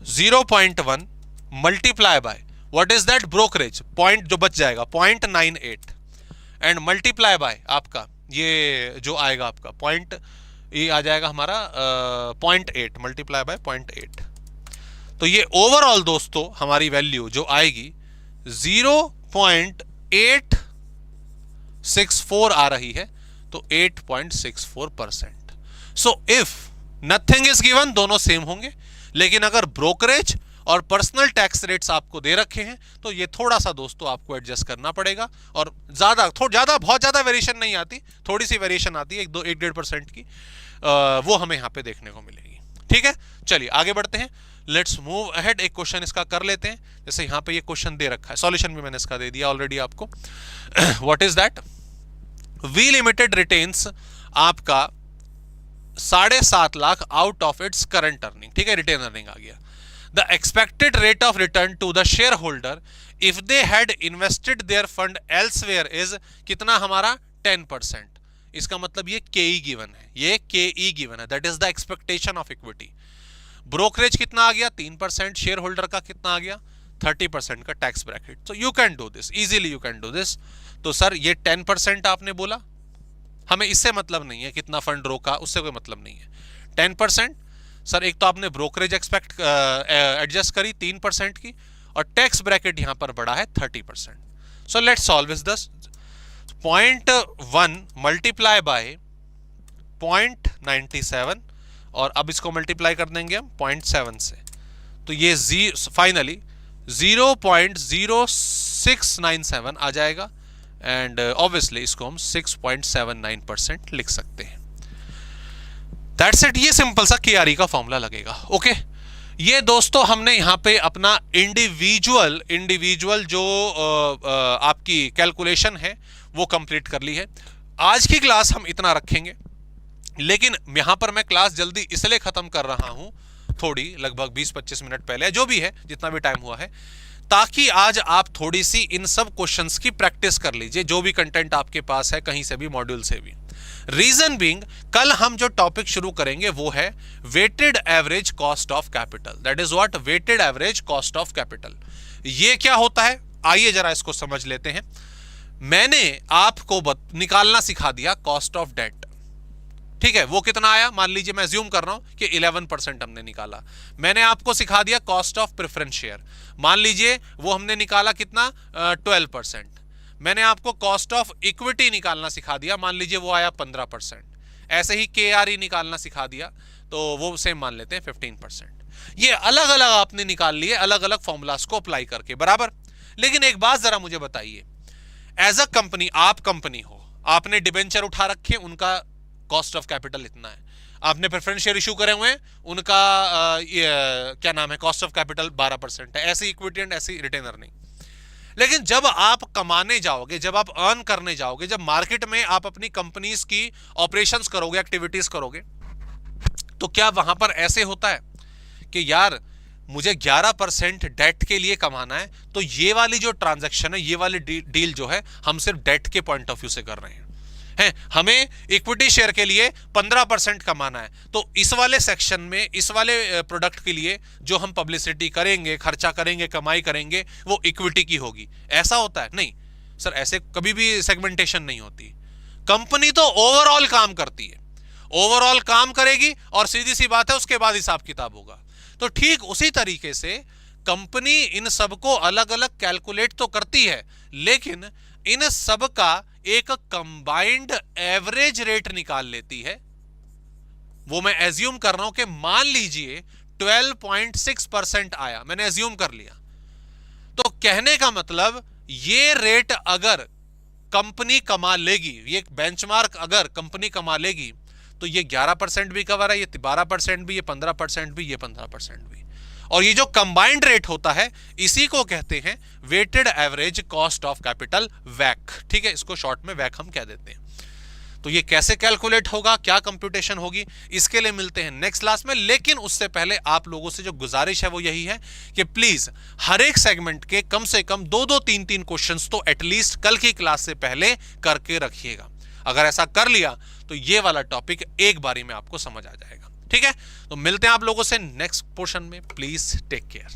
0.1 multiply by what is that, brokerage point जो बच जाएगा 0.98 एंड मल्टीप्लाई बाय आपका ये जो आएगा आपका पॉइंट, ये आ जाएगा हमारा 0.8 मल्टीप्लाई बाय 0.8। तो ये ओवरऑल दोस्तों हमारी वैल्यू जो आएगी 0.864 आ रही है, तो 8.64%। So if nothing is given, दोनों सेम होंगे, लेकिन अगर ब्रोकरेज और पर्सनल टैक्स रेट्स आपको दे रखे हैं तो ये थोड़ा सा दोस्तों आपको एडजस्ट करना पड़ेगा। और बहुत ज्यादा वेरिएशन नहीं आती, थोड़ी सी वेरिएशन आती है 1-1.5% की, वो हमें यहां पे देखने को मिलेगी। ठीक है, चलिए आगे बढ़ते हैं, लेट्स मूव अहेड। एक क्वेश्चन इसका कर लेते हैं। जैसे यहां पे ये क्वेश्चन दे रखा है, सॉल्यूशन भी मैंने इसका दे दिया ऑलरेडी आपको। What is that, we limited retains आपका 7.5 lakh out of its current earning. ठीक है, रिटेन अर्निंग आ गया। The expected rate of return to the share holder if they had invested their fund elsewhere is कितना हमारा 10%। इसका मतलब ये केई गिवन है, ये केई गिवन है, that is the expectation of equity. Brokerage कितना आ गया 3%, शेयर होल्डर का कितना आ गया 30% का tax bracket. So you can do this easily, you can do this. तो सर ये 10% आपने बोला, हमें इससे मतलब नहीं है कितना फंड रोका, उससे कोई मतलब नहीं है। 10% सर, एक तो आपने ब्रोकरेज एडजस्ट करी 3% की, और टैक्स ब्रैकेट यहां पर बढ़ा है 30%। So let's solve this. 0.1 multiply by 0.97 और अब इसको मल्टीप्लाई कर देंगे हम 0.7 से, तो ये फाइनली 0.0697 आ जाएगा। एंड ऑब्वियसली इसको हम 6.79% लिख सकते हैं। दैट्स इट, ये सिंपल सा केआरई का फॉर्मूला लगेगा। ओके, ये दोस्तों हमने यहां पे अपना इंडिविजुअल जो आपकी कैलकुलेशन है वो कंप्लीट कर ली है। आज की क्लास हम इतना रखेंगे, लेकिन यहां पर मैं क्लास जल्दी इसलिए खत्म कर रहा हूं, थोड़ी लगभग 20-25 मिनट पहले, जो भी है जितना भी टाइम हुआ है, ताकि आज आप थोड़ी सी इन सब क्वेश्चंस की प्रैक्टिस कर लीजिए, जो भी कंटेंट आपके पास है कहीं से भी, मॉड्यूल से भी। रीजन बीइंग, कल हम जो टॉपिक शुरू करेंगे वो है weighted average cost of capital. That is what, weighted average cost of capital. ये क्या होता है, आइए जरा इसको समझ लेते हैं। मैंने आपको निकालना सिखा दिया कॉस्ट ऑफ डेट। ठीक है, वो कितना आया, मान लीजिए मैं अज्यूम कर रहा हूं कि 11% हमने निकाला। मैंने आपको सिखा दिया कॉस्ट ऑफ प्रेफरेंस शेयर, मान लीजिए वो हमने निकाला कितना 12%। मैंने आपको कॉस्ट ऑफ इक्विटी निकालना सिखा दिया, मान लीजिए वो आया 15%। ऐसे ही केआरई निकालना सिखा दिया, तो वो सेम मान लेते हैं 15%। ये अलग अलग आपने निकाल लिए, अलग अलग फॉर्मूलास को अप्लाई करके, बराबर। लेकिन एक बात जरा मुझे बताइए, एज अ कंपनी, आप कंपनी हो, आपने डिबेंचर उठा रखे, उनका कॉस्ट ऑफ कैपिटल इतना है। आपने प्रेफरेंस शेयर इशू करे हुए हैं, उनका क्या नाम है, कॉस्ट ऑफ कैपिटल 12% है। ऐसी इक्विटी एंड ऐसी रिटेन अर्निंग। लेकिन जब आप कमाने जाओगे, जब आप अर्न करने जाओगे, जब मार्केट में आप अपनी कंपनीज की ऑपरेशंस करोगे, एक्टिविटीज करोगे, तो क्या वहां पर ऐसे होता है कि यार मुझे 11% डेट के लिए कमाना है, तो ये वाली जो ट्रांजैक्शन है, ये वाली डील जो है, हम सिर्फ डेट के पॉइंट ऑफ व्यू से कर रहे हैं। हमें इक्विटी शेयर के लिए 15% कमाना है, तो इस वाले सेक्शन में, इस वाले प्रोडक्ट के लिए जो हम पब्लिसिटी करेंगे, खर्चा करेंगे, कमाई करेंगे, वो इक्विटी की होगी। ऐसा होता है? नहीं सर, ऐसे कभी भी सेगमेंटेशन नहीं होती। कंपनी तो ओवरऑल काम करती है, ओवरऑल काम करेगी, और सीधी सी बात है उसके बाद हिसाब किताब होगा। तो ठीक उसी तरीके से कंपनी इन सबको अलग अलग कैलकुलेट तो करती है, लेकिन इन सब का एक कंबाइंड एवरेज रेट निकाल लेती है। वो मैं एज्यूम कर रहा हूं कि मान लीजिए 12.6% आया, मैंने एज्यूम कर लिया। तो कहने का मतलब ये रेट अगर कंपनी कमा लेगी, ये बेंचमार्क अगर कंपनी कमा लेगी, तो ये 11% भी कवर है, ये 12% भी, ये 15% भी, ये 15% भी। और ये जो कंबाइंड रेट होता है, इसी को कहते हैं weighted average cost of capital, वैक। ठीक है, इसको शॉर्ट में वैक हम कह देते हैं। तो ये कैसे कैलकुलेट होगा, क्या कंप्यूटेशन होगी, इसके लिए मिलते हैं नेक्स्ट क्लास में। लेकिन उससे पहले आप लोगों से जो गुजारिश है वो यही है कि प्लीज हर एक सेगमेंट के कम से कम 2-2, 3-3 क्वेश्चंस तो एटलीस्ट कल की क्लास से पहले करके रखिएगा। अगर ऐसा कर लिया तो ये वाला टॉपिक एक बारी में आपको समझ आ जाएगा। ठीक है, तो मिलते हैं आप लोगों से नेक्स्ट पोर्शन में। Please take care.